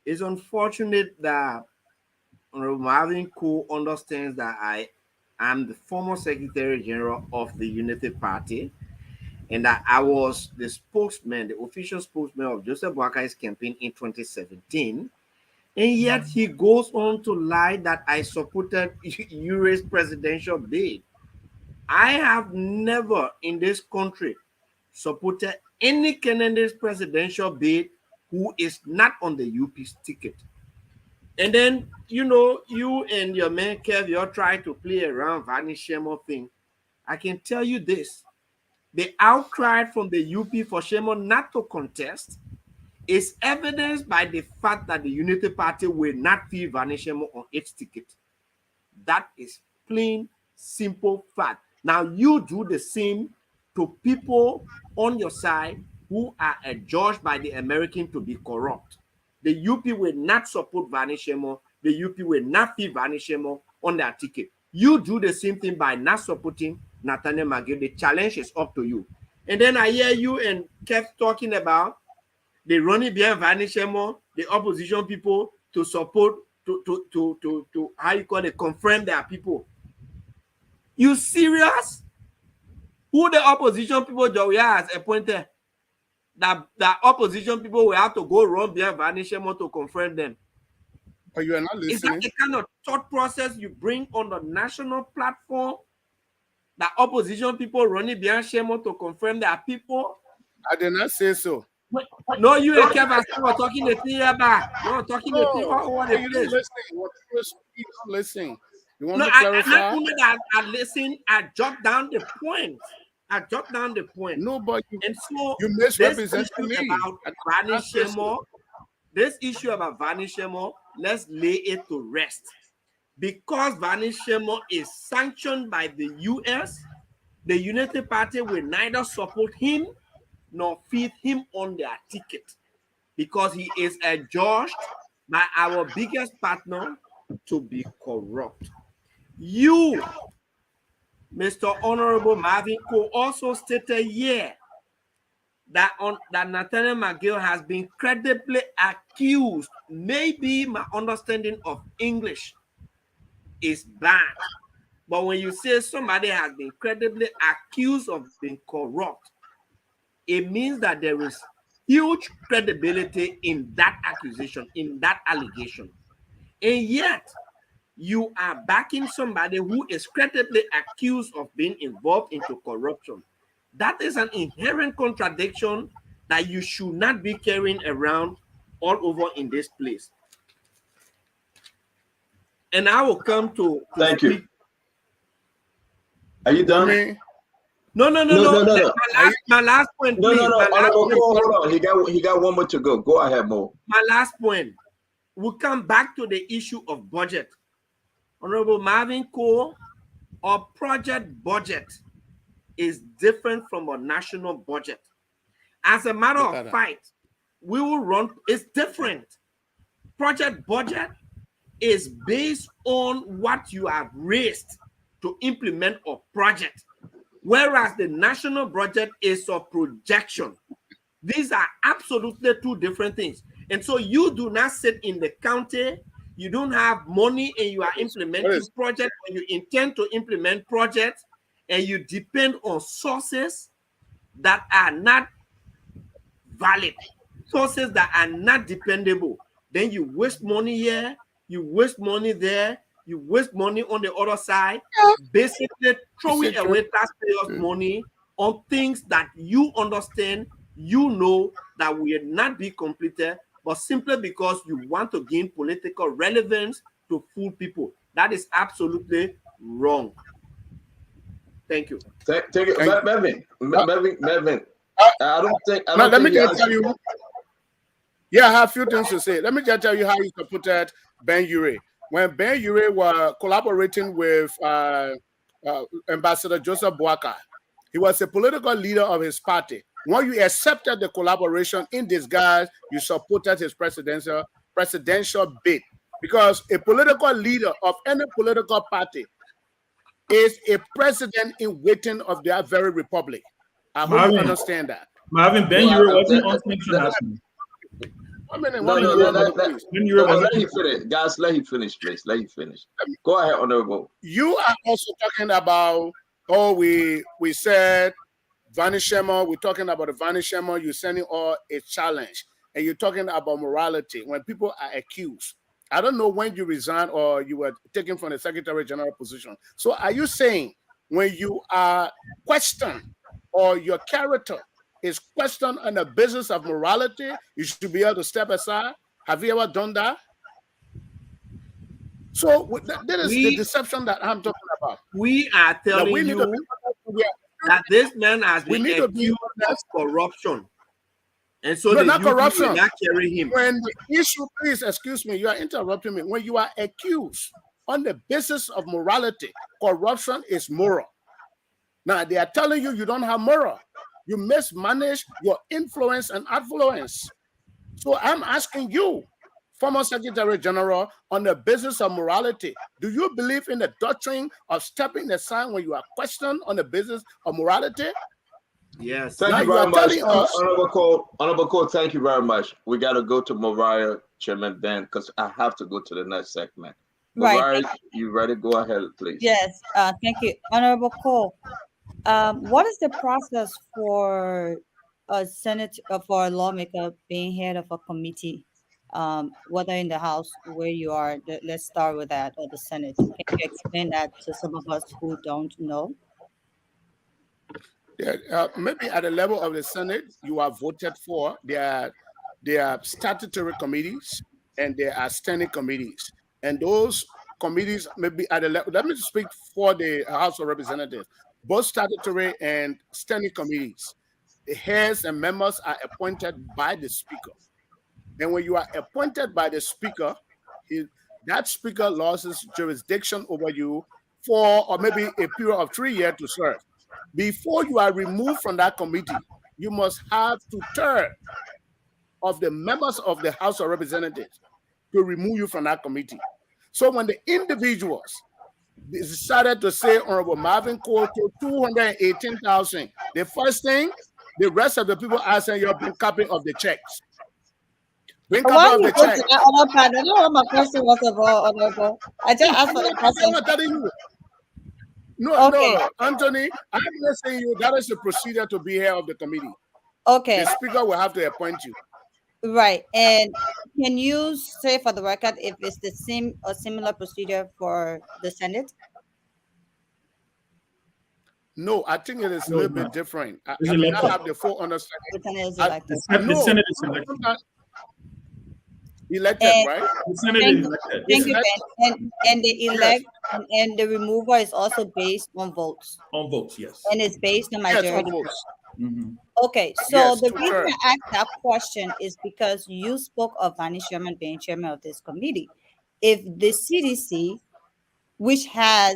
Speaker 8: It's unfortunate that Marvin Cole understands that I am the former Secretary General of the Unity Party, and that I was the spokesman, the official spokesman of Joseph Boakai's campaign in 2017. And yet he goes on to lie that I supported Ure's presidential bid. I have never in this country supported any candidate's presidential bid who is not on the UP's ticket. And then, you and your man Kev, you're trying to play around Varnish Shemo thing. I can tell you this. The outcry from the UP for Shemo not to contest is evidenced by the fact that the Unity Party will not feel Varnish Shemo on its ticket. That is plain, simple fact. Now, you do the same to people on your side who are adjudged by the American to be corrupt. The UP will not support Varnish Shemo. The UP will not feel Varnish Shemo on their ticket. You do the same thing by not supporting Nathaniel McGill. The challenge is up to you. And then I hear you and Kev talking about the running behind Varnish Shemo, the opposition people to support, to how you call it, confirm their people. You serious? Who the opposition people that we has appointed? That opposition people will have to go run behind Varnish Shemo to confirm them.
Speaker 11: But you are not listening.
Speaker 8: Is that the kind of thought process you bring on the national platform? That opposition people running behind Shemo to confirm their people?
Speaker 11: I did not say so.
Speaker 8: No, you and Kevin were talking the thing about. You're talking the thing over the
Speaker 11: you
Speaker 8: place.
Speaker 11: don't listen. You don't listen. You want
Speaker 8: No,
Speaker 11: to clarify?
Speaker 8: not only that I listen, I jot down the points.
Speaker 11: No, but
Speaker 8: and so
Speaker 11: you misrepresented me.
Speaker 8: About Varnish Shemo, this issue about Varnish Shemo, let's lay it to rest. Because Varnish Shemo is sanctioned by the US, the Unity Party will neither support him nor feed him on their ticket, because he is adjudged by our biggest partner to be corrupt. You, Mr. Honorable Marvin Cole, also stated here that Nathaniel McGill has been credibly accused. Maybe my understanding of English is bad, but when you say somebody has been credibly accused of being corrupt, it means that there is huge credibility in that accusation, in that allegation. And yet, you are backing somebody who is credibly accused of being involved into corruption. That is an inherent contradiction that you should not be carrying around all over in this place. And I will come to
Speaker 7: Thank
Speaker 8: speak.
Speaker 7: you. Are you done?
Speaker 8: No. My last point, please.
Speaker 7: Hold on. He got one more to go. Go ahead, Mo.
Speaker 8: My last point. We'll come back to the issue of budget. Honorable Marvin Cole, our project budget is different from a national budget. As a matter of fact, we will run, it's different. Project budget is based on what you have raised to implement a project, whereas the national budget is a projection. These are absolutely two different things. And so you do not sit in the county, you don't have money, and you are implementing projects, and you intend to implement projects, and you depend on sources that are not valid, sources that are not dependable. Then you waste money here, you waste money there, you waste money on the other side, basically throwing away taxpayers' money on things that you understand, you know that will not be completed, but simply because you want to gain political relevance to fool people. That is absolutely wrong. Thank you.
Speaker 7: Thank you. Melvin. I don't think.
Speaker 11: Let me just tell you. Yeah, I have a few things to say. Let me just tell you how you supported Ben Ure. When Ben Ure was collaborating with Ambassador Joseph Boakai, he was a political leader of his party. When you accepted the collaboration in disguise, you supported his presidential presidential bid, because a political leader of any political party is a president in waiting of their very republic. I hope you understand that.
Speaker 13: Marvin, Ben Ure wasn't on sanctions.
Speaker 9: Let him finish. Guys, let him finish, please. Let him finish. Go ahead, Honorable.
Speaker 11: You are also talking about, we said vanishment. We're talking about the vanishment. You're sending all a challenge. And you're talking about morality. When people are accused, I don't know when you resigned or you were taken from the Secretary General position. So are you saying when you are questioned or your character is questioned on the basis of morality, you should be able to step aside? Have you ever done that? So that is the deception that I'm talking about.
Speaker 8: We are telling you that this man has been accused of corruption. And so
Speaker 11: no, not corruption.
Speaker 8: Not carry him.
Speaker 11: When the issue, please excuse me, you are interrupting me. When you are accused on the basis of morality, corruption is moral. Now they are telling you don't have moral. You mismanage your influence and affluence. So I'm asking you, former Secretary General, on the basis of morality, do you believe in the doctrine of stepping aside when you are questioned on the basis of morality?
Speaker 8: Yes.
Speaker 9: Thank you very much. Honorable Cole, thank you very much. We got to go to Mariah, Chairman Ben, because I have to go to the next segment. Mariah, you ready? Go ahead, please.
Speaker 14: Yes, thank you. Honorable Cole, what is the process for a for a lawmaker being head of a committee, whether in the House where you are? Let's start with that, or the Senate. Can you explain that to some of us who don't know?
Speaker 11: Yeah, maybe at the level of the Senate, you are voted for. There are statutory committees and there are standing committees. And those committees maybe at the level, let me speak for the House of Representatives, both statutory and standing committees. The heads and members are appointed by the Speaker. And when you are appointed by the Speaker, that Speaker loses jurisdiction over you for or maybe a period of 3 years to serve. Before you are removed from that committee, you must have 2/3 of the members of the House of Representatives to remove you from that committee. So when the individuals decided to say Honorable Marvin Cole to 218,000, the first thing, the rest of the people are saying you're bring copy of the checks. Bring copy of the check.
Speaker 14: I don't know what my question was about, Honorable. I just asked for the question.
Speaker 11: I'm telling you. No, Anthony, I'm not saying you that is the procedure to be head of the committee.
Speaker 14: Okay.
Speaker 11: The Speaker will have to appoint you.
Speaker 14: Right. And can you say for the record if it's the same or similar procedure for the Senate?
Speaker 11: No, I think it is a little bit different. I have the full understanding.
Speaker 14: The Senate is elected.
Speaker 13: The Senate is elected.
Speaker 11: Elected, right?
Speaker 13: The Senate is elected.
Speaker 14: Thank you, Ben. And the elect and the removal is also based on votes.
Speaker 13: On votes, yes.
Speaker 14: And it's based on majority.
Speaker 11: Yes, on votes.
Speaker 13: Mm-hmm.
Speaker 14: Okay, so the reason I asked that question is because you spoke of Vani Sherman being chairman of this committee. If the CDC, which has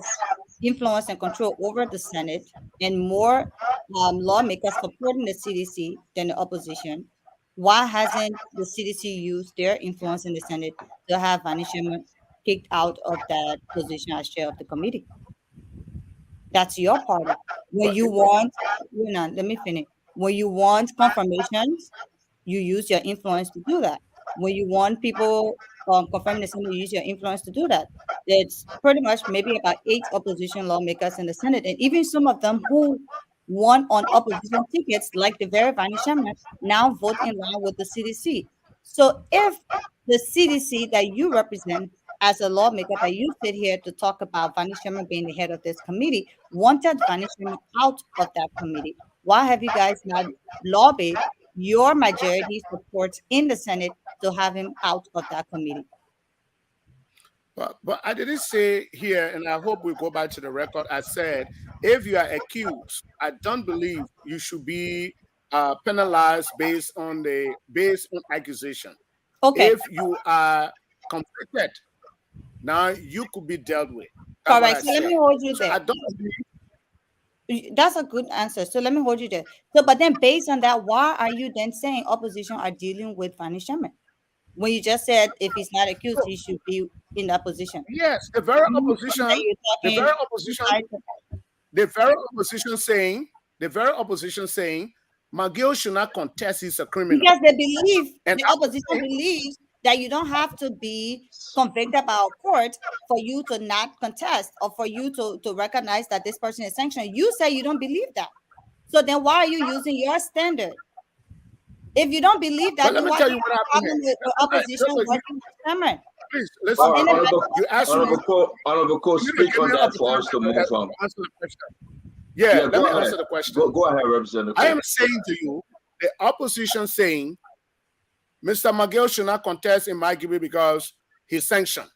Speaker 14: influence and control over the Senate, and more lawmakers supporting the CDC than the opposition, why hasn't the CDC used their influence in the Senate to have Vani Sherman kicked out of that position as chair of the committee? That's your party. When you want, let me finish. When you want confirmations, you use your influence to do that. When you want people confirming the Senate, you use your influence to do that. It's pretty much maybe about 8 opposition lawmakers in the Senate, and even some of them who won on opposition tickets, like the very Vani Sherman, now vote in line with the CDC. So if the CDC that you represent as a lawmaker, that you sit here to talk about Vani Sherman being the head of this committee, wanted Vani Sherman out of that committee, why have you guys not lobbied your majority support in the Senate to have him out of that committee?
Speaker 11: But I didn't say here, and I hope we go back to the record. I said, if you are accused, I don't believe you should be penalized based on accusation.
Speaker 14: Okay.
Speaker 11: If you are convicted, now you could be dealt with.
Speaker 14: Correct. So let me hold you there.
Speaker 11: I don't believe.
Speaker 14: That's a good answer. So let me hold you there. So, but then based on that, why are you then saying opposition are dealing with Vani Sherman? when you just said if he's not accused, he should be in that position.
Speaker 11: Yes, the very
Speaker 14: You
Speaker 11: opposition,
Speaker 14: that you're
Speaker 11: the
Speaker 14: talking
Speaker 11: very opposition, the very opposition saying McGill should not contest, he's a criminal.
Speaker 14: because they believe,
Speaker 11: And
Speaker 14: the opposition believes that you don't have to be convicted by a court for you to not contest or for you to recognize that this person is sanctioned. You say you don't believe that. So then why are you using your standard? If you don't believe that,
Speaker 11: But let
Speaker 14: then
Speaker 11: me
Speaker 14: why
Speaker 11: tell
Speaker 14: do
Speaker 11: you
Speaker 14: you
Speaker 11: what
Speaker 14: have a problem
Speaker 11: happened
Speaker 14: with opposition working with Cameron?
Speaker 11: Please listen. You asked me.
Speaker 9: Honorable Cole, speak on that for us to move on.
Speaker 11: Answer the question. Yeah, let me answer the question.
Speaker 9: Go ahead, Representative.
Speaker 11: I am saying to you, the opposition saying Mr. McGill should not contest in my Gibi because he's sanctioned.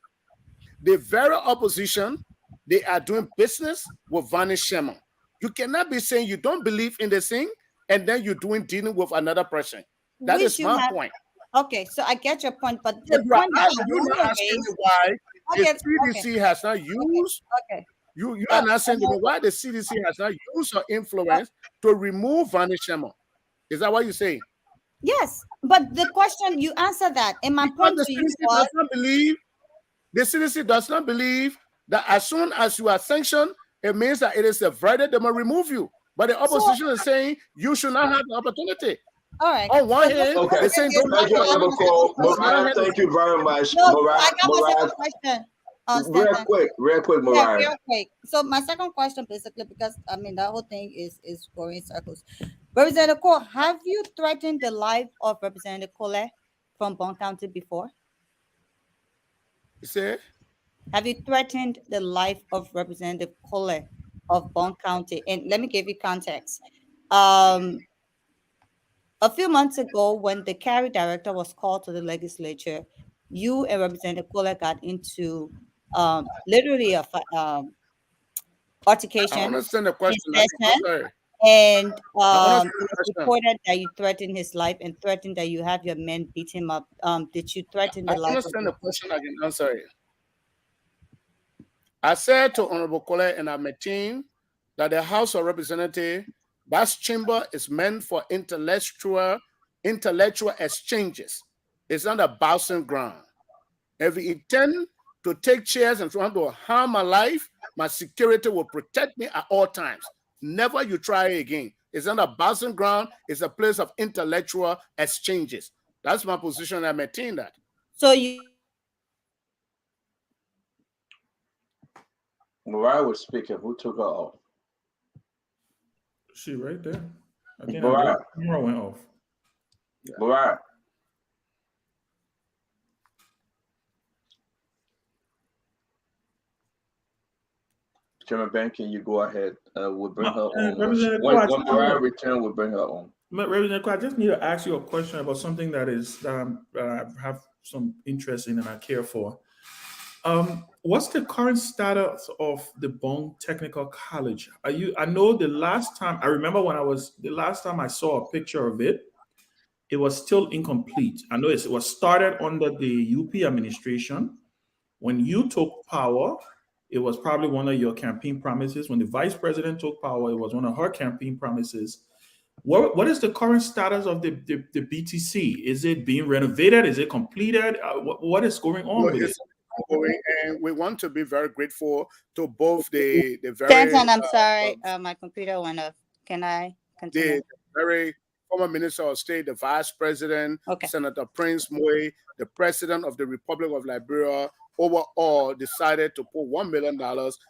Speaker 11: The very opposition, they are doing business with Vanish Shema. You cannot be saying you don't believe in the thing and then you're dealing with another person. That is my point.
Speaker 14: Okay, so I get your point, but the point that
Speaker 11: you're not asking me why the CDC has not used.
Speaker 14: Okay.
Speaker 11: You are not saying to me why the CDC has not used her influence to remove Vanish Shema. Is that what you're saying?
Speaker 14: Yes, but the question you answer that, and my point to you was
Speaker 11: the CDC does not believe that as soon as you are sanctioned, it means that it is a verdict that will remove you. But the opposition is saying you should not have the opportunity.
Speaker 14: All right.
Speaker 11: On one hand, they're saying don't
Speaker 9: Thank you, Honorable Cole. Mariah, thank you very much. Mariah, real quick, Mariah.
Speaker 14: Yeah, real quick. So my second question, basically, because I mean that whole thing is going in circles. Representative Cole, have you threatened the life of Representative Cole from Bong County before?
Speaker 11: You say?
Speaker 14: Have you threatened the life of Representative Cole of Bong County? And let me give you context. A few months ago, when the carry director was called to the legislature, you and Representative Cole got into literally a altercation.
Speaker 11: I understand the question.
Speaker 14: And it was reported that you threatened his life and threatened that you have your men beat him up. Did you threaten the life?
Speaker 11: I understand the question. I can answer it. I said to Honorable Cole and our team that the House of Representatives, that chamber is meant for intellectual exchanges. It's not a bouncing ground. If you intend to take chairs and try to harm my life, my security will protect me at all times. Never you try again. It's not a bouncing ground. It's a place of intellectual exchanges. That's my position. I maintain that.
Speaker 14: So you.
Speaker 7: Mariah was speaking. Who took her off?
Speaker 13: She right there. I think
Speaker 7: Mariah.
Speaker 13: the camera went off.
Speaker 7: Mariah. Chairman Ben, can you go ahead? We'll bring her on. When Mariah returns, we'll bring her on.
Speaker 13: Representative Cole, I just need to ask you a question about something that I have some interest in and I care for. What's the current status of the Bong Technical College? I know the last time I saw a picture of it, it was still incomplete. I know it was started under the UP administration. When you took power, it was probably one of your campaign promises. When the vice president took power, it was one of her campaign promises. What is the current status of the BTC? Is it being renovated? Is it completed? What is going on with it?
Speaker 11: And we want to be very grateful to both the very.
Speaker 14: Stanton, I'm sorry, my computer went off. Can I continue?
Speaker 11: The very former Minister of State, the Vice President, Senator Prince Moy, the President of the Republic of Liberia, overall decided to put $1 million.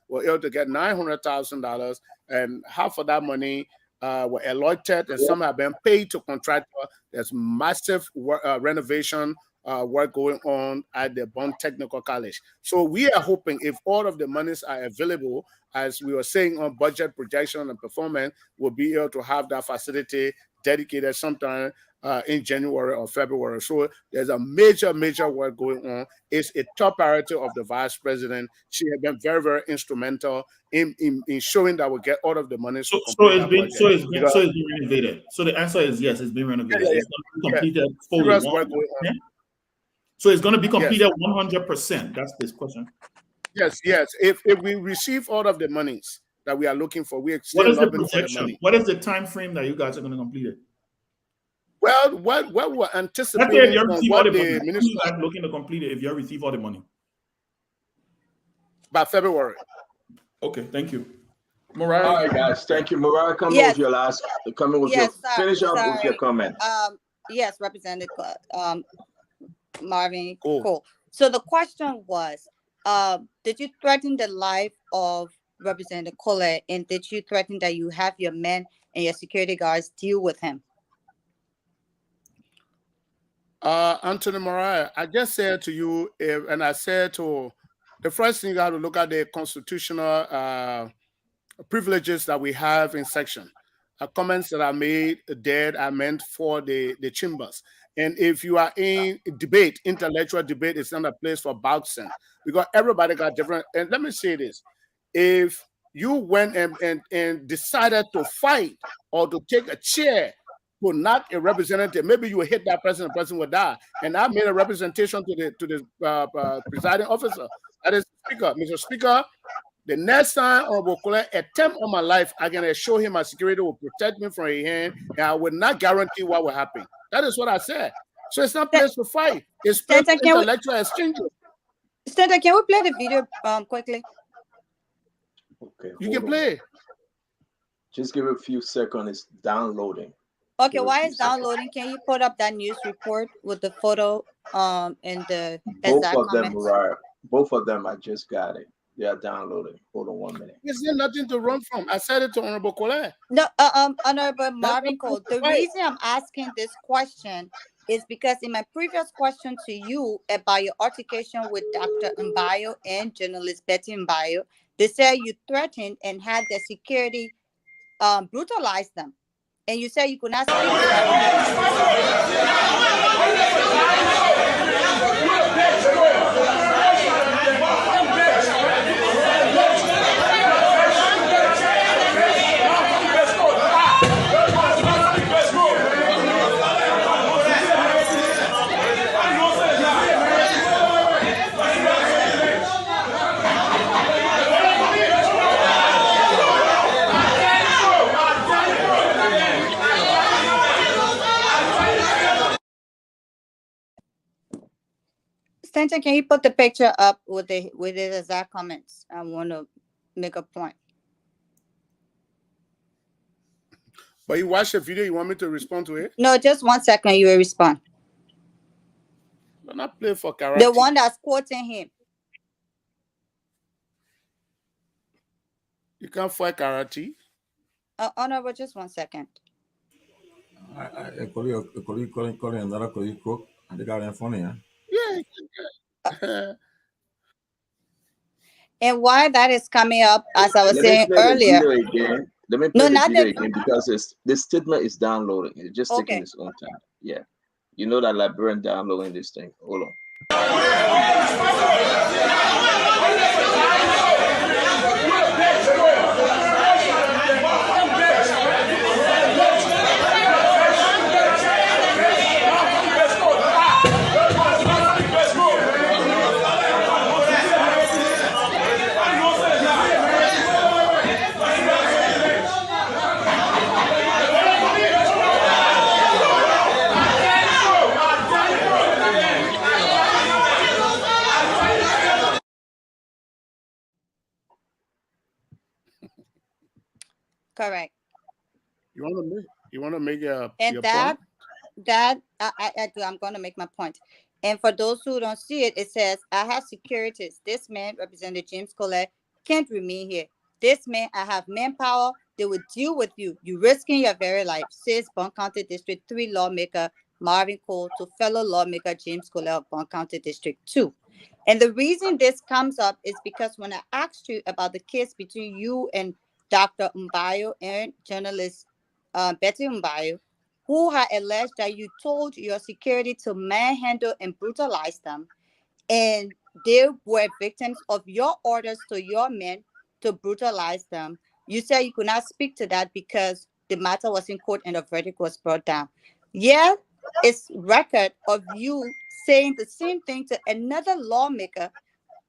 Speaker 11: We're able to get $900,000, and half of that money were allotted, and some have been paid to contractor. There's massive renovation work going on at the Bong Technical College. So we are hoping if all of the monies are available, as we were saying on budget projection and performance, we'll be able to have that facility dedicated sometime in January or February. So there's a major work going on. It's a top priority of the Vice President. She has been very instrumental in showing that we get all of the money.
Speaker 13: So it's been renovated. So the answer is yes, it's been renovated. It's going to be completed fully. So it's going to be completed 100%. That's this question.
Speaker 11: Yes. If we receive all of the monies that we are looking for, we are still
Speaker 13: what is the
Speaker 11: projection?
Speaker 13: What is the time frame that you guys are going to complete it?
Speaker 11: Well, what we're
Speaker 13: Let's say if
Speaker 11: anticipating
Speaker 13: you
Speaker 11: from
Speaker 13: receive all
Speaker 11: what
Speaker 13: the money,
Speaker 11: the
Speaker 13: when
Speaker 11: minister
Speaker 13: you guys looking to complete it if you receive all the money?
Speaker 11: by February.
Speaker 13: Okay, thank you.
Speaker 7: All
Speaker 13: Mariah.
Speaker 7: right, guys. Thank you, Mariah. Come in
Speaker 14: Yes.
Speaker 7: with your last. Come in with your. Finish up with your comments.
Speaker 14: Yes, Representative Marvin
Speaker 11: Cool.
Speaker 14: Cole. So the question was, did you threaten the life of Representative Cole, and did you threaten that you have your men and your security guards deal with him?
Speaker 11: Anthony Mariah, I just said to you, and I said to the first thing you have to look at the constitutional privileges that we have in section. Comments that I made there are meant for the chambers. And if you are in debate, intellectual debate is not a place for boxing, because everybody got different. And let me say this: if you went and decided to fight or to take a chair to knock a representative, maybe you will hit that person, the person will die. And I made a representation to the presiding officer, that is Speaker, Mr. Speaker. The next time Honorable Cole attempt on my life, I can assure him my security will protect me from a hand, and I will not guarantee what will happen. That is what I said. So it's not place to fight. It's place for intellectual exchanges.
Speaker 14: Senator, can we play the video quickly?
Speaker 7: Okay.
Speaker 11: You can play.
Speaker 7: Just give it a few seconds. It's downloading.
Speaker 14: Okay, while it's downloading, can you put up that news report with the photo and the exact
Speaker 7: Both of them,
Speaker 14: comments?
Speaker 7: Mariah. Both of them, I just got it. They are downloading. Hold on 1 minute.
Speaker 11: Is there nothing to run from? I said it to Honorable Cole.
Speaker 14: No, Honorable Marvin Cole. The reason I'm asking this question is because in my previous question to you about your altercation with Dr. Mbayo and journalist Betty Mbayo, they said you threatened and had the security brutalize them. And you said you could not speak to Stanton, can you put the picture up with the exact comments? I want to make a point.
Speaker 11: But you watch the video, you want me to respond to it?
Speaker 14: No, just 1 second, you will respond.
Speaker 11: I'm not playing for karate.
Speaker 14: The one that's quoting him.
Speaker 11: You can't fight karate.
Speaker 14: Honorable, just 1 second.
Speaker 11: Yeah.
Speaker 14: And why that is coming up, as I was saying earlier.
Speaker 7: Let me play the video again because this statement is downloading. It's just taking its own time. Yeah. You know that Liberian downloading this thing. Hold on.
Speaker 14: Correct.
Speaker 11: You want to make your
Speaker 14: and
Speaker 11: point?
Speaker 14: I do. I'm going to make my point. And for those who don't see it, it says, I have securities. This man, Representative James Cole, can't remain here. This man, I have manpower. They will deal with you. You're risking your very life, says Bong County District 3 lawmaker Marvin Cole to fellow lawmaker James Cole of Bong County District 2. And the reason this comes up is because when I asked you about the case between you and Dr. Mbayo and journalist Betty Mbayo, who had alleged that you told your security to manhandle and brutalize them, and they were victims of your orders to your men to brutalize them. You said you could not speak to that because the matter was in court and the verdict was brought down. Yeah, it's record of you saying the same thing to another lawmaker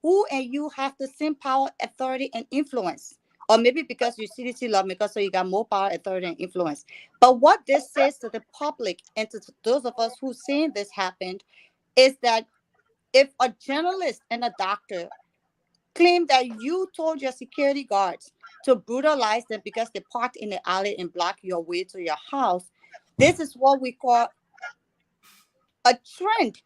Speaker 14: who and you have the same power, authority, and influence. or maybe because you're CDC lawmaker, so you got more power, authority, and influence. But what this says to the public and to those of us who seen this happen is that if a journalist and a doctor claim that you told your security guards to brutalize them because they parked in the alley and blocked your way to your house, this is what we call a trend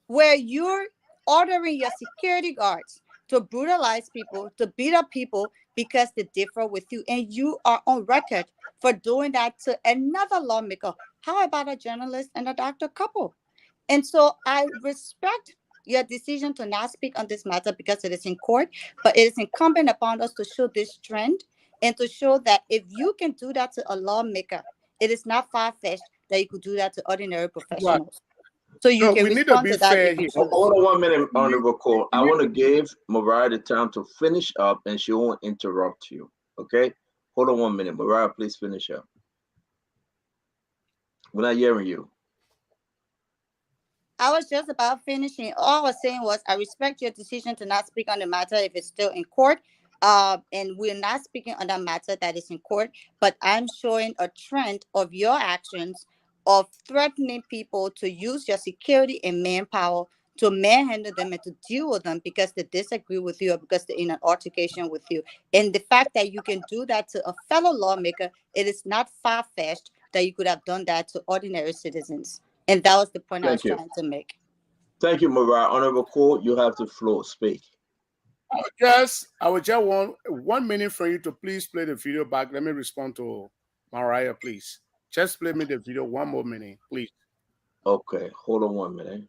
Speaker 14: where you're ordering your security guards to brutalize people, to beat up people because they differ with you. And you are on record for doing that to another lawmaker. How about a journalist and a doctor couple? And so I respect your decision to not speak on this matter because it is in court, but it is incumbent upon us to show this trend and to show that if you can do that to a lawmaker, it is not far-fetched that you could do that to ordinary professionals. So you can
Speaker 11: we need to
Speaker 14: respond
Speaker 11: be
Speaker 14: to that
Speaker 11: fair
Speaker 14: if you
Speaker 11: here.
Speaker 14: choose.
Speaker 7: Hold on 1 minute, Honorable Cole. I want to give Mariah the time to finish up, and she won't interrupt you. Okay? Hold on 1 minute. Mariah, please finish up. We're not hearing you.
Speaker 14: I was just about finishing. All I was saying was I respect your decision to not speak on the matter if it's still in court. And we're not speaking on that matter that is in court, but I'm showing a trend of your actions of threatening people to use your security and manpower to manhandle them and to deal with them because they disagree with you or because they're in an altercation with you. And the fact that you can do that to a fellow lawmaker, it is not far-fetched that you could have done that to ordinary citizens. And that was the point I was trying to make.
Speaker 7: Thank you, Mariah. Honorable Cole, you have the floor. Speak.
Speaker 11: I would just want 1 minute for you to please play the video back. Let me respond to Mariah, please. Just play me the video 1 more minute, please.
Speaker 7: Okay, hold on 1 minute.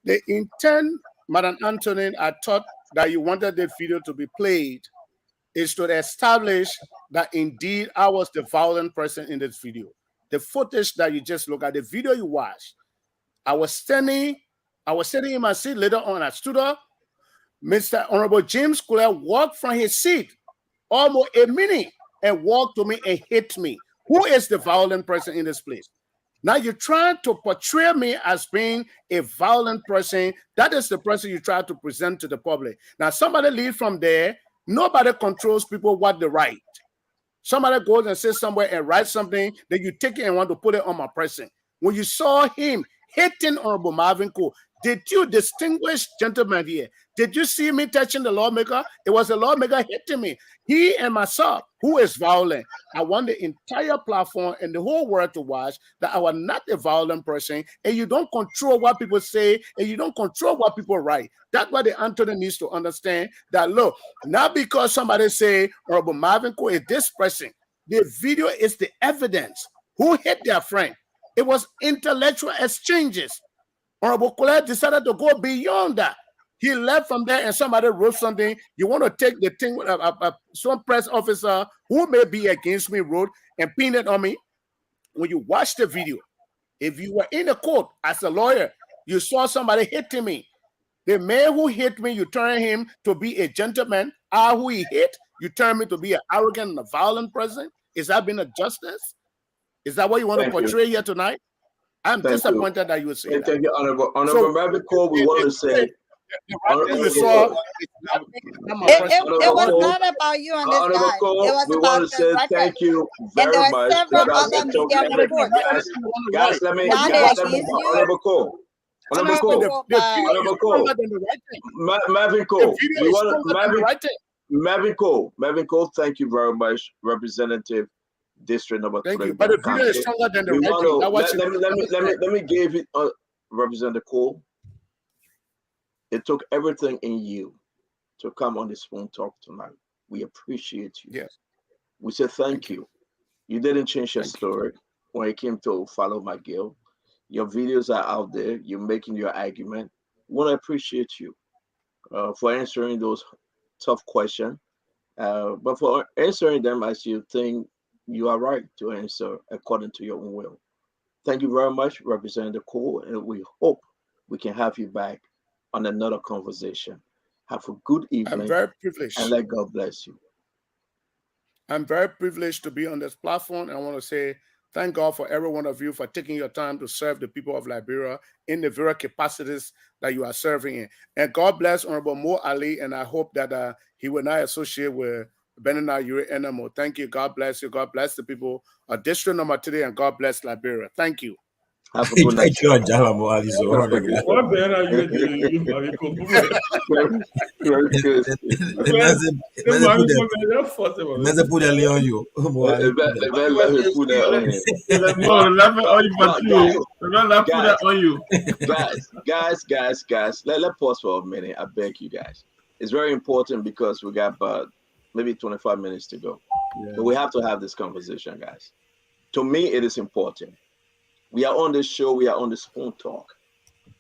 Speaker 11: The intent, Madam Antonin, I thought that you wanted the video to be played is to establish that indeed I was the violent person in this video. The footage that you just look at, the video you watched, I was sitting in my seat. Later on, I stood up. Mr. Honorable James Cole walked from his seat almost a minute and walked to me and hit me. Who is the violent person in this place? Now you're trying to portray me as being a violent person. That is the person you try to present to the public. Now somebody leave from there. Nobody controls people what they write. Somebody goes and says somewhere and writes something, then you take it and want to put it on my person. When you saw him hitting Honorable Marvin Cole, did you distinguish gentlemen here? Did you see me touching the lawmaker? It was the lawmaker hitting me. He and myself, who is violent. I want the entire platform and the whole world to watch that I was not a violent person, and you don't control what people say, and you don't control what people write. That's what the Anthony needs to understand, that look, not because somebody say Honorable Marvin Cole is this person. The video is the evidence. Who hit their friend? It was intellectual exchanges. Honorable Cole decided to go beyond that. He left from there and somebody wrote something. You want to take the thing some press officer who may be against me wrote and pin it on me. When you watch the video, if you were in a court as a lawyer, you saw somebody hitting me. The man who hit me, you turn him to be a gentleman. Who he hit, you turn me to be an arrogant and a violent person. Is that being a justice? Is that what you want to portray here tonight? I'm disappointed that you would say that.
Speaker 7: Thank you, Honorable Marvin Cole. We want to say.
Speaker 14: It was not about you and this guy. It was about the record.
Speaker 7: Thank you very much. Guys, let me Honorable Cole. Honorable Cole. Marvin Cole. Marvin Cole, thank you very much, Representative District Number 3.
Speaker 11: Thank you. But the video is stronger than the writing.
Speaker 7: Let me give it, Representative Cole. It took everything in you to come on this phone talk tonight. We appreciate you.
Speaker 11: Yes.
Speaker 7: We say thank you. You didn't change your story when it came to follow my guilt. Your videos are out there. You're making your argument. want to appreciate you for answering those tough questions, but for answering them as you think you are right to answer according to your own will. Thank you very much, Representative Cole, and we hope we can have you back on another conversation. Have a good
Speaker 11: I'm
Speaker 7: evening,
Speaker 11: very
Speaker 7: and
Speaker 11: privileged.
Speaker 7: let God bless you.
Speaker 11: I'm very privileged to be on this platform. And I want to say thank God for every one of you for taking your time to serve the people of Liberia in the various capacities that you are serving in. And God bless Honorable Mo Ali, and I hope that he will not associate with Benina Yuri anymore. Thank you. God bless you. God bless the people of District Number 3, and God bless Liberia. Thank you.
Speaker 7: Have a good night.
Speaker 10: What
Speaker 13: better are you doing?
Speaker 7: Very good.
Speaker 10: Meze put a on you.
Speaker 6: No, laughing on you, but you. Not laughing on you.
Speaker 7: Guys, let's pause for a minute. I beg you guys. It's very important because we got about maybe 25 minutes to go.
Speaker 13: Yeah.
Speaker 7: So we have to have this conversation, guys. To me, it is important. We are on this show. We are on the Spoon Talk.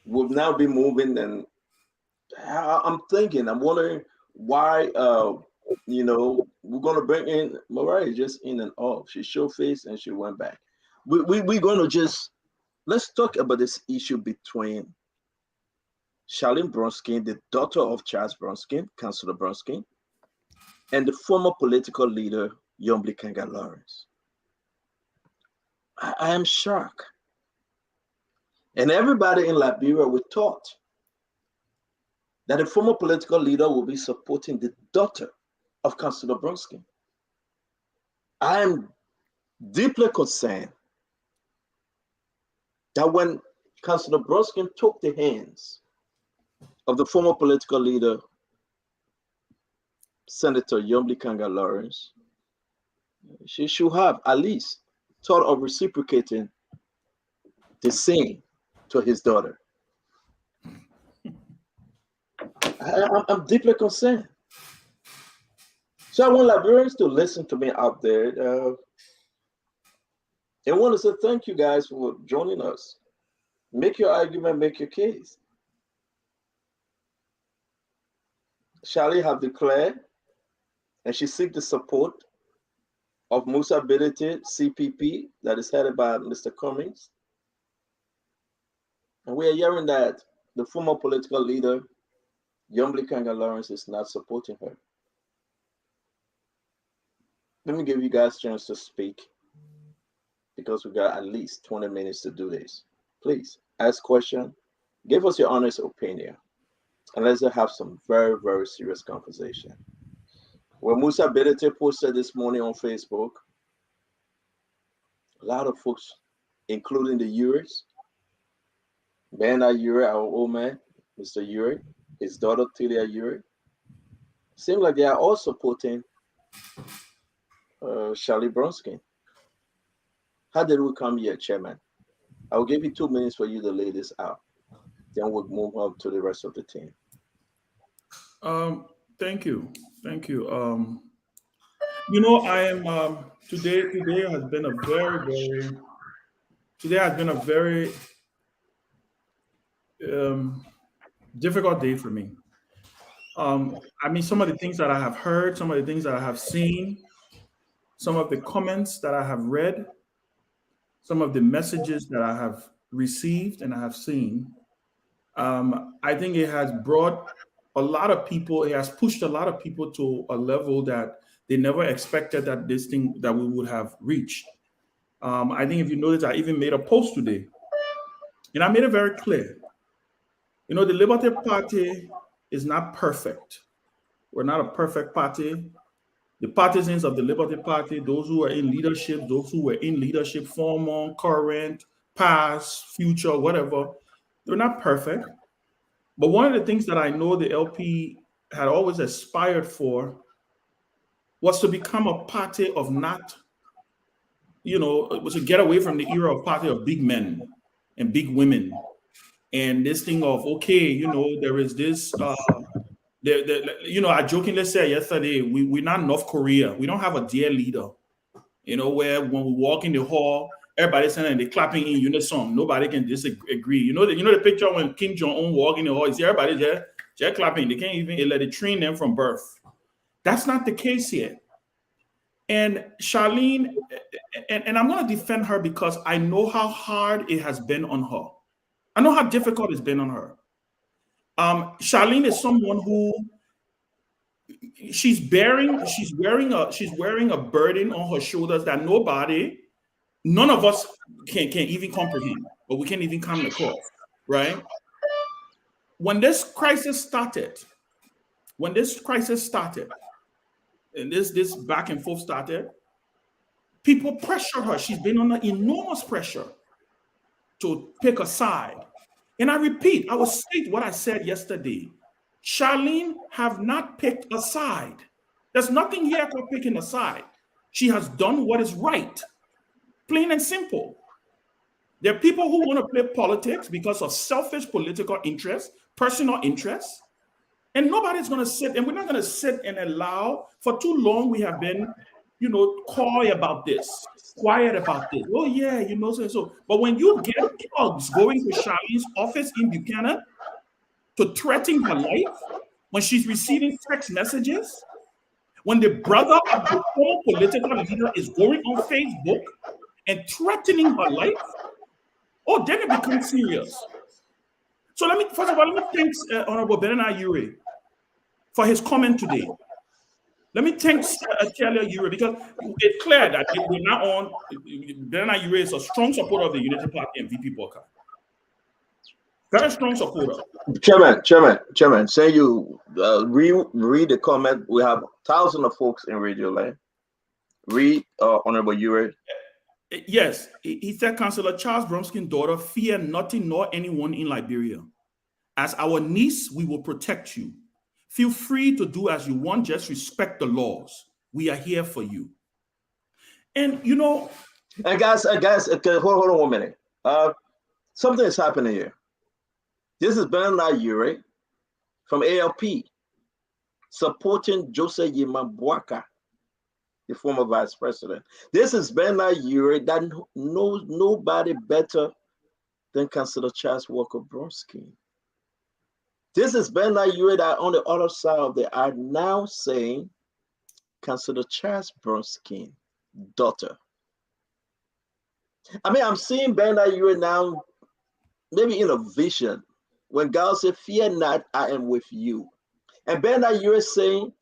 Speaker 7: We'll now be moving, and I'm wondering why, we're going to bring in Mariah just in and off. She showed face and she went back. We're going to let's talk about this issue between Charlene Bronskin, the daughter of Charles Bronskin, Councillor Bronskin, and the former political leader, Yombli Kanga Lawrence. I am shocked. And everybody in Liberia was taught that a former political leader will be supporting the daughter of Councillor Bronskin. I am deeply concerned that when Councillor Bronskin took the hands of the former political leader, Senator Yombli Kanga Lawrence, she should have at least thought of reciprocating the same to his daughter. I'm deeply concerned. So I want Liberians to listen to me out there. And want to say thank you guys for joining us. Make your argument, make your case. Charlie have declared, and she seeks the support of Musa Bility CPP that is headed by Mr. Cummings. And we are hearing that the former political leader, Yombli Kanga Lawrence, is not supporting her. Let me give you guys a chance to speak because we got at least 20 minutes to do this. Please ask questions, give us your honest opinion, and let's have some very, very serious conversation. When Musa Bility posted this morning on Facebook, a lot of folks, including the Uris, Bernard Uri, our old man, Mr. Uri, his daughter Tilia Uri, seem like they are all supporting Charlie Bronskin. How did we come here, Chairman? I will give you 2 minutes for you to lay this out. Then we'll move on to the rest of the team.
Speaker 13: Thank you. I am today has been a very difficult day for me. Some of the things that I have heard, some of the things that I have seen, some of the comments that I have read, some of the messages that I have received and I have seen, I think it has brought a lot of people, it has pushed a lot of people to a level that they never expected that we would have reached. I think if you notice, I even made a post today, and I made it very clear. The Liberty Party is not perfect. We're not a perfect party. The partisans of the Liberty Party, those who are in leadership, those who were in leadership, former, current, past, future, whatever, they're not perfect. But one of the things that I know the LP had always aspired for was to become a party of not, was to get away from the era of party of big men and big women. And this thing of, there is this, I jokingly said yesterday, we're not North Korea. We don't have a dear leader, where when we walk in the hall, everybody's saying they're clapping in unison. Nobody can disagree. You know the picture when Kim Jong-un walk in the hall, you see everybody there clapping. They can't even let it train them from birth. That's not the case here. And Charlene, and I'm going to defend her because I know how hard it has been on her. I know how difficult it's been on her. Charlene is someone who she's wearing a burden on her shoulders that none of us can even comprehend, or we can't even come across, right? When this crisis started, and this back and forth started, people pressured her. She's been under enormous pressure to pick a side. And I repeat, I will state what I said yesterday. Charlene have not picked a side. There's nothing here called picking a side. She has done what is right, plain and simple. There are people who want to play politics because of selfish political interests, personal interests, and nobody's going to sit, and we're not going to sit and allow. For too long, we have been, coy about this, quiet about this. Oh yeah, so. But when you get thugs going to Charlene's office in Buchanan to threaten her life, when she's receiving text messages, when the brother of the former political leader is going on Facebook and threatening her life, then it becomes serious. So first of all, let me thank Honorable Bernard Ure for his comment today. Let me thank Taylor Ure because it's clear that we're now on. Bernard Ure is a strong supporter of the Unity Party and VP Boca. Very strong supporter.
Speaker 7: Chairman, say you read the comment. We have thousands of folks in Radio Land. Read Honorable Ure.
Speaker 13: Yes, he said, Councillor Charles Bromskin's daughter, fear nothing nor anyone in Liberia. As our niece, we will protect you. Feel free to do as you want, just respect the laws. We are here for you. And
Speaker 7: And guys, okay, hold on 1 minute. Something is happening here. This is Bernard Ure from ALP supporting Joseph Yimabwaka, the former vice president. This is Bernard Ure that knows nobody better than Councillor Charles Walker Bromskin. This is Bernard Ure that on the other side of the aisle now saying Councillor Charles Bromskin, daughter. I mean, I'm seeing Bernard Ure now, maybe in a vision, when God said, fear not, I am with you. And Bernard Ure is saying,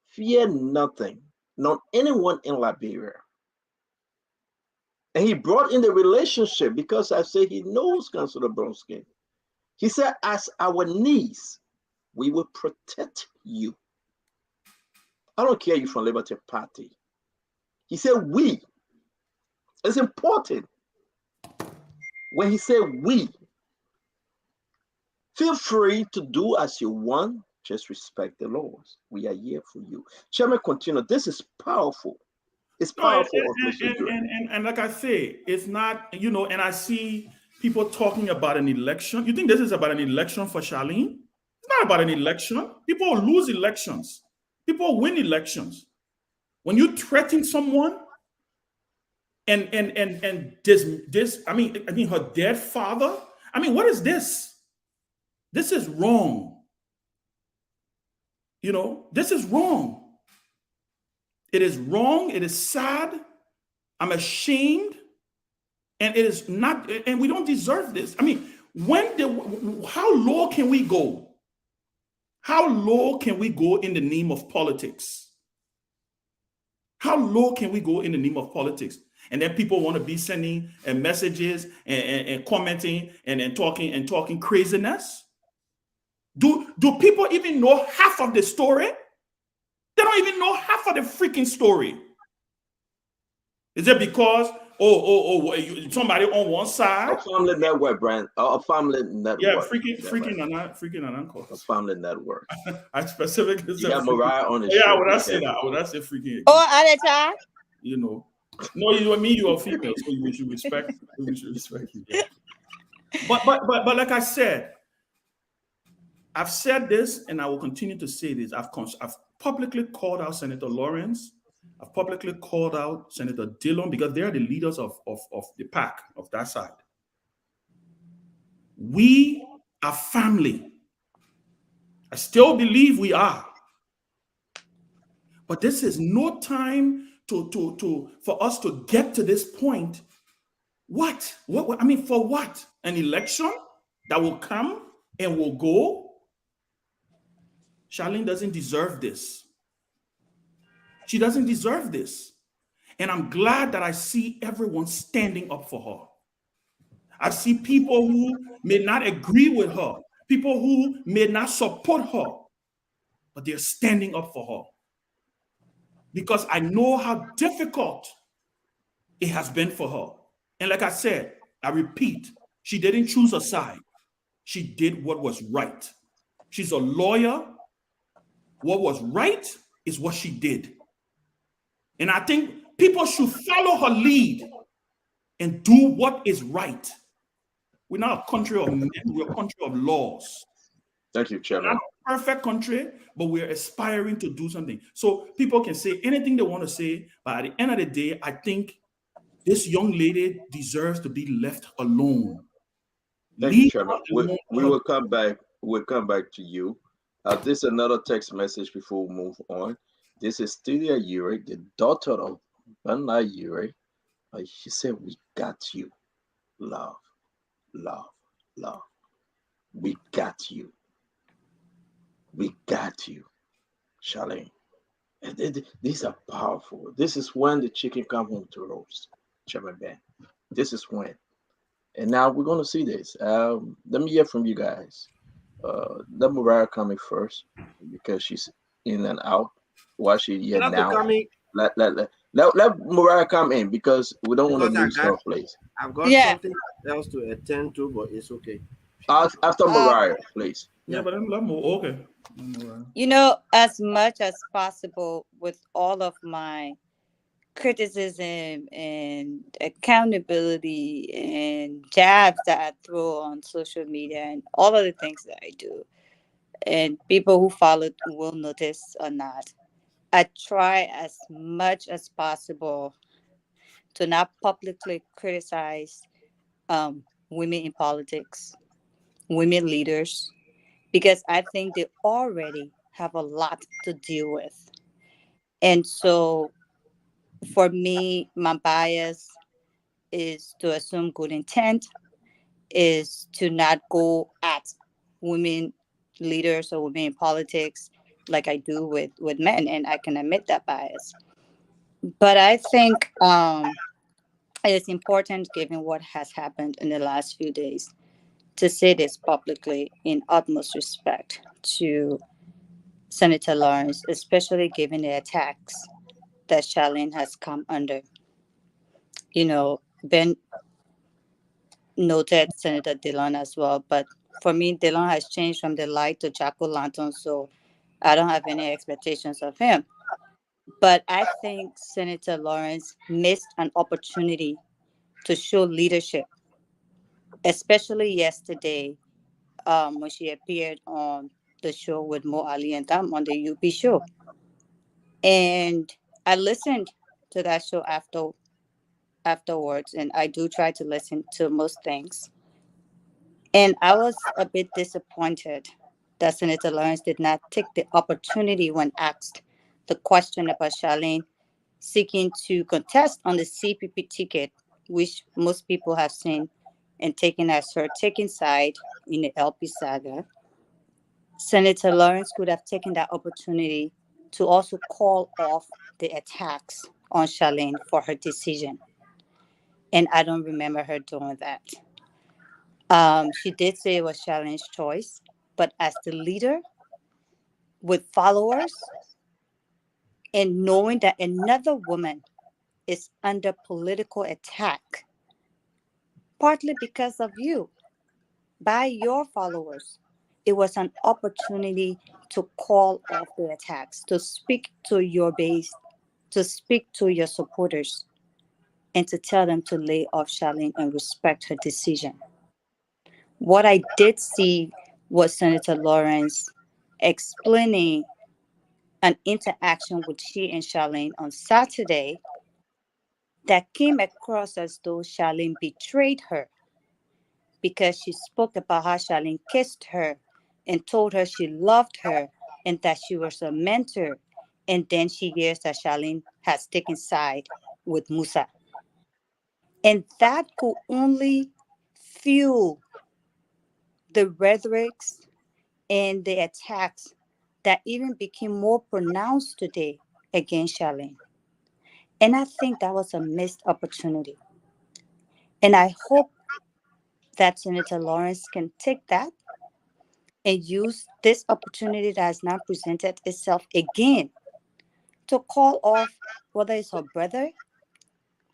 Speaker 7: fear nothing, not anyone in Liberia. And he brought in the relationship because I say he knows Councillor Bromskin. He said, as our niece, we will protect you. I don't care you're from Liberty Party. He said, we. It's important. When he said we, feel free to do as you want, just respect the laws. We are here for you. Chairman, continue. This is powerful. It's powerful.
Speaker 13: And like I say, it's not, and I see people talking about an election. You think this is about an election for Charlene? It's not about an election. People lose elections. People win elections. When you threaten someone, and this, I mean, her dead father. I mean, what is this? This is wrong. This is wrong. It is wrong. It is sad. I'm ashamed. And it is not, and we don't deserve this. I mean, how low can we go? How low can we go in the name of politics? How low can we go in the name of politics? And then people want to be sending messages and commenting and talking craziness. Do people even know half of the story? They don't even know half of the freaking story. Is it because somebody on one side?
Speaker 7: A family network, Brian. A family network.
Speaker 13: Yeah, freaking uncle.
Speaker 7: A family network.
Speaker 13: I specifically said.
Speaker 7: Yeah, Mariah on the
Speaker 13: show.
Speaker 7: Yeah,
Speaker 13: when I say that, when I say freaking.
Speaker 14: Oh, at a time.
Speaker 13: No, you and me, you are female, so we should respect. We should respect you. But like I said, I've said this, and I will continue to say this. I've publicly called out Senator Lawrence. I've publicly called out Senator Dillon because they're the leaders of the pack of that side. We are family. I still believe we are. But this is no time for us to get to this point. What? I mean, for what? An election that will come and will go? Charlene doesn't deserve this. She doesn't deserve this. And I'm glad that I see everyone standing up for her. I see people who may not agree with her, people who may not support her, but they're standing up for her. Because I know how difficult it has been for her. And like I said, I repeat, she didn't choose a side. She did what was right. She's a lawyer. What was right is what she did. And I think people should follow her lead and do what is right. We're not a country of men, we're a country of laws.
Speaker 7: Thank you, Chairman.
Speaker 13: We're not a perfect country, but we're aspiring to do something. So people can say anything they want to say, but at the end of the day, I think this young lady deserves to be left alone.
Speaker 7: Thank you, Chairman. We will come back. We'll come back to you. This is another text message before we move on. This is Celia Ure, the daughter of Banda Ure. She said, "We got you, love, love, love. We got you. We got you, Charlene." These are powerful. This is when the chicken come home to roast, Chairman Ben. This is when. And now we're going to see this. Let me hear from you guys. Let Mariah come in first because she's in and out. Why she here now? Let Mariah come in because we don't want to lose her place.
Speaker 8: I've got something else to attend to, but it's okay.
Speaker 7: After Mariah, please.
Speaker 13: Yeah, but I'm more okay.
Speaker 14: You know, as much as possible with all of my criticism and accountability and jabs that I throw on social media and all of the things that I do, and people who follow will notice or not, I try as much as possible to not publicly criticize women in politics, women leaders, because I think they already have a lot to deal with. And so for me, my bias is to assume good intent, is to not go at women leaders or women in politics like I do with men, and I can admit that bias. But I think it is important, given what has happened in the last few days, to say this publicly in utmost respect to Senator Lawrence, especially given the attacks that Charlene has come under. You know, Ben noted Senator Dillon as well, but for me, Dillon has changed from the light to jack-o'-lantern, so I don't have any expectations of him. But I think Senator Lawrence missed an opportunity to show leadership, especially yesterday when she appeared on the show with Mo Ali and Tam on the UP show. And I listened to that show afterwards, and I do try to listen to most things. And I was a bit disappointed that Senator Lawrence did not take the opportunity when asked the question about Charlene seeking to contest on the CPP ticket, which most people have seen and taken as her taking side in the LP saga. Senator Lawrence could have taken that opportunity to also call off the attacks on Charlene for her decision. And I don't remember her doing that. She did say it was Charlene's choice, but as the leader with followers and knowing that another woman is under political attack, partly because of you, by your followers, it was an opportunity to call off the attacks, to speak to your base, to speak to your supporters, and to tell them to lay off Charlene and respect her decision. What I did see was Senator Lawrence explaining an interaction with she and Charlene on Saturday that came across as though Charlene betrayed her because she spoke about how Charlene kissed her and told her she loved her and that she was a mentor. And then she hears that Charlene has taken side with Musa. And that could only fuel the rhetorics and the attacks that even became more pronounced today against Charlene. And I think that was a missed opportunity. And I hope that Senator Lawrence can take that and use this opportunity that has now presented itself again to call off, whether it's her brother,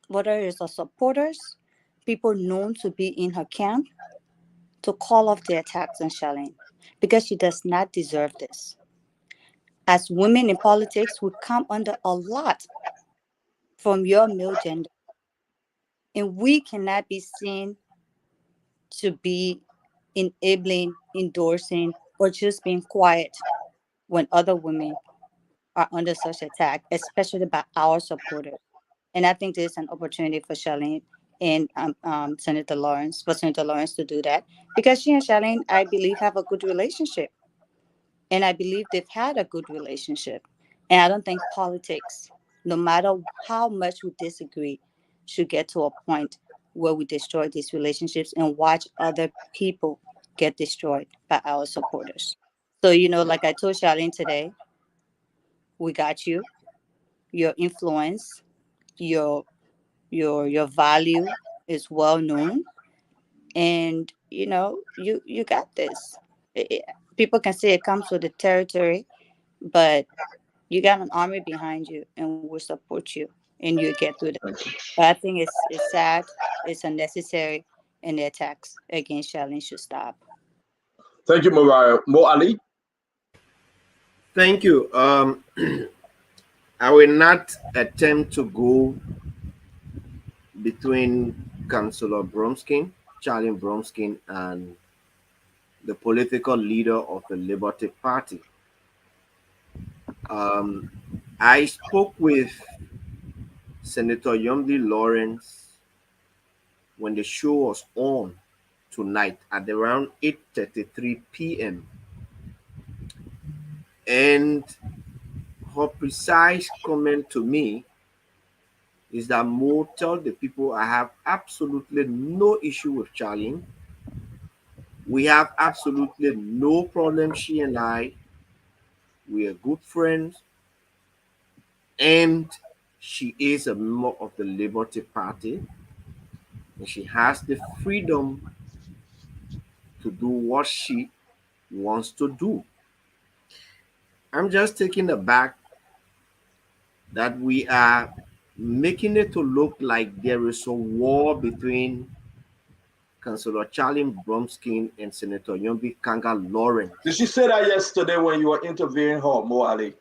Speaker 14: whether it's her supporters, people known to be in her camp, to call off the attacks on Charlene, because she does not deserve this. As women in politics, we come under a lot from your male gender, and we cannot be seen to be enabling, endorsing, or just being quiet when other women are under such attack, especially by our supporters. And I think there's an opportunity for Charlene and Senator Lawrence, for Senator Lawrence to do that, because she and Charlene, I believe, have a good relationship. And I believe they've had a good relationship. And I don't think politics, no matter how much we disagree, should get to a point where we destroy these relationships and watch other people get destroyed by our supporters. So, like I told Charlene today, we got you. Your influence, your value is well known, and you got this. People can say it comes with the territory, but you got an army behind you, and we'll support you, and you get through that. But I think it's sad, it's unnecessary, and the attacks against Charlene should stop.
Speaker 7: Thank you, Mariah. Mo Ali.
Speaker 8: Thank you. I will not attempt to go between Councillor Bromskin, Charlene Bromskin, and the political leader of the Liberty Party. I spoke with Senator Yumdi Lawrence when the show was on tonight at around 8:33 p.m. And her precise comment to me is that Mo, tell the people I have absolutely no issue with Charlene. We have absolutely no problem, she and I. We are good friends. And she is a member of the Liberty Party. And she has the freedom to do what she wants to do. I'm just taken aback that we are making it to look like there is a war between Councillor Charlene Bromskin and Senator Yumbi Kanga Lawrence.
Speaker 7: Did she say that yesterday when you were interviewing her, Mo Ali?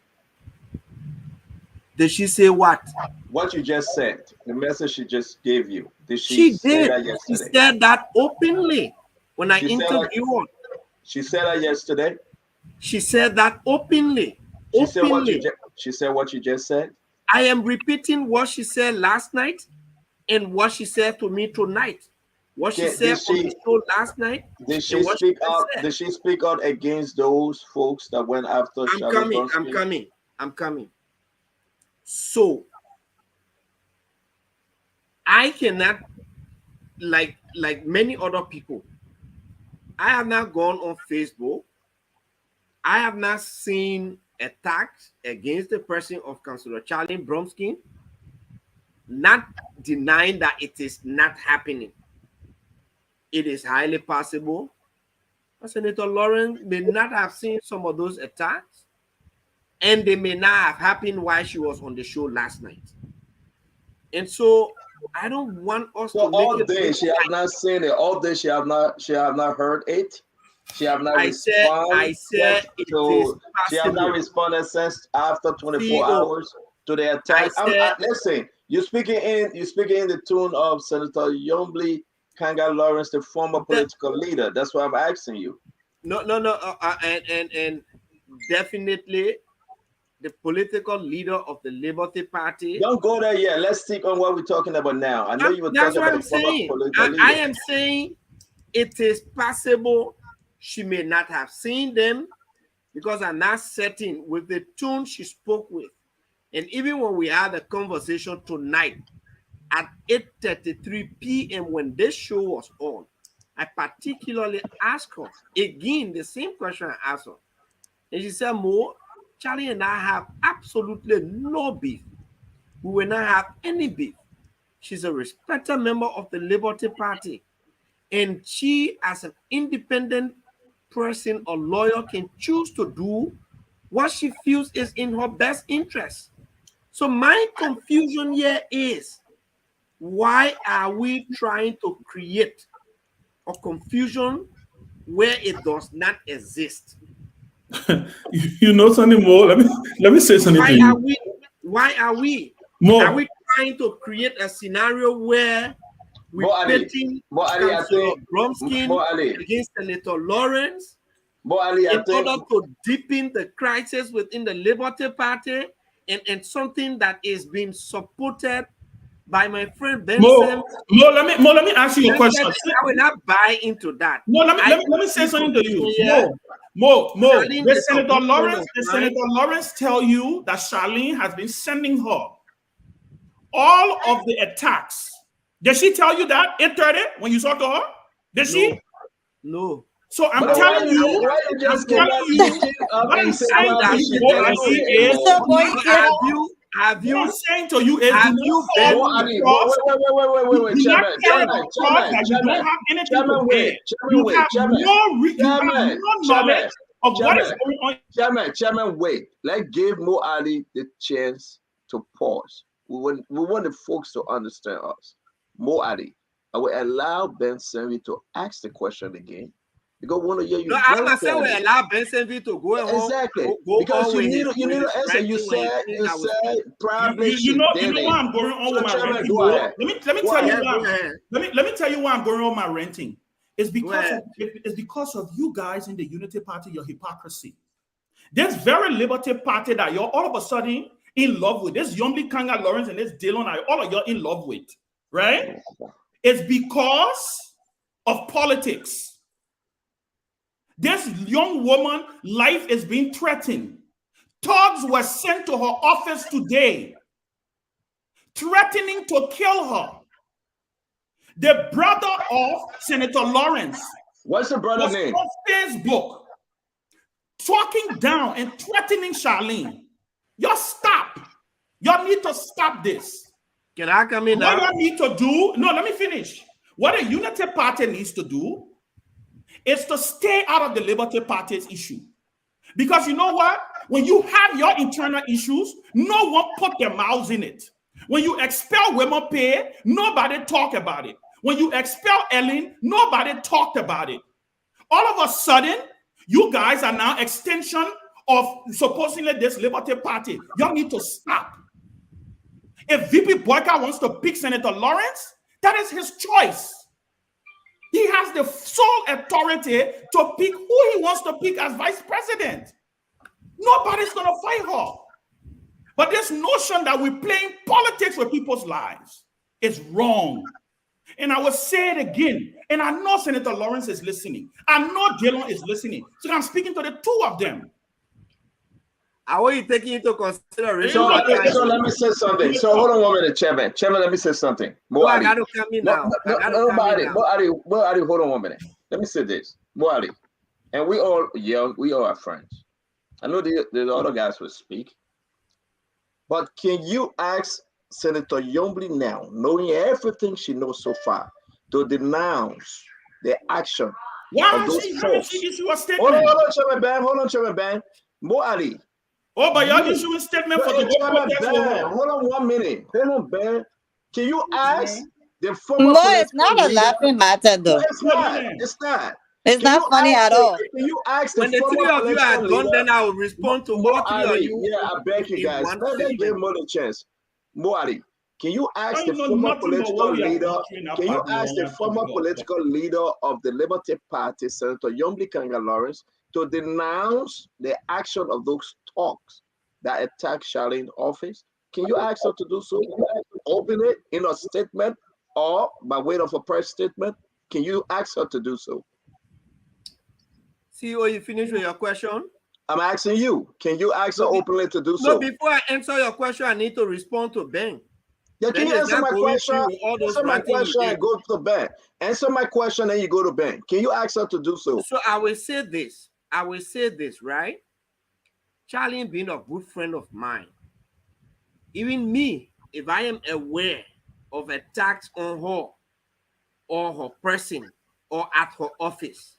Speaker 8: Did she say what?
Speaker 7: What you just said, the message she just gave you. Did she say that yesterday?
Speaker 8: She said that openly when I interviewed her.
Speaker 7: She said that yesterday?
Speaker 8: She said that openly.
Speaker 7: She said what you just said?
Speaker 8: I am repeating what she said last night and what she said to me tonight. What she said on the show last night.
Speaker 7: Did she speak out? Did she speak out against those folks that went after Charlene?
Speaker 8: I'm coming. So I cannot, like many other people, I have not gone on Facebook. I have not seen attacks against the person of Councillor Charlene Bromskin, not denying that it is not happening. It is highly possible Senator Lawrence may not have seen some of those attacks, and they may not have happened while she was on the show last night. And so I don't want us to
Speaker 7: all
Speaker 8: make
Speaker 7: day she have not seen it. All day she have not heard it. She have not responded.
Speaker 8: I said
Speaker 7: she have not responded since after 24 hours to the attack. Listen, you're speaking in the tune of Senator Yombly Kanga Lawrence, the former political leader. That's why I'm asking you.
Speaker 8: No, and definitely the political leader of the Liberty Party.
Speaker 7: Don't go there yet. Let's stick on what we're talking about now. I know you were
Speaker 8: That's
Speaker 7: talking
Speaker 8: what
Speaker 7: about
Speaker 8: I'm
Speaker 7: the former
Speaker 8: saying.
Speaker 7: political leader.
Speaker 8: I am saying it is possible she may not have seen them because I'm not certain with the tone she spoke with. And even when we had a conversation tonight at 8:33 p.m. when this show was on, I particularly asked her again the same question I asked her. And she said, Mo, Charlie and I have absolutely no beef. We will not have any beef. She's a respected member of the Liberty Party. And she, as an independent person or lawyer, can choose to do what she feels is in her best interest. So my confusion here is, why are we trying to create a confusion where it does not exist?
Speaker 13: You know something more? Let me say something to you.
Speaker 8: Why are we trying to create a scenario where we're pitting Councillor Bromskin against Senator Lawrence in order to deepen the crisis within the Liberty Party and something that is being supported by my friend Benson?
Speaker 13: Let me ask you a question.
Speaker 8: I will not buy into that.
Speaker 13: No, let me say something to you. Mo, did Senator Lawrence tell you that Charlene has been sending her all of the attacks? Did she tell you that 8:30 when you talked to her? Did she?
Speaker 8: No.
Speaker 13: So I'm telling you, what I'm saying to you is,
Speaker 7: Chairman, wait. Let's give Mo Ali the chance to pause. We want the folks to understand us. Mo Ali, I will allow Ben Senvi to ask the question again. Because one of you.
Speaker 8: No, I'm not saying we allow Ben Senvi to go home.
Speaker 7: Exactly. Because you need to answer. You said probably.
Speaker 13: You know why I'm going on with my renting. Let me tell you why I'm going on my renting. It's because of you guys in the Unity Party, your hypocrisy. This very Liberty Party that you're all of a sudden in love with, this Yomli Kanga Lawrence and this Dillon, all of you're in love with, right? It's because of politics. This young woman, life is being threatened. Thugs were sent to her office today, threatening to kill her. The brother of Senator Lawrence.
Speaker 7: What's the brother's name?
Speaker 13: On Facebook, talking down and threatening Charlene. Y'all stop. Y'all need to stop this.
Speaker 8: Can I come in now?
Speaker 13: What y'all need to do, no, let me finish. What the Unity Party needs to do is to stay out of the Liberty Party's issue. Because you know what? When you have your internal issues, no one put their mouths in it. When you expel Women Pay, nobody talk about it. When you expel Ellen, nobody talked about it. All of a sudden, you guys are now extension of supposedly this Liberty Party. Y'all need to stop. If VP Boyka wants to pick Senator Lawrence, that is his choice. He has the sole authority to pick who he wants to pick as vice president. Nobody's going to fight her. But this notion that we're playing politics with people's lives is wrong. And I will say it again. And I know Senator Lawrence is listening. I know Dillon is listening. So I'm speaking to the two of them.
Speaker 8: How are you taking into consideration?
Speaker 7: So let me say something. So hold on 1 minute, Chairman. Chairman, let me say something.
Speaker 8: Mo Ali. I got to come in now.
Speaker 7: Mo Ali, hold on 1 minute. Let me say this. Mo Ali, and we all young, we all are friends. I know the other guys will speak. But can you ask Senator Yombly now, knowing everything she knows so far, to denounce the action of those folks? Hold on, Chairman Ben. Mo Ali.
Speaker 13: Oh, but y'all issue a statement for the
Speaker 7: Ben. Hold on 1 minute. Hold on, Ben. Can you ask the former?
Speaker 14: No, it's not a laughing matter, though.
Speaker 7: It's not.
Speaker 14: It's not funny at all.
Speaker 7: Can you ask
Speaker 8: when the three of you are done, then I will respond to all three of you.
Speaker 7: Yeah, I beg you guys. Let's give more a chance. Mo Ali, can you ask the former political leader? Can you ask the former political leader of the Liberty Party, Senator Yombly Kanga Lawrence, to denounce the action of those talks that attacked Charlene's office, can you ask her to do so? Open it in a statement or by way of a press statement? Can you ask her to do so?
Speaker 8: CEO, you finished with your question?
Speaker 7: I'm asking you. Can you ask her openly to do so?
Speaker 8: No, before I answer your question, I need to respond to Ben.
Speaker 7: Yeah, can you answer my question? Answer my question and go to Ben. Answer my question and you go to Ben. Can you ask her to do so?
Speaker 8: So I will say this. Right? Charlene being a good friend of mine, even me, if I am aware of attacks on her or her person or at her office,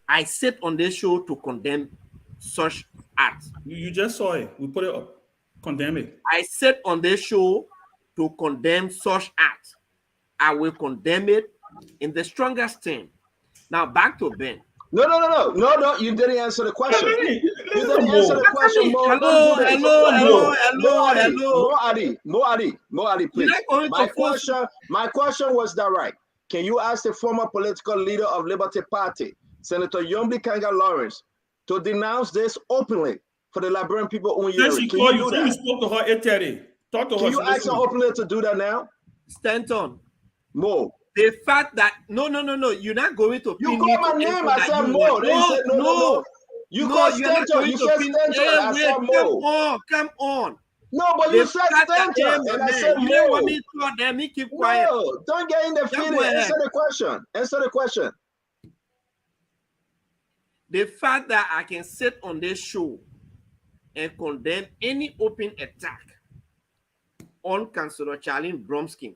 Speaker 8: I sit on this show to condemn such acts.
Speaker 13: You just saw it. We put it up. Condemn it.
Speaker 8: I sit on this show to condemn such acts. I will condemn it in the strongest term. Now back to Ben.
Speaker 7: No, you didn't answer the question. You didn't answer the question. Hello. Mo Ali, please. My question was direct. Can you ask the former political leader of Liberty Party, Senator Yombly Kanga Lawrence, to denounce this openly for the Liberian people on your
Speaker 13: She called you. You spoke to her at 8:30. Talk to her.
Speaker 7: Can you ask her openly to do that now?
Speaker 8: Stanton.
Speaker 7: Mo.
Speaker 8: The fact that no, you're not going to.
Speaker 7: You called my name. I said Mo. No. You called Stanton. You said Stanton. I said Mo.
Speaker 8: Come on.
Speaker 7: No, but you said Stanton, and I said Mo.
Speaker 8: You don't want me to tell them. Keep quiet.
Speaker 7: No, don't get in the feeling. Answer the question.
Speaker 8: The fact that I can sit on this show and condemn any open attack on Councillor Charlene Bromskin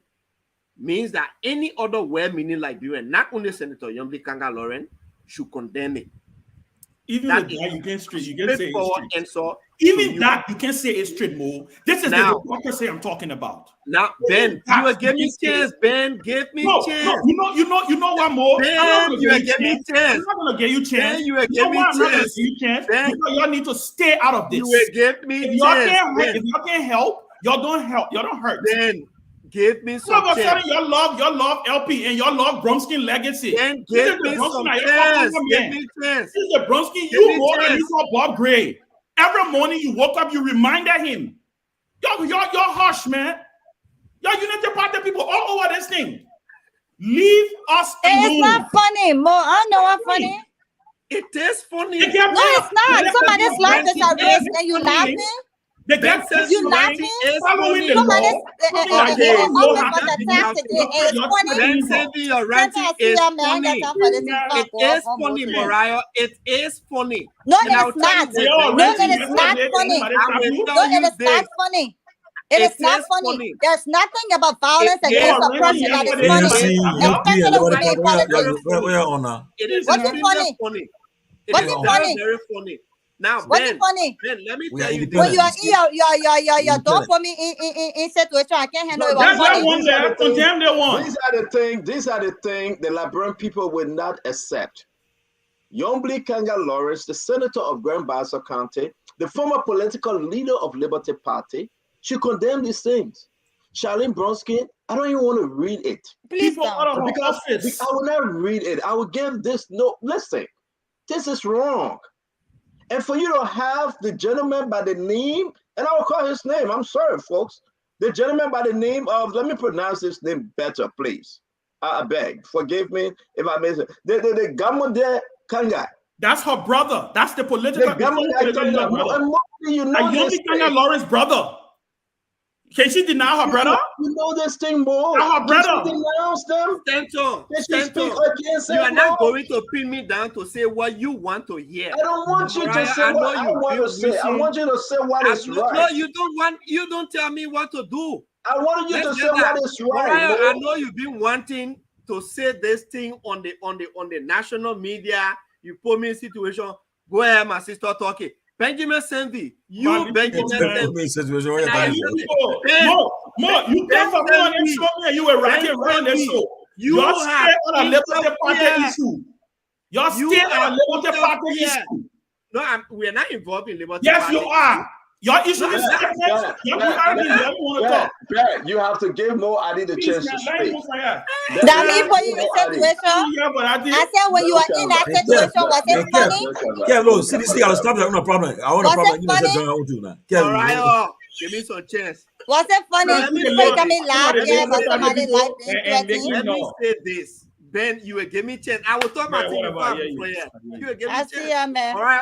Speaker 8: means that any other well-meaning Liberian, not only Senator Yombly Kanga Lauren, should condemn it.
Speaker 13: Even that you can say it's straight.
Speaker 8: Even
Speaker 13: that you can say it's straight, Mo. This is the hypocrisy I'm talking about.
Speaker 8: Now, Ben, you will give me chance. Ben, give me chance.
Speaker 13: No, you know what, Mo?
Speaker 8: Ben, you will give me chance.
Speaker 13: I'm not gonna give you chance.
Speaker 8: Ben, you will give me chance.
Speaker 13: Ben, y'all need to stay out of this.
Speaker 8: You will give me chance.
Speaker 13: If y'all can't help, y'all don't help. Y'all don't hurt.
Speaker 8: Ben, give me some chance.
Speaker 13: Y'all love LP and y'all love Bromskin legacy.
Speaker 8: Ben, give me some chance. Give me chance.
Speaker 13: This is the Bromskin you more than you saw Bob Gray. Every morning you woke up, you reminded him. Y'all harsh, man. Y'all Unity Party people all over this thing. Leave us alone.
Speaker 14: It's not funny, Mo. I know what's funny.
Speaker 8: It is funny.
Speaker 14: No, it's not. Somebody's life is at risk and you laughing. You laughing?
Speaker 13: Following the law.
Speaker 8: It is funny, Mariah. It is funny.
Speaker 14: No, it's not. No, it is not funny. No, it is not funny. It is not funny. There's nothing about violence against a person that is funny. Especially in politics. What's it funny? What's it funny?
Speaker 8: Very funny. Now,
Speaker 14: what's it funny?
Speaker 8: Ben, let me tell you.
Speaker 14: When you don't put me in situation, I can't handle it.
Speaker 7: These are the things the Liberian people will not accept. Yombly Kanga Lawrence, the senator of Grand Bassa County, the former political leader of Liberty Party, should condemn these things. Charlene Bromskin, I don't even want to read it.
Speaker 14: Please don't.
Speaker 7: Because I will not read it. I will give this no. Listen, this is wrong. And for you to have the gentleman by the name, and I will call his name, I'm sorry, folks. The gentleman by the name of, let me pronounce this name better, please. I beg, forgive me if I miss it. The Gamode Kanga.
Speaker 13: That's her brother. That's the political brother. Yombly Kanga Lawrence brother. Can she deny her brother?
Speaker 7: You know this thing more.
Speaker 13: Her brother.
Speaker 7: Can she denounce them?
Speaker 8: Stanton, you are not going to pin me down to say what you want to hear.
Speaker 7: I don't want you to say what I want to say. I want you to say what is right.
Speaker 8: No, you don't want. You don't tell me what to do.
Speaker 7: I wanted you to say what is right.
Speaker 8: Mariah, I know you've been wanting to say this thing on the national media. You put me in situation. Go ahead, my sister, talking. Benjamin Senvi, Benjamin Senvi.
Speaker 13: Mo, you came from on the show and you were rocking around the show. Y'all stay on a Liberty Party issue. Y'all stay on a Liberty Party issue.
Speaker 8: No, we're not involved in Liberty Party.
Speaker 13: Yes, you are. Your issue is sanctions. You
Speaker 7: have to give Mo Ali the chance to speak.
Speaker 14: That mean for you situation. I said when you are in that situation, was it funny?
Speaker 10: Yeah, look, CDC, I'll stop that. No problem. I want a problem.
Speaker 8: All right, give me some chance.
Speaker 14: Was it funny?
Speaker 8: Let me
Speaker 14: laugh. Yeah, but somebody like
Speaker 8: let me say this. Ben, you will give me chance. I will talk my thing before. You will give me chance.
Speaker 14: Man.
Speaker 8: All right,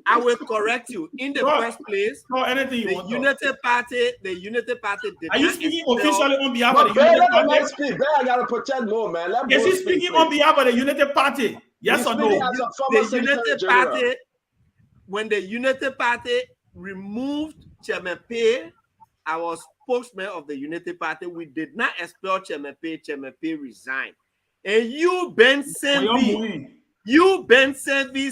Speaker 8: I will correct you. In the first place, the Unity Party did
Speaker 13: Are you speaking officially on behalf of the Unity Party?
Speaker 7: I gotta protect more, man.
Speaker 13: Is he speaking on behalf of the Unity Party? Yes or no?
Speaker 8: The Unity Party, when the Unity Party removed Chairman Pay, I was spokesman of the Unity Party. We did not expel Chairman Pay. Chairman Pay resigned. And you, Ben Senvi,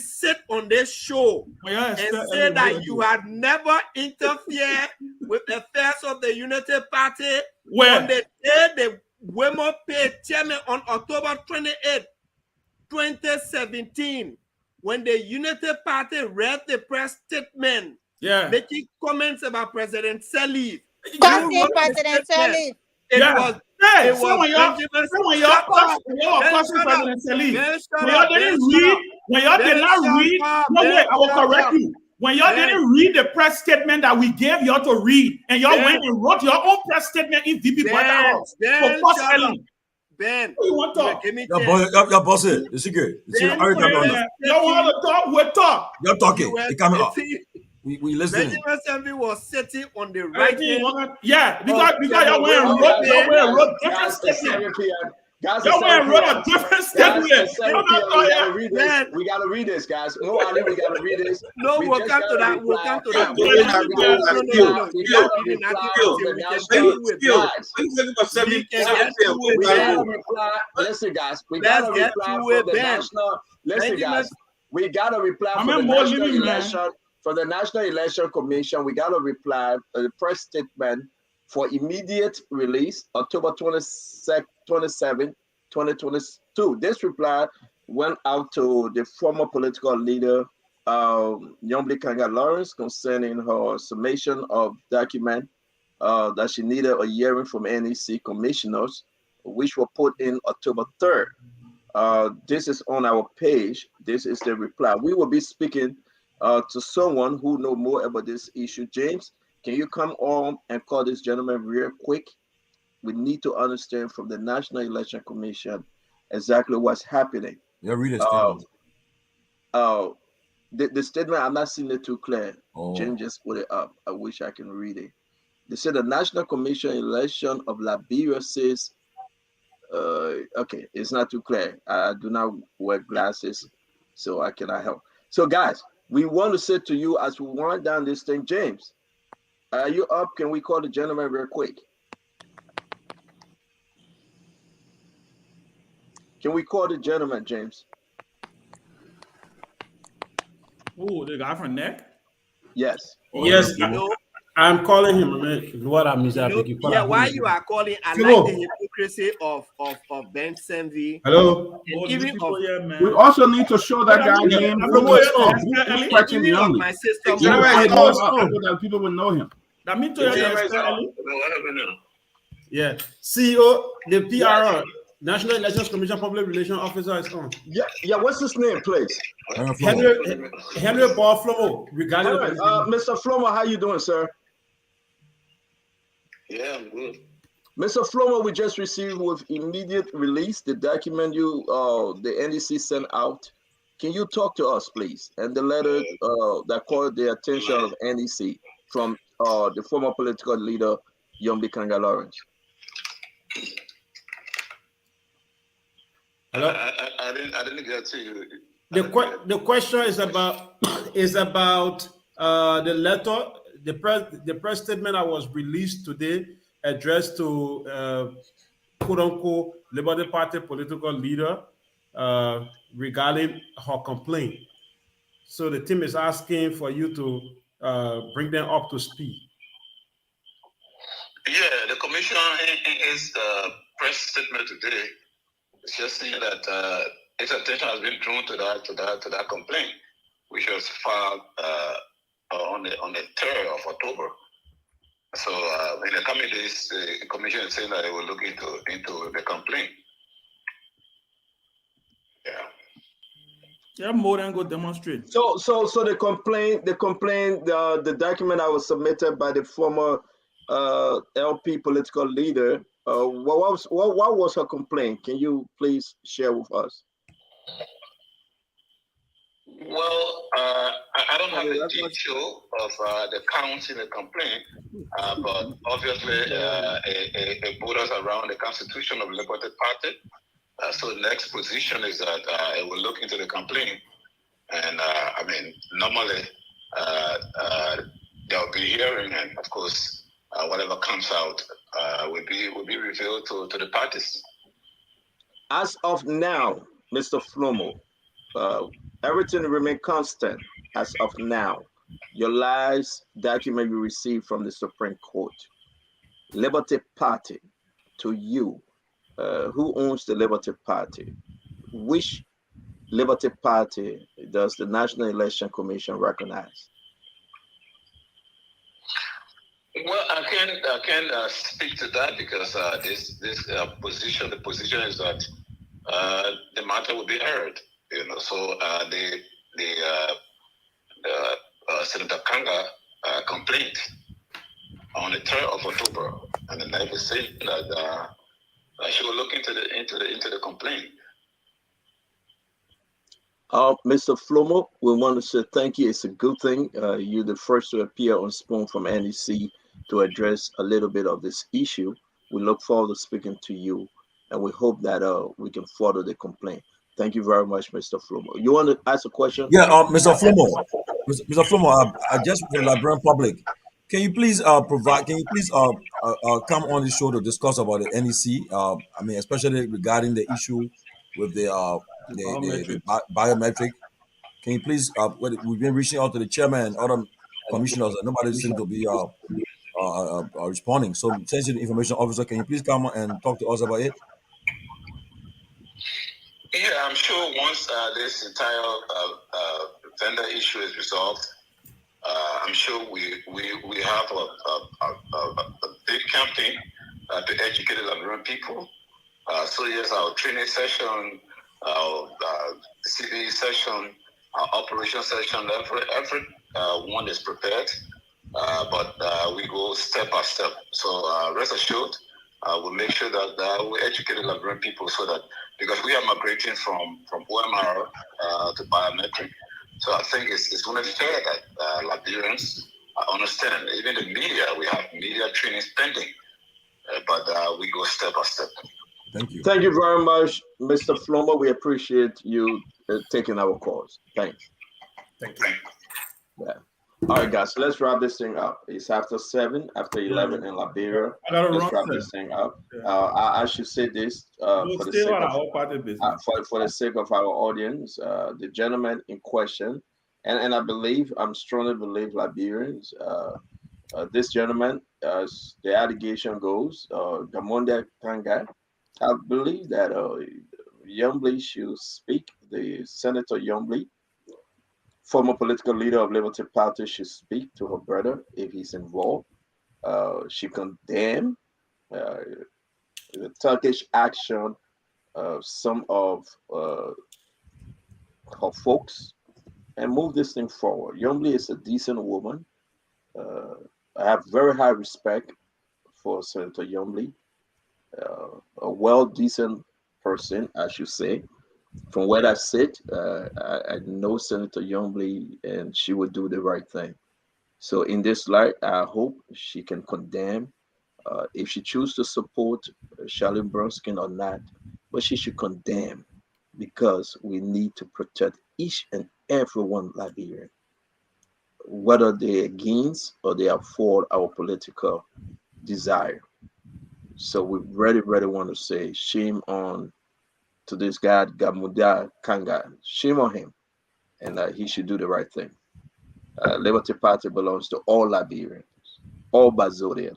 Speaker 8: sit on this show and say that you have never interfered with the affairs of the Unity Party. On the day the women paid chairman on October 28, 2017, when the Unity Party read the press statement, making comments about President Salif.
Speaker 14: It was President
Speaker 13: when y'all did not read, I will correct you. When y'all didn't read the press statement that we gave y'all to read, and y'all went and wrote your own press statement in VP White House for false.
Speaker 8: Ben,
Speaker 13: what you want to talk?
Speaker 10: Your boss it. The secret.
Speaker 13: Y'all want to talk? We'll talk.
Speaker 10: You're talking. It coming up. We listening.
Speaker 8: Benjamin Assembly was sitting on the right hand.
Speaker 13: Yeah, because y'all went and wrote different statement. Y'all went and wrote a different statement.
Speaker 7: We gotta read this, guys. No, Ali, we gotta read this.
Speaker 8: No, we'll come to that. We'll come to that.
Speaker 7: Listen, guys, we gotta reply for the national. Listen, guys, we gotta reply for the national election. For the National Election Commission, we got a reply, a press statement for immediate release, October 27, 2022. This reply went out to the former political leader, Yombli Kanga Lawrence, concerning her summation of document that she needed a hearing from NEC commissioners, which were put in October 3rd. This is on our page. This is the reply. We will be speaking to someone who know more about this issue. James, can you come on and call this gentleman real quick? We need to understand from the National Election Commission exactly what's happening.
Speaker 10: Yeah, read it.
Speaker 7: The statement, I'm not seeing it too clear. James just put it up. I wish I can read it. They said the National Commission Election of Liberia says, okay, it's not too clear. I do not wear glasses, so I cannot help. So guys, we want to say to you as we wind down this thing, James, are you up? Can we call the gentleman real quick? Can we call the gentleman, James?
Speaker 13: Oh, the guy from Neck?
Speaker 7: Yes.
Speaker 15: Yes, I'm calling him. What I'm
Speaker 8: why you are calling? I like the hypocrisy of Ben Senvi.
Speaker 15: Hello.
Speaker 6: We also need to show that guy name.
Speaker 8: My sister.
Speaker 6: That people would know him.
Speaker 15: Yeah. CEO, the PRO, National Elections Commission Public Relations Officer is on.
Speaker 7: Yeah. What's his name, please?
Speaker 15: Henry Paul Flomo.
Speaker 7: Regarding Mr. Flomo, how you doing, sir?
Speaker 16: Yeah, I'm good.
Speaker 7: Mr. Flomo, we just received with immediate release the document the NDC sent out. Can you talk to us, please? And the letter that caught the attention of NDC from the former political leader, Yombli Kanga Lawrence.
Speaker 15: Hello?
Speaker 16: I didn't get to you.
Speaker 15: The question is about the letter, the press statement that was released today, addressed to quote unquote Liberty Party political leader regarding her complaint. So the team is asking for you to bring them up to speed.
Speaker 16: Yeah, the commission in its press statement today is just saying that its attention has been drawn to that complaint, which was filed on the 3rd of October. So in the coming days, the commission is saying that they will look into the complaint. Yeah.
Speaker 13: Yeah, more than go demonstrate.
Speaker 7: So the complaint, the document that was submitted by the former LP political leader. What was her complaint? Can you please share with us?
Speaker 16: Well, I don't have the detail of the counts in the complaint, but obviously it borders around the Constitution of Liberty Party. So the next position is that it will look into the complaint, and I mean, normally there will be hearing, and of course, whatever comes out will be revealed to the parties.
Speaker 7: As of now, Mr. Flomo, everything remains constant as of now. Your last document you received from the Supreme Court, Liberty Party, to you, who owns the Liberty Party? Which Liberty Party does the National Election Commission recognize?
Speaker 16: Well, I can speak to that because the position is that the matter will be heard. So Senator Kanga complained on the 3rd of October, and the neighbor said that she will look into the complaint.
Speaker 7: Mr. Flomo, we want to say thank you. It's a good thing. You're the first to appear on Spoon from NEC to address a little bit of this issue. We look forward to speaking to you, and we hope that we can further the complaint. Thank you very much, Mr. Flomo. You want to ask a question?
Speaker 10: Yeah, Mr. Flomo. Mr. Flomo, just for the Liberian public, can you please come on the show to discuss about the NEC? I mean, especially regarding the issue with the biometric. Can you please? We've been reaching out to the chairman and other commissioners, and nobody seems to be responding. So, since you're the information officer, can you please come and talk to us about it?
Speaker 16: Yeah, I'm sure once this entire vendor issue is resolved, I'm sure we have a big campaign to educate the Liberian people. So yes, our training session, our CBE session, our operation session, every one is prepared, but we go step by step. So rest assured, we'll make sure that we educate the Liberian people so that, because we are migrating from OMR to biometric. So I think it's only fair that Liberians understand. Even the media, we have media training pending, but we go step by step.
Speaker 10: Thank you.
Speaker 7: Thank you very much, Mr. Flomo. We appreciate you taking our calls. Thanks.
Speaker 12: Thank you.
Speaker 7: Yeah. All right, guys, so let's wrap this thing up. It's after 7, after 11 in Liberia. Let's wrap this thing up. I should say this for the sake of our audience. The gentleman in question, and I'm strongly believe Liberians. This gentleman, as the allegation goes, Gamonde Kanga, I believe that Yombly should speak. The Senator Yombly, former political leader of Liberty Party, should speak to her brother if he's involved. She condemned the Turkish action of some of her folks and move this thing forward. Yombly is a decent woman. I have very high respect for Senator Yombly, a well-decent person, I should say. From where I sit, I know Senator Yombly, and she would do the right thing. So in this light, I hope she can condemn, if she chooses to support Charlene Brunskin or not, but she should condemn, because we need to protect each and every one Liberian, whether they're against or they are for our political desire. So we really, really want to say shame on to this guy, Gamuda Kanga. Shame on him. And he should do the right thing. Liberty Party belongs to all Liberians, all Bazorians,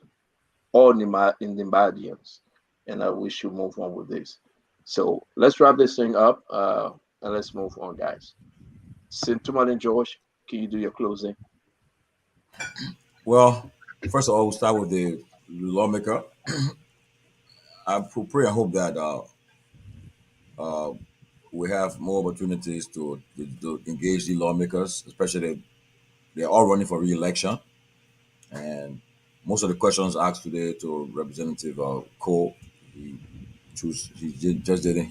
Speaker 7: all Nimbadians. And we should move on with this. So let's wrap this thing up and let's move on, guys. Sintumal and George, can you do your closing?
Speaker 10: Well, first of all, we'll start with the lawmaker. I pray and hope that uh, we have more opportunities to engage the lawmakers, especially they're all running for re-election. And most of the questions asked today to Representative Cole, he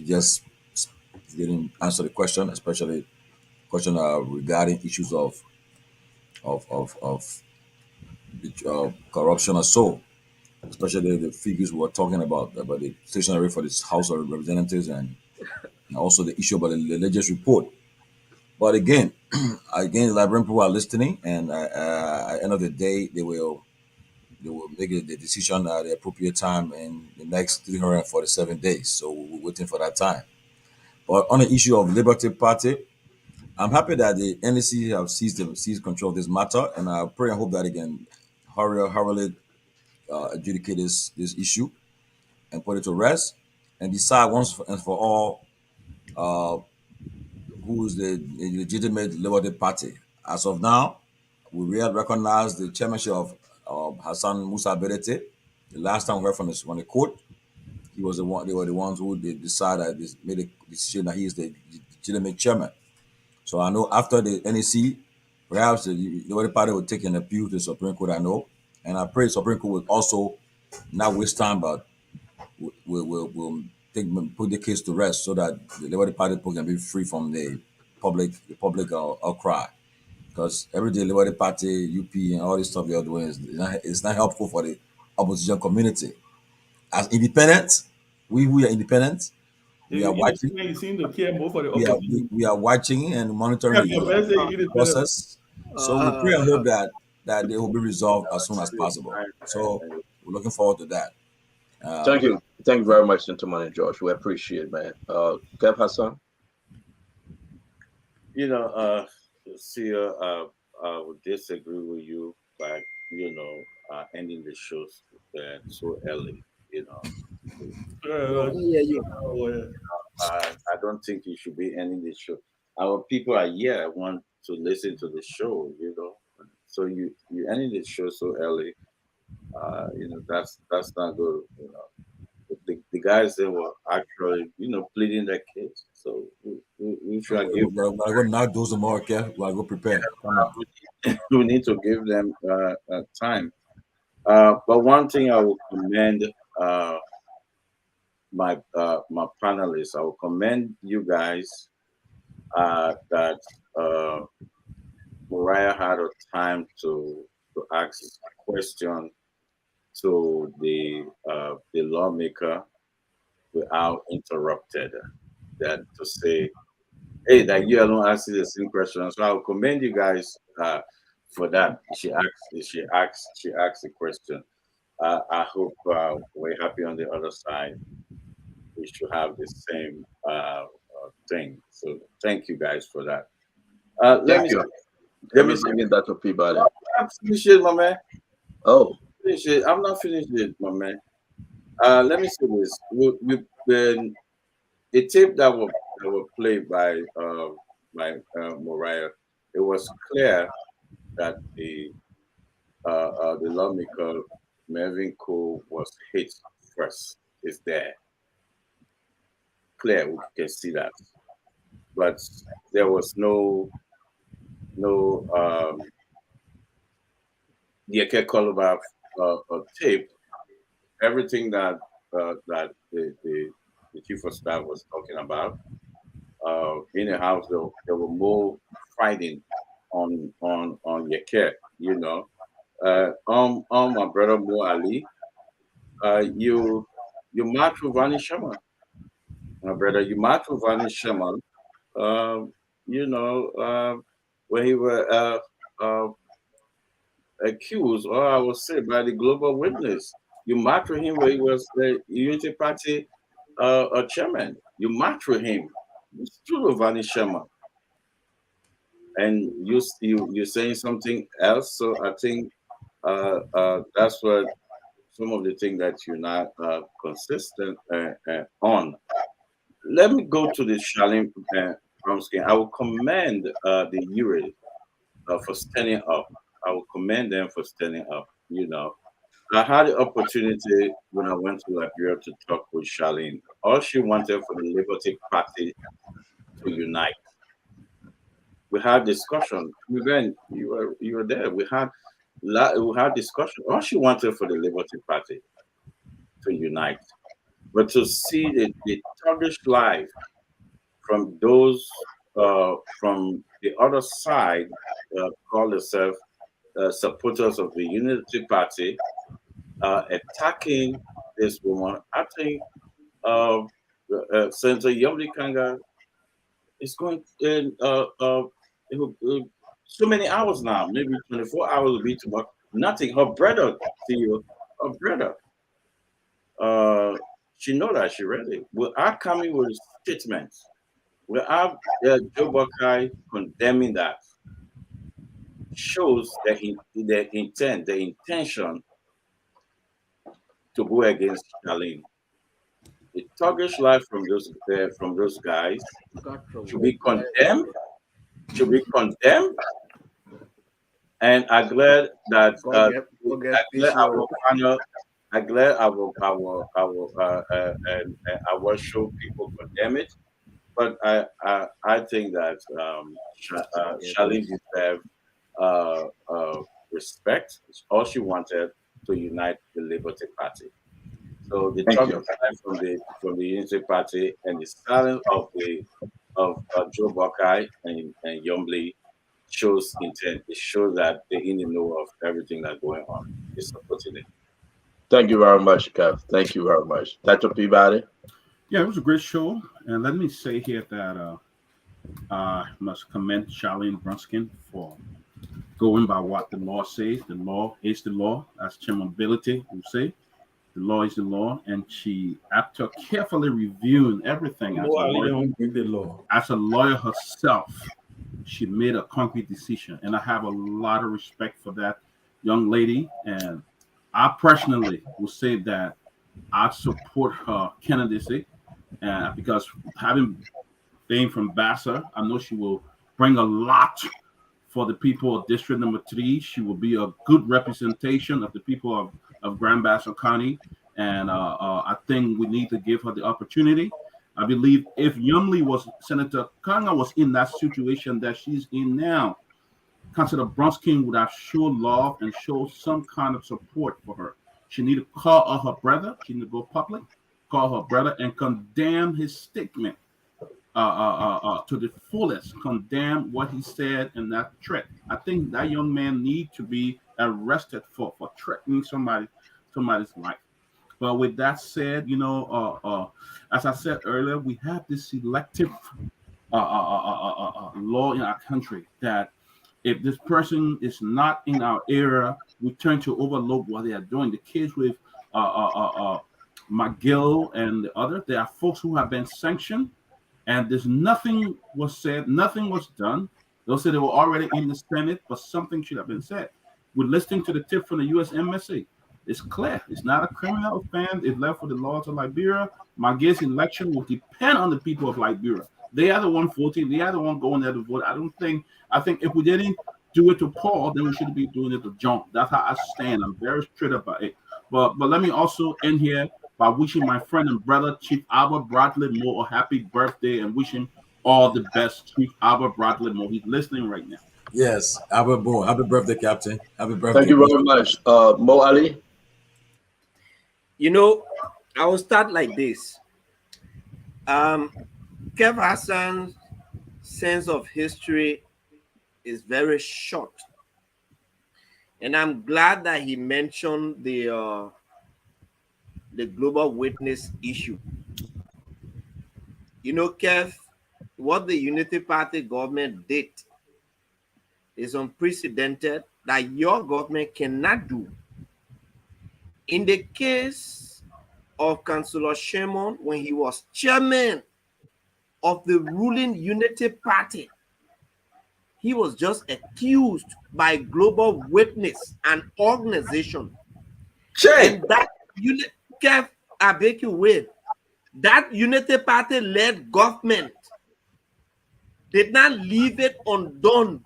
Speaker 10: just didn't answer the question, especially question regarding issues of corruption or so, especially the figures we were talking about the stationery for this House of Representatives and also the issue about the religious report. But again, again, Liberian people are listening, and at the end of the day, they will make the decision at the appropriate time in the next 347 days. So we're waiting for that time. But on the issue of Liberty Party, I'm happy that the NEC have seized control of this matter, and I pray and hope that they can hurriedly adjudicate this issue and put it to rest and decide once and for all uh, who is the legitimate Liberty Party. As of now, we really recognize the chairmanship of Hassan Musa Berete. The last time we heard from the court, he was the one. They were the ones who decided made a decision that he is the legitimate chairman. So I know after the NEC, perhaps the Liberty Party will take an appeal to the Supreme Court. I know, and I pray the Supreme Court will also not waste time, but will put the case to rest so that the Liberty Party can be free from the public outcry. Because every day Liberty Party, UP, and all this stuff they are doing is not helpful for the opposition community. As independent, we are independent. We are watching.
Speaker 13: You seem to care more for the
Speaker 10: We are
Speaker 13: opposition.
Speaker 10: we are watching and monitoring the process. So we pray and hope that they will be resolved as soon as possible. So we're looking forward to that.
Speaker 7: Thank you very much, Sintumal and George. We appreciate it, man. Kev Hassan.
Speaker 9: See, I would disagree with you, but ending the show so early. I don't think you should be ending the show. Our people are here. I want to listen to the show. So you ending the show so early. That's not good. The guys that were actually pleading their case. So we should give.
Speaker 10: We're going to knock those more. Okay, we'll go prepare. Come on.
Speaker 9: We need to give them time. But one thing I will commend my panelists. I will commend you guys that Mariah had a time to ask a question to the lawmaker without interrupted. That to say, hey, that you alone asked the same question. So I'll commend you guys for that. She asked the question. I hope we're happy on the other side. We should have the same thing. So thank you guys for that. Let me
Speaker 7: give that to Peabody.
Speaker 9: I'm finished it, my man.
Speaker 7: Oh,
Speaker 9: finish it. I'm not finished it, my man. Let me say this. The tape that were played by Mariah, it was clear that the lawmaker Marvin Cole was hit first. It's there. Clear, we can see that. But there was no Yeke Koluba tape. Everything that the chief of staff was talking about. In the house, there were more fighting on Yeke, on my brother Mo Ali. You march with Vani Shaman. My brother, you march with Vani Shaman. When he were accused, or I would say by the global witness, you march with him when he was the Unity Party chairman. You march with him. You stood with Vani Shaman. And you're saying something else. So I think that's what some of the things that you're not consistent on. Let me go to the Shalim Bromsky. I will commend the URI for standing up. I will commend them for standing up. You know, I had the opportunity when I went to Liberia to talk with Charlene. All she wanted for the Liberty Party to unite. We had discussion. Then you were there. We had discussion. All she wanted for the Liberty Party to unite, but to see the thuggish life from those from the other side call themselves supporters of the Unity Party attacking this woman. I think Senator Yomli Kanga is going in so many hours now, maybe 24 hours will be tomorrow. Nothing. Her brother, Theo, her brother. She know that she ready. We are coming with statements. We have Joe Buckeye condemning that. Shows the intent, the intention to go against Charlene. The thuggish life from those guys should be condemned. Should be condemned. And I'm glad that I'm glad our show people condemn it. But I think that Charlene deserves respect. It's all she wanted to unite the Liberty Party. So the talk from the Unity Party and the silence of Joe Buckeye and Yombly shows intent. It shows that they're in the know of everything that's going on. They're supporting it.
Speaker 7: Thank you very much, Kev. Thank you very much. Dr. Peabody?
Speaker 6: Yeah, it was a great show. And let me say here that I must commend Charlene Brunskin for going by what the law says. The law is the law, as Chairman Ability will say. The law is the law. And she, after carefully reviewing everything as a lawyer herself, she made a concrete decision. And I have a lot of respect for that young lady. And I personally will say that I support her candidacy because having been from Bassa, I know she will bring a lot for the people of District Number 3. She will be a good representation of the people of Grand Bassa County. And I think we need to give her the opportunity. I believe if Senator Kanga was in that situation that she's in now, Councilor Brunskin would have shown love and show some kind of support for her. She need to call her brother. She need to go public, call her brother, and condemn his statement to the fullest. Condemn what he said in that threat. I think that young man need to be arrested for threatening somebody's life. But with that said, as I said earlier, we have this selective law in our country that if this person is not in our area, we tend to overlook what they are doing. The case with McGill and the other, there are folks who have been sanctioned, and there's nothing was said, nothing was done. They'll say they were already in the Senate, but something should have been said. We're listening to the tip from the U.S. Embassy. It's clear. It's not a criminal offense. It's left for the laws of Liberia. McGill's election will depend on the people of Liberia. They are the one voting. They are the one going there to vote. I think if we didn't do it to Paul, then we should be doing it to John. That's how I stand. I'm very straight about it. But let me also end here by wishing my friend and brother, Chief Albert Bradley Moore, a happy birthday and wishing all the best, Chief Albert Bradley Moore. He's listening right now.
Speaker 10: Yes, Albert Moore. Happy birthday, Captain. Happy birthday.
Speaker 7: Thank you very much. Mo Ali?
Speaker 8: I will start like this. Kev Hassan's sense of history is very short. And I'm glad that he mentioned the global witness issue. Kev, what the Unity Party government did is unprecedented that your government cannot do. In the case of Councillor Shimon, when he was chairman of the ruling Unity Party, he was just accused by Global Witness, an organization. And that Kev, I beg you wait. That Unity Party led government did not leave it undone.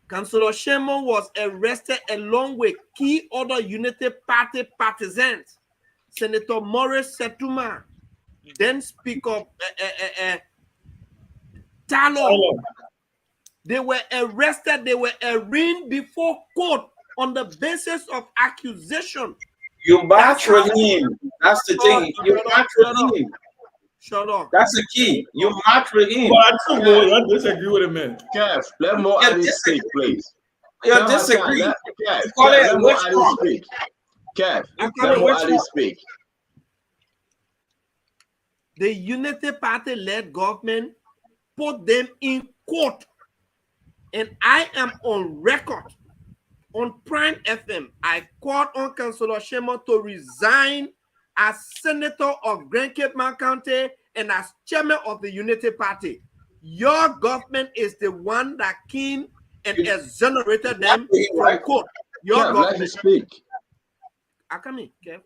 Speaker 8: Councillor Shemo was arrested along with key other Unity Party partisans. Senator Morris Setuma, then Speaker Talon. They were arrested, they were arraigned before court on the basis of accusation.
Speaker 9: You match with him. That's the thing. You match with him.
Speaker 8: Shut up.
Speaker 9: That's the key. You match with him.
Speaker 13: I disagree with him, man.
Speaker 7: Kev, let more Ali speak, please.
Speaker 9: You disagree.
Speaker 7: Kev,
Speaker 9: Call it
Speaker 7: let
Speaker 9: a
Speaker 7: more
Speaker 9: witch
Speaker 7: Ali
Speaker 9: hunt.
Speaker 7: speak. Kev,
Speaker 8: You call
Speaker 7: let
Speaker 8: it
Speaker 7: more
Speaker 8: witch
Speaker 7: Ali
Speaker 8: hunt.
Speaker 7: speak.
Speaker 8: The Unity Party-led government put them in court. And I am on record on Prime FM. I called on Councillor Shemo to resign as Senator of Grand Cape Mount County and as Chairman of the Unity Party. Your government is the one that came and exonerated them from court. Your
Speaker 7: Kev, let him
Speaker 8: government.
Speaker 7: speak.
Speaker 8: I come in, Kev.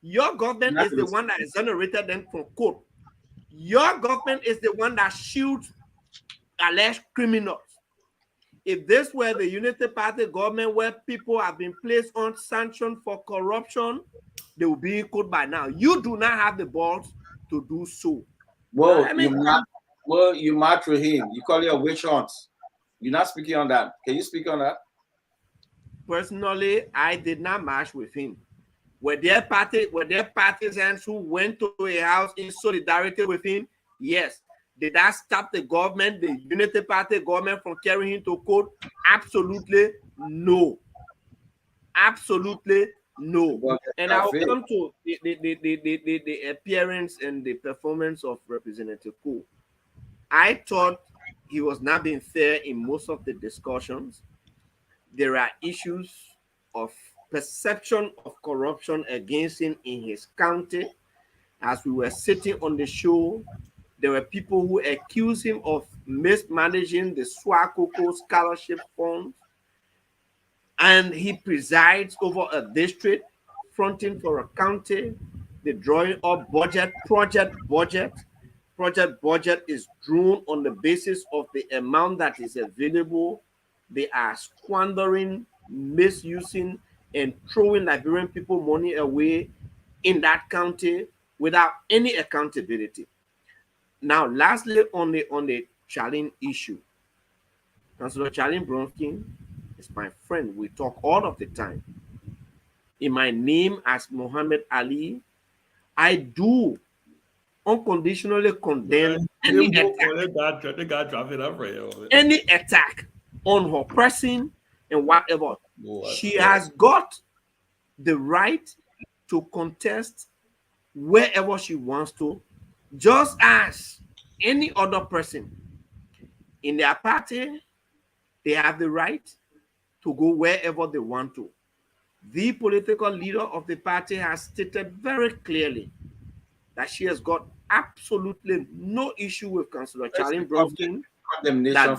Speaker 8: Your government is the one that exonerated them from court. Your government is the one that shoots alleged criminals. If this were the Unity Party government where people have been placed on sanction for corruption, they will be in court by now. You do not have the balls to do so.
Speaker 9: Well,
Speaker 8: I mean,
Speaker 9: you match with him. You call it a witch hunt. You're not speaking on that. Can you speak on that?
Speaker 8: Personally, I did not match with him. Were there partisans who went to a house in solidarity with him? Yes. Did that stop the government, the Unity Party government, from carrying him to court? Absolutely no. Absolutely no. And I'll come to the appearance and the performance of Representative Cole. I thought he was not being fair in most of the discussions. There are issues of perception of corruption against him in his county. As we were sitting on the show, there were people who accused him of mismanaging the Swakoko scholarship funds. And he presides over a district, fronting for a county, the drawing of project budget is drawn on the basis of the amount that is available. They are squandering, misusing, and throwing Liberian people money away in that county without any accountability. Now, lastly, on the Charlene issue, Councillor Charlene Bronski is my friend. We talk all of the time. In my name as Muhammad Ali, I do unconditionally condemn any attack on her person and whatever. She has got the right to contest wherever she wants to, just as any other person in their party. They have the right to go wherever they want to. The political leader of the party has stated very clearly that she has got absolutely no issue with Councillor Charlene Bronski, that they are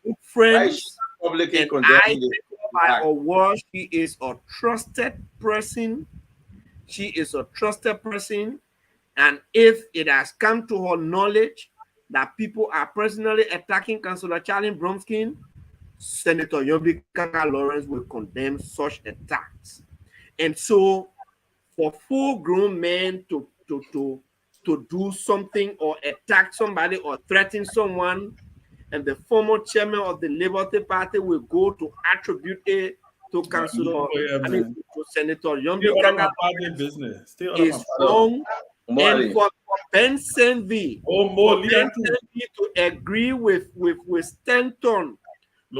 Speaker 8: good friends, and I take her by her word. She is a trusted person. She is a trusted person, and if it has come to her knowledge that people are personally attacking Councillor Charlene Bronski, Senator Yombi Kanga Lawrence will condemn such attacks. And so, for full-grown men to do something or attack somebody or threaten someone, and the former chairman of the Liberty Party will go to attribute it to Councillor, to Senator Yombi Kanga
Speaker 13: business
Speaker 8: is wrong. And for Ben Senvi, to agree with Stanton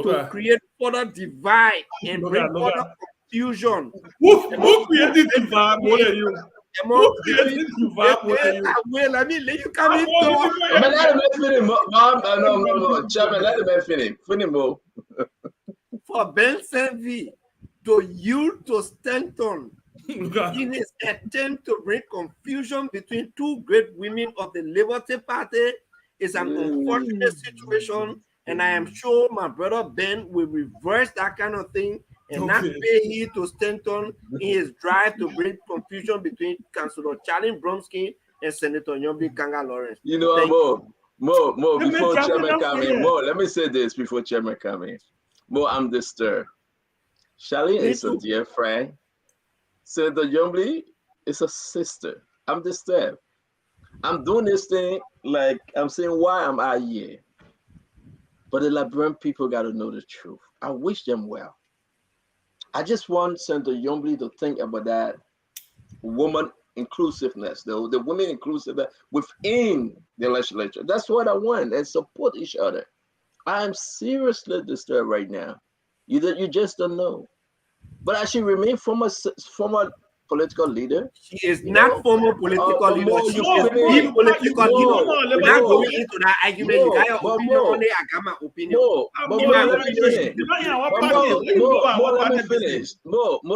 Speaker 8: to create further divide and bring further confusion.
Speaker 13: Who created divide more than you? Who created divide more than you?
Speaker 8: Let me let you come in.
Speaker 7: Let him finish, Mom. No, Chairman, let him finish. Finish,
Speaker 8: for Ben Senvi to yield to Stanton in his attempt to bring confusion between two great women of the Liberty Party is an unfortunate situation. And I am sure my brother Ben will reverse that kind of thing and not pay heed to Stanton in his drive to bring confusion between Councillor Charlene Bronski and Senator Yombi Kanga Lawrence.
Speaker 7: You know, Mo,
Speaker 13: They
Speaker 7: before
Speaker 13: make
Speaker 7: Chairman
Speaker 13: Chairman
Speaker 7: come in, Mo, let me say this before Chairman come in. Mo, I'm disturbed. Charlene is a dear friend. Senator Yombly is a sister. I'm disturbed. I'm doing this thing like I'm saying why I'm out here. But the Liberian people got to know the truth. I wish them well. I just want Senator Yombly to think about that woman inclusiveness, the women inclusiveness within the legislature. That's what I want, and support each other. I'm seriously disturbed right now. You just don't know. But I should remain former political leader.
Speaker 8: She is not former political leader. She is the political leader. Without going into that argument, you got your opinion on it. I got my opinion.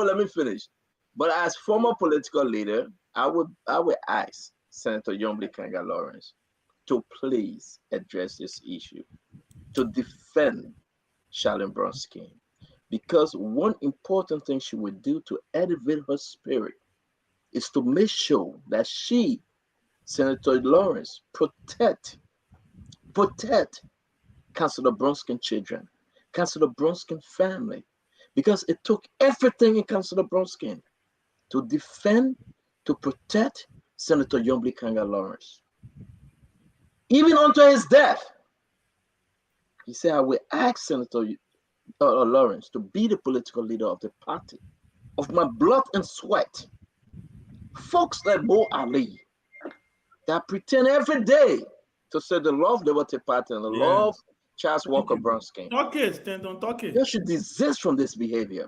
Speaker 7: Let me finish. But as former political leader, I would ask Senator Yombly Kanga Lawrence to please address this issue, to defend Charlene Bronski. Because one important thing she would do to elevate her spirit is to make sure that she, Senator Lawrence, protect Councilor Bronskin children, Councilor Bronskin family, because it took everything in Councilor Bronskin to defend, to protect Senator Yombly Kanga Lawrence. Even until his death, he said, I will ask Senator Lawrence to be the political leader of the party, of my blood and sweat. Folks like Mo Ali that pretend every day to say they love the Liberty Party and they love Charles Walker Bronskin. They should desist from this behavior.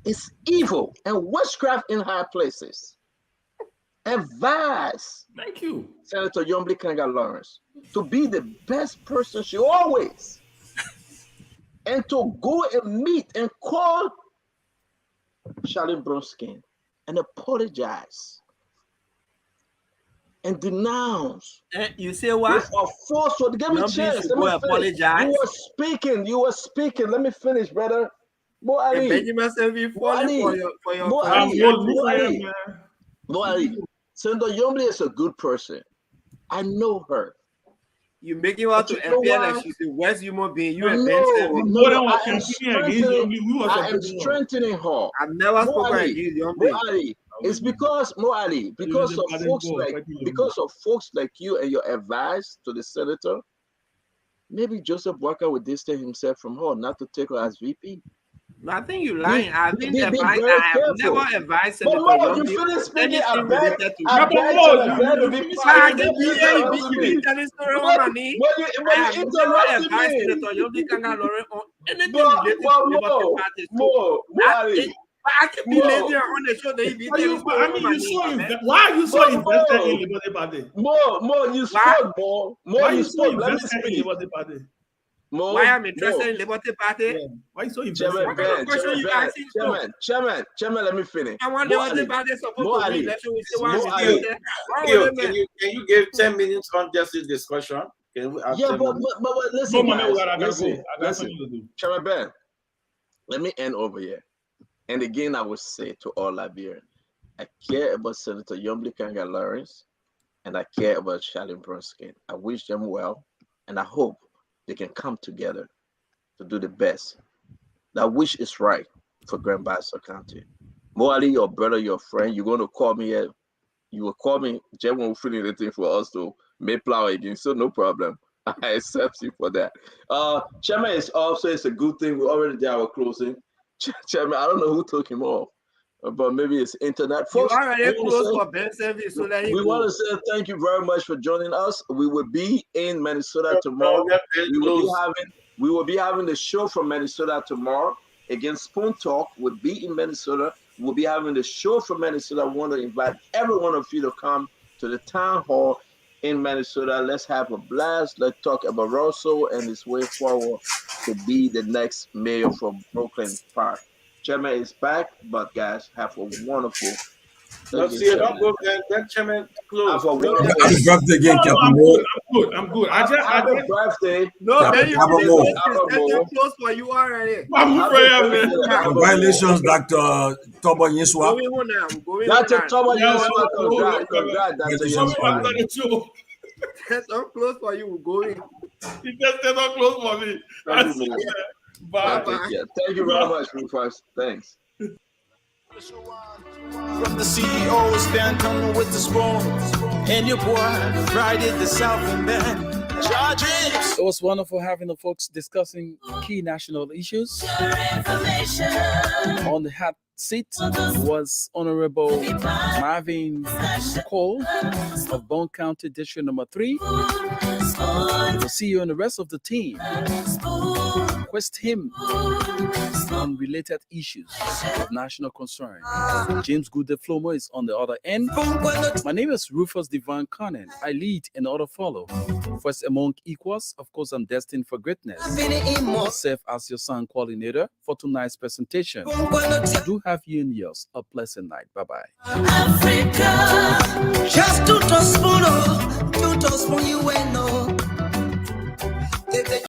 Speaker 7: It's evil and witchcraft in high places. Advise Senator Yombly Kanga Lawrence to be the best person she always, and to go and meet and call Charlene Bronski and apologize and denounce.
Speaker 8: You say what?
Speaker 7: With a falsehood. Give me a chance. Let me
Speaker 8: apologize.
Speaker 7: You were speaking. Let me finish, brother. Mo Ali.
Speaker 8: Benjamin said we falling for your
Speaker 7: Mo Ali. Senator Yombly is a good person. I know her.
Speaker 8: You make it out to appear like she's the worst human being. You and Ben
Speaker 7: I am strengthening her.
Speaker 8: I've never spoken against Yombly.
Speaker 7: It's because of folks like you and your advice to the senator. Maybe Joseph Walker would distance himself from her, not to take her as VP.
Speaker 8: I think you're lying. I've been advised. I have never advised Senator Yombly.
Speaker 7: You finish speaking.
Speaker 8: I can be telling story on my knee. I have never advised Senator Yombly Kanga Lawrence on anything related to Liberty Party. I can be lazy on the show that you be telling story on my knee.
Speaker 13: Why are you so invested in Liberty Party?
Speaker 7: More, you spoke, more. More, you spoke. Let me speak.
Speaker 8: Why I'm interested in Liberty Party?
Speaker 13: Yeah. Why so invested?
Speaker 7: Chairman, let me finish.
Speaker 8: I want Liberty Party supposed to be election.
Speaker 9: Can you give 10 minutes on just this discussion? Can we
Speaker 7: but listen, listen. Chairman Ben, let me end over here. And again, I will say to all Liberians, I care about Senator Yombly Kanga Lawrence, and I care about Charlene Bronski. I wish them well, and I hope they can come together to do the best. That wish is right for Grand Bassa County. Mo Ali, your brother, your friend, you're going to call me here. You will call me. Jim will fill in the thing for us to make plow again, so no problem. I accept you for that. Chairman is also, it's a good thing. We're already there, we're closing. Chairman, I don't know who took him off, but maybe it's internet. Folks,
Speaker 8: you already close for Ben service, so let him
Speaker 7: we want to say thank you very much for joining us. We will be in Minnesota tomorrow. We will be having the show from Minnesota tomorrow. Again, Spoon Talk will be in Minnesota. We'll be having the show from Minnesota. I want to invite every one of you to come to the town hall in Minnesota. Let's have a blast. Let's talk about Russell and his way forward to be the next mayor for Brooklyn Park. Chairman is back, but guys, have a wonderful.
Speaker 9: Let's see, don't go there. That Chairman close.
Speaker 10: Happy birthday again, Captain Mo.
Speaker 13: I'm good.
Speaker 7: Happy birthday.
Speaker 8: No, then you close for you already.
Speaker 10: Congratulations, Dr. Tobo Yeswa.
Speaker 7: Dr. Tobo Yeswa, congrats, Dr. Yeswa.
Speaker 8: That's so close for you. Go in.
Speaker 13: You just stay so close for me.
Speaker 9: Thank you, man.
Speaker 13: Bye.
Speaker 9: Yeah, thank you very much, Rufus. Thanks.
Speaker 2: From the CEO, stand coming with the spoon. And your boy, Friday the Southern Band. Charges.
Speaker 5: It was wonderful having the folks discussing key national issues. On the hot seat was Honorable Marvin Cole of Bong County District Number 3. The CEO and the rest of the team request him on related issues of national concern. James Goode-Flomo is on the other end. My name is Rufus Divine Conan. I lead and order follow. First among equals, of course, I'm destined for greatness. I'll serve as your sound coordinator for tonight's presentation. I do have you in yours. A pleasant night. Bye-bye.
Speaker 4: Africa, just to spoon you and know.